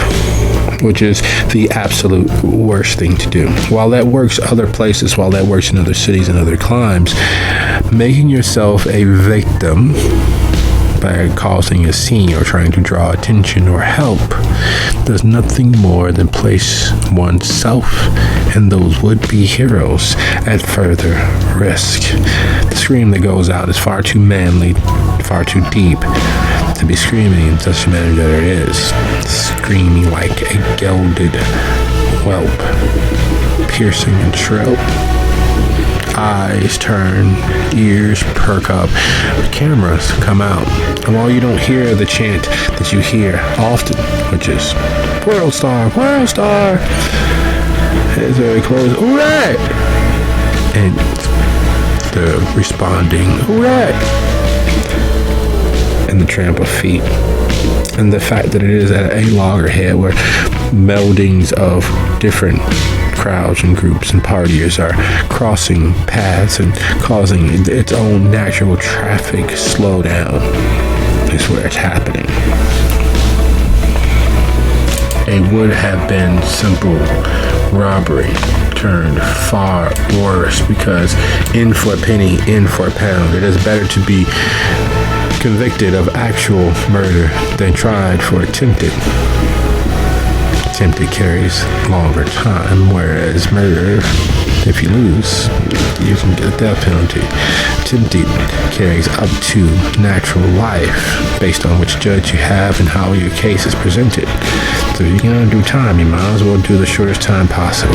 which is the absolute worst thing to do, while that works other places, while that works in other cities and other climes, making yourself a victim by causing a scene or trying to draw attention or help does nothing more than place oneself and those would-be heroes at further risk. The scream that goes out is far too manly, far too deep to be screaming in such a manner that it is. Screaming like a gelded whelp, piercing and shrill. Eyes turn, ears perk up, cameras come out, and while you don't hear the chant that you hear often, which is World Star, World Star, it's very close, hooray! And the responding hooray! And the tramp of feet. And the fact that it is at a loggerhead where meldings of different crowds and groups and partiers are crossing paths and causing its own natural traffic slowdown is where it's happening. It would have been simple robbery turned far worse, because in for a penny, in for a pound. It is better to be convicted of actual murder than tried for attempted. Attempted carries longer time, whereas murder, if you lose, you can get a death penalty. Attempted carries up to natural life, based on which judge you have and how your case is presented. So if you're gonna do time, you might as well do the shortest time possible.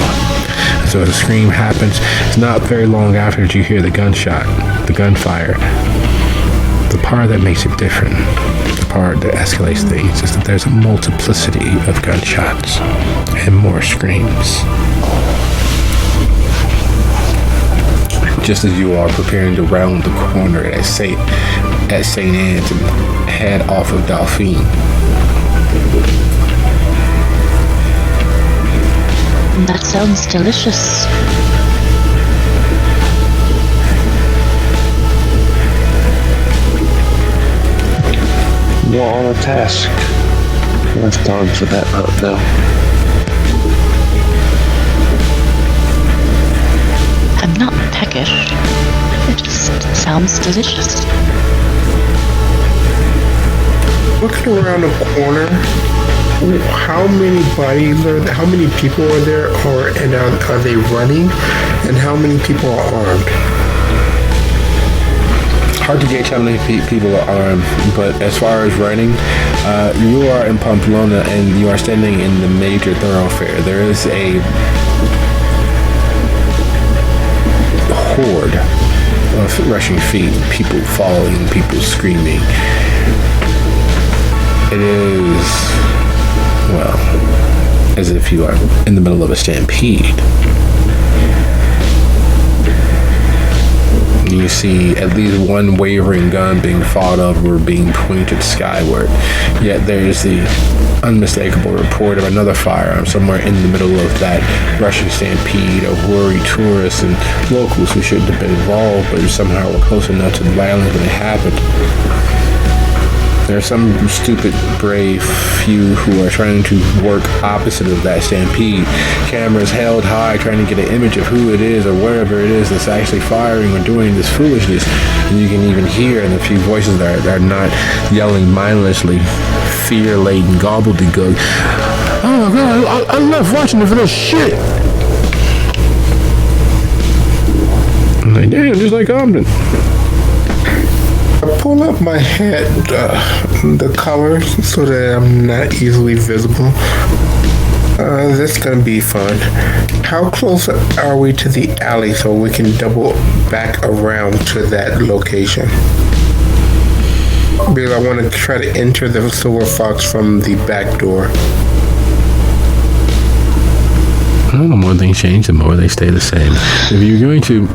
So as the scream happens, it's not very long after that you hear the gunshot, the gunfire. The part that makes it different, the part that escalates things, is that there's a multiplicity of gunshots and more screams. Just as you are preparing to round the corner at St. Anne's and head off of Dauphine. That sounds delicious. You're on a task. I don't have time for that right now. I'm not peckish. It just sounds delicious. Looking around the corner, how many bodies are there? How many people are there? And are they running? And how many people are armed? Hard to gauge how many people are armed, but as far as running, you are in Pamplona and you are standing in the major thoroughfare. There is a horde of rushing feet, people falling, people screaming. It is, well, as if you are in the middle of a stampede. You see at least one wavering gun being fought over, being pointed skyward. Yet there is the unmistakable report of another firearm somewhere in the middle of that Russian stampede of worried tourists and locals who shouldn't have been involved, but somehow were close enough to the violence when it happened. There are some stupid, brave few who are trying to work opposite of that stampede. Cameras held high, trying to get an image of who it is or wherever it is that's actually firing or doing this foolishness. And you can even hear in the few voices that are not yelling mindlessly, fear-laden gobbledygook. Oh my God, I love watching it for this shit. I'm like, damn, just like Compton. I pull up my head, the colors, so that I'm not easily visible. This is gonna be fun. How close are we to the alley so we can double back around to that location? Because I want to try to enter the Silver Fox from the back door. Well, the more things change, the more they stay the same. If you're going to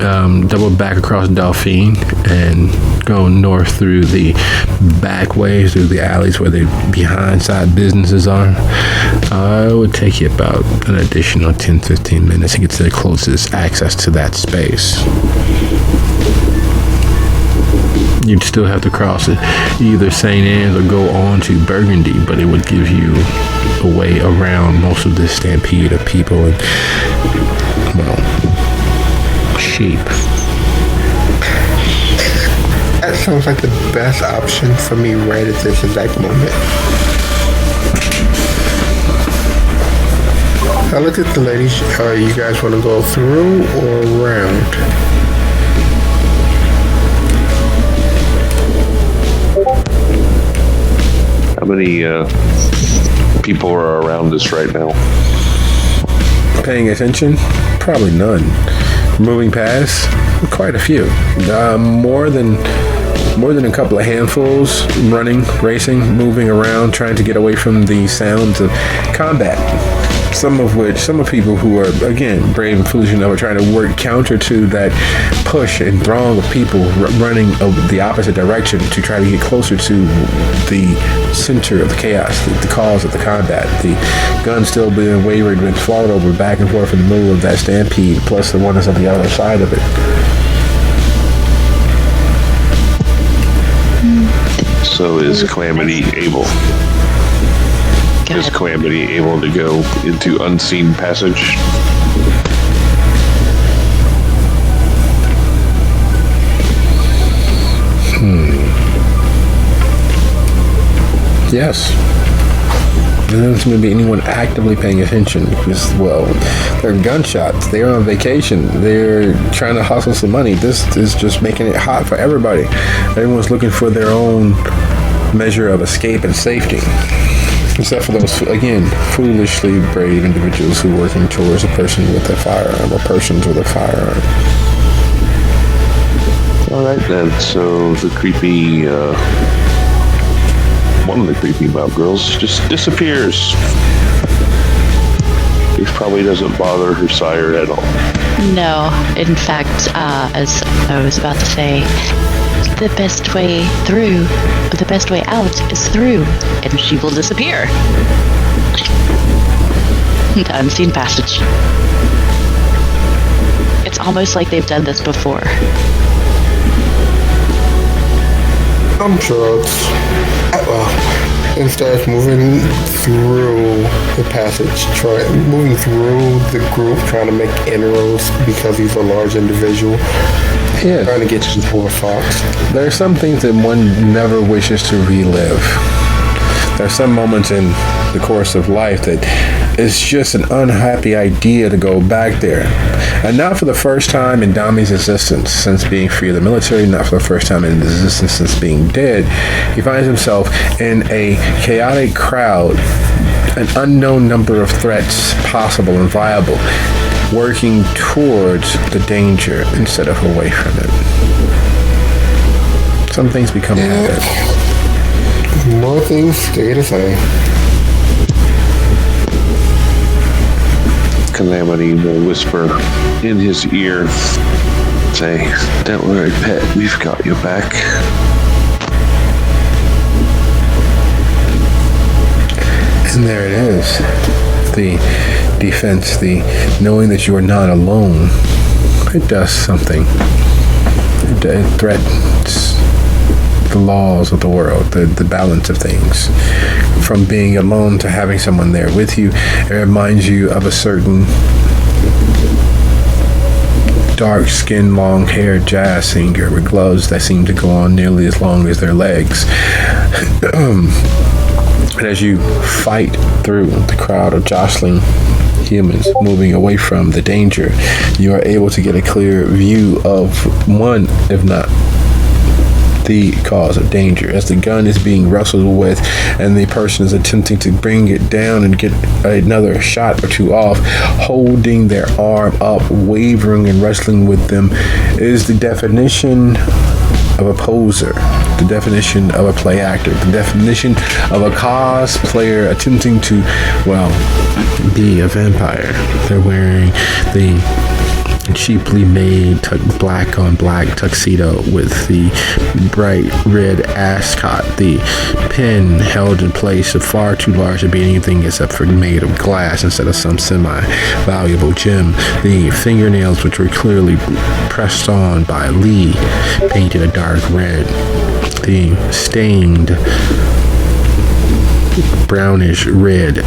double back across Dauphine and go north through the back ways, through the alleys where the behind side businesses are, it would take you about an additional 10-15 minutes to get to the closest access to that space. You'd still have to cross it, either St. Anne's or go on to Burgundy, but it would give you a way around most of this stampede of people and, well, sheep. That sounds like the best option for me right at this exact moment. I look at the ladies. You guys want to go through or around? How many people are around us right now? Paying attention? Probably none. Moving past? Quite a few. More than a couple of handfuls, running, racing, moving around, trying to get away from the sounds of combat. Some of people who are, again, brave and foolish enough are trying to work counter to that push and throng of people running the opposite direction to try to get closer to the center of the chaos, the cause of the combat. The gun still being wavered and fought over back and forth in the middle of that stampede, plus the one that's on the other side of it. So is Calamity able? Is Calamity able to go into unseen passage? Yes. There doesn't seem to be anyone actively paying attention because, well, they're gunshots. They're on vacation. They're trying to hustle some money. This is just making it hot for everybody. Everyone's looking for their own measure of escape and safety. Except for those, again, foolishly brave individuals who are working towards a person with a firearm or persons with a firearm. All right then. So the creepy, one of the creepy mob girls just disappears. Which probably doesn't bother her sire at all. No, in fact, as I was about to say, the best way out is through, and she will disappear. The unseen passage. It's almost like they've done this before. I'm sure it's instead of moving through the passage, moving through the group, trying to make inroads because he's a large individual. Yeah. Trying to get to the fox. There are some things that one never wishes to relive. There are some moments in the course of life that it's just an unhappy idea to go back there. And not for the first time in Dami's existence since being free of the military, not for the first time in his existence since being dead, he finds himself in a chaotic crowd, an unknown number of threats possible and viable, working towards the danger instead of away from it. Some things become habit. More things stay the same. Calamity will whisper in his ear, say, "Don't worry, pet, we've got your back." And there it is. The defense, the knowing that you are not alone, it does something. It threatens the laws of the world, the balance of things. From being alone to having someone there with you, it reminds you of a certain dark-skinned, long-haired jazz singer with gloves that seem to go on nearly as long as their legs. And as you fight through the crowd of jostling humans moving away from the danger, you are able to get a clear view of one, if not the cause of danger, as the gun is being wrestled with and the person is attempting to bring it down and get another shot or two off, holding their arm up, wavering and wrestling with them, is the definition of a poser, the definition of a play actor, the definition of a cosplayer attempting to, well, be a vampire. They're wearing the cheaply made black on black tuxedo with the bright red ascot, the pin held in place of far too large to be anything except for made of glass instead of some semi-valuable gem, the fingernails which were clearly pressed on by Lee, painted a dark red, the stained brownish red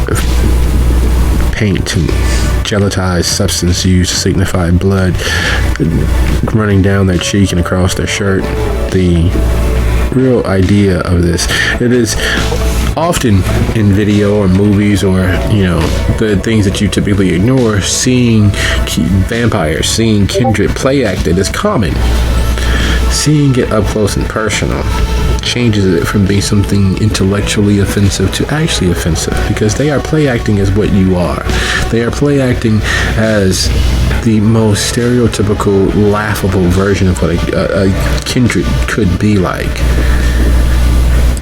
paint and gelatized substance used to signify blood running down their cheek and across their shirt. The real idea of this, it is often in video or movies or, you know, the things that you typically ignore, seeing vampires, seeing kindred play acted is common. Seeing it up close and personal changes it from being something intellectually offensive to actually offensive, because they are play acting as what you are. They are play acting as the most stereotypical, laughable version of what a kindred could be like.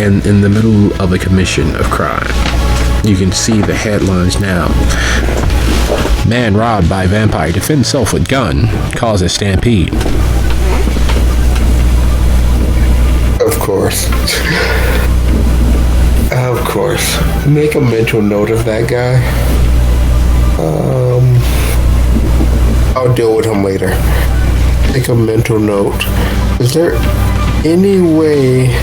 And in the middle of a commission of crime, you can see the headlines now. Man robbed by vampire, defends self with gun, causes stampede. Of course. Of course. Make a mental note of that guy. I'll deal with him later. Make a mental note. Is there any way...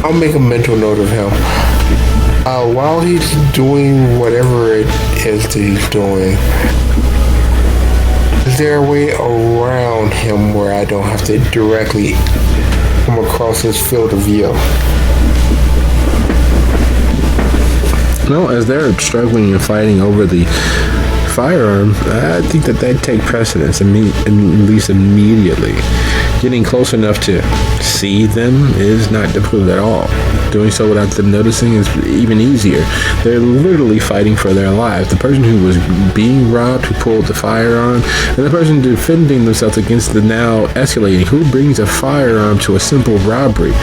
I'll make a mental note of him. While he's doing whatever it is that he's doing, is there a way around him where I don't have to directly come across his field of view? No, as they're struggling and fighting over the firearm, I think that take precedence, at least immediately. Getting close enough to see them is not difficult at all. Doing so without them noticing is even easier. They're literally fighting for their lives. The person who was being robbed, who pulled the firearm, and the person defending themselves against the now escalating. Who brings a firearm to a simple robbery?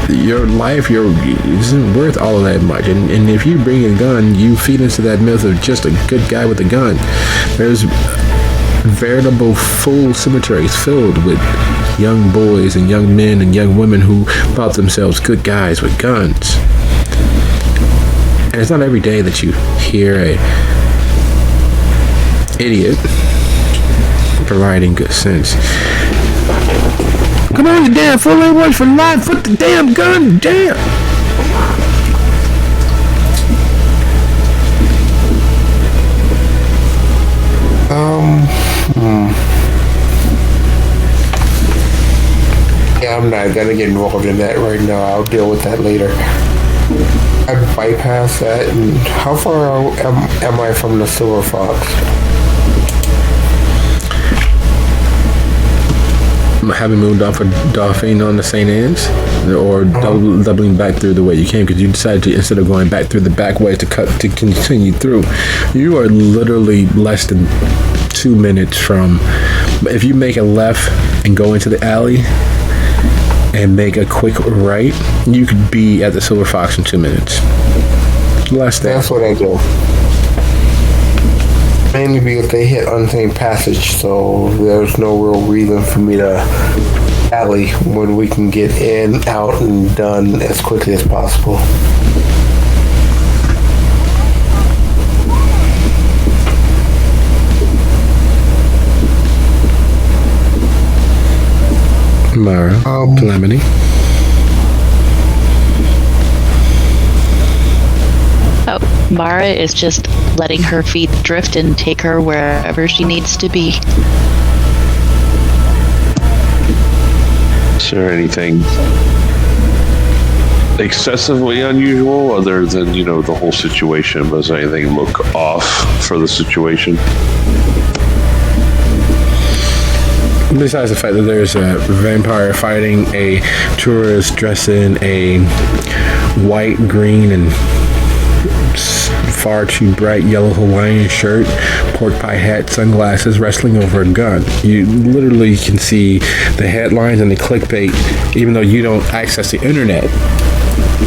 Your life isn't worth all of that much. And if you bring a gun, you feed into that myth of just a good guy with a gun. There's veritable full cemeteries filled with young boys and young men and young women who thought themselves good guys with guns. And it's not every day that you hear a idiot providing good sense. Come on, you damn fool, ain't watch for life, put the damn gun down. Yeah, I'm not gonna get involved in that right now. I'll deal with that later. I bypass that. And how far am I from the Silver Fox? Having moved off of Dauphine on the St. Anne's, or doubling back through the way you came, because you decided to, instead of going back through the back way to continue through, you are literally less than 2 minutes from, if you make a left and go into the alley and make a quick right, you could be at the Silver Fox in 2 minutes. Less than. That's what I do. Mainly because they hit Unseen Passage, so there's no real reason for me to alley when we can get in, out, and done as quickly as possible. Mara, Calamity. Oh, Mara is just letting her feet drift and take her wherever she needs to be. Is there anything excessively unusual other than, the whole situation? Does anything look off for the situation? Besides the fact that there's a vampire fighting a tourist dressed in a white, green, and far too bright yellow Hawaiian shirt, pork pie hat, sunglasses, wrestling over a gun. You literally can see the headlines and the clickbait, even though you don't access the internet,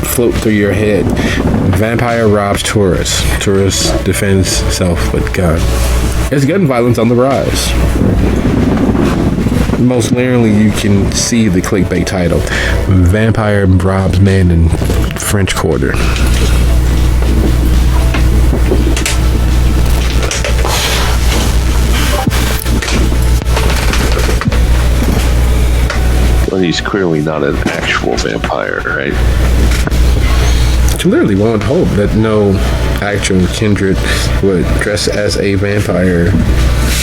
float through your head. Vampire robs tourist. Tourist defends self with gun. It's gun violence on the rise. Most literally, you can see the clickbait title: Vampire robs man in French Quarter. Well, he's clearly not an actual vampire, right? You literally won't hope that no actual kindred would dress as a vampire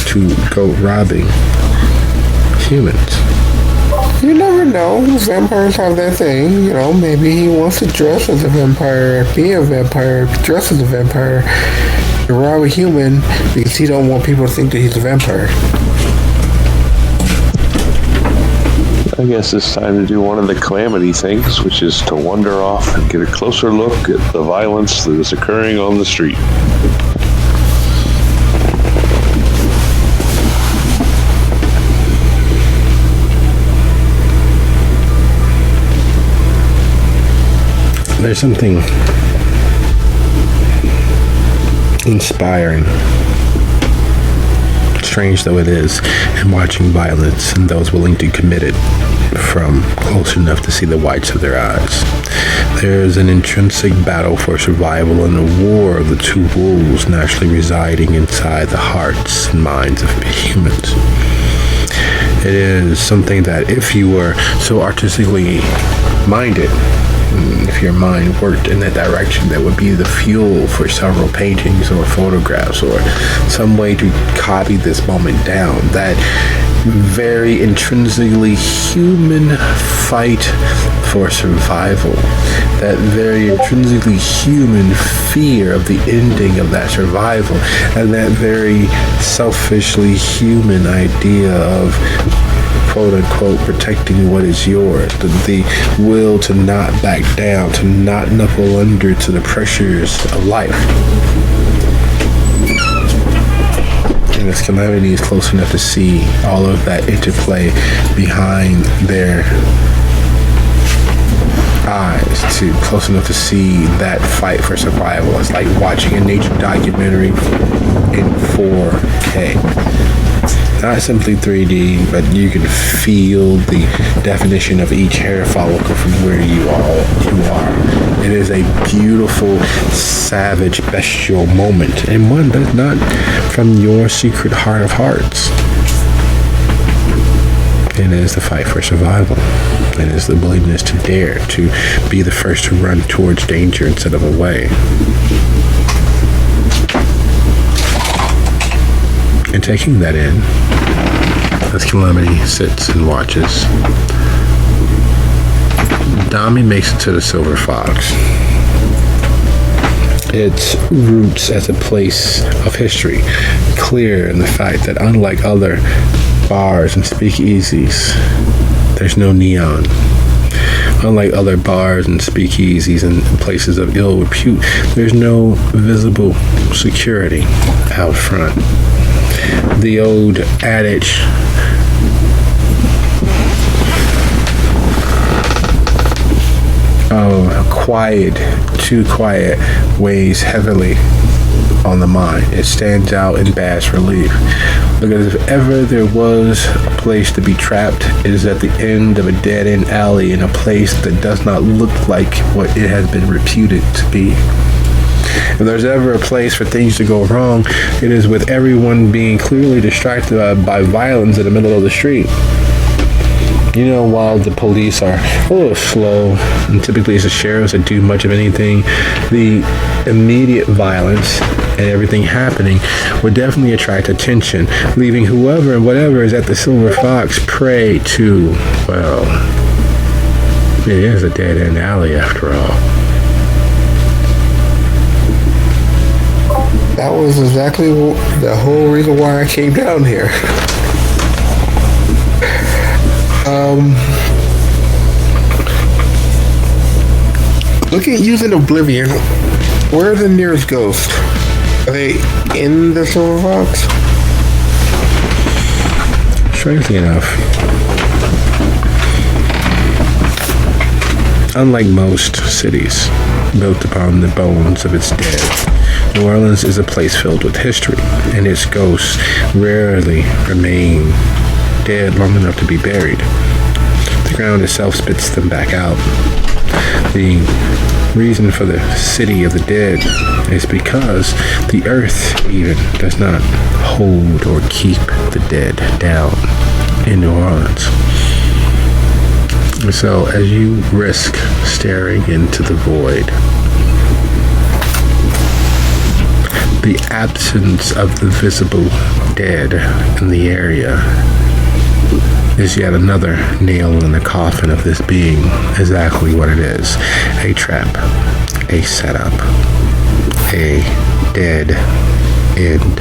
to go robbing humans. You never know. Vampires have that thing. Maybe he wants to dress as a vampire, be a vampire, dress as a vampire, and rob a human because he don't want people to think that he's a vampire. I guess it's time to do one of the Calamity things, which is to wander off and get a closer look at the violence that is occurring on the street. There's something inspiring, strange though it is, in watching violence and those willing to commit it from close enough to see the whites of their eyes. There's an intrinsic battle for survival and a war of the two wolves naturally residing inside the hearts and minds of humans. It is something that, if you were so artistically minded, if your mind worked in that direction, that would be the fuel for several paintings or photographs or some way to copy this moment down. That very intrinsically human fight for survival, that very intrinsically human fear of the ending of that survival, and that very selfishly human idea of quote unquote protecting what is yours, the will to not back down, to not knuckle under to the pressures of life. And this Calamity is close enough to see all of that interplay behind their eyes, to close enough to see that fight for survival. It's like watching a nature documentary in 4K. Not simply 3D, but you can feel the definition of each hair follicle from where you are. It is a beautiful, savage, bestial moment, and one that is not from your secret heart of hearts. It is the fight for survival. It is the willingness to dare, to be the first to run towards danger instead of away. And taking that in, as Calamity sits and watches, Dami makes it to the Silver Fox. Its roots as a place of history, clear in the fact that unlike other bars and speakeasies, there's no neon. Unlike other bars and speakeasies and places of ill repute, there's no visible security out front. The old adage, quiet, too quiet, weighs heavily on the mind. It stands out in bass relief. Because if ever there was a place to be trapped, it is at the end of a dead-end alley in a place that does not look like what it has been reputed to be. If there's ever a place for things to go wrong, it is with everyone being clearly distracted by violence in the middle of the street. You know, while the police are a little slow, and typically it's the sheriffs that do much of anything, the immediate violence and everything happening would definitely attract attention, leaving whoever and whatever is at the Silver Fox prey to, well, it is a dead-end alley after all. That was exactly the whole reason why I came down here. Looking at using Oblivion, where are the nearest ghosts? Are they in the Silver Fox? Strangely enough, unlike most cities built upon the bones of its dead, New Orleans is a place filled with history, and its ghosts rarely remain dead long enough to be buried. The ground itself spits them back out. The reason for the city of the dead is because the earth even does not hold or keep the dead down in New Orleans. So as you risk staring into the void, the absence of the visible dead in the area is yet another nail in the coffin of this being exactly what it is: a trap, a setup, a dead end.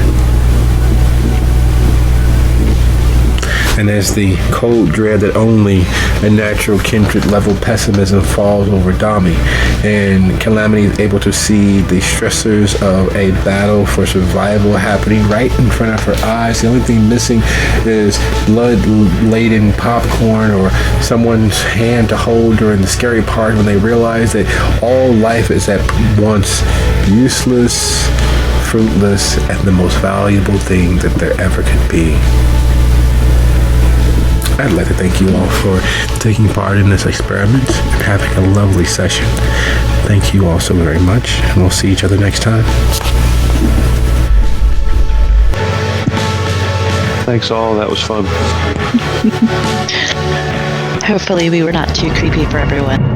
And as the cold dread that only a natural kindred level pessimism falls over Dami, and Calamity is able to see the stressors of a battle for survival happening right in front of her eyes. The only thing missing is blood-laden popcorn or someone's hand to hold during the scary part when they realize that all life is at once useless, fruitless, and the most valuable thing that there ever could be. I'd like to thank you all for taking part in this experiment and having a lovely session. Thank you all so very much, and we'll see each other next time. Thanks all. That was fun. Hopefully we were not too creepy for everyone.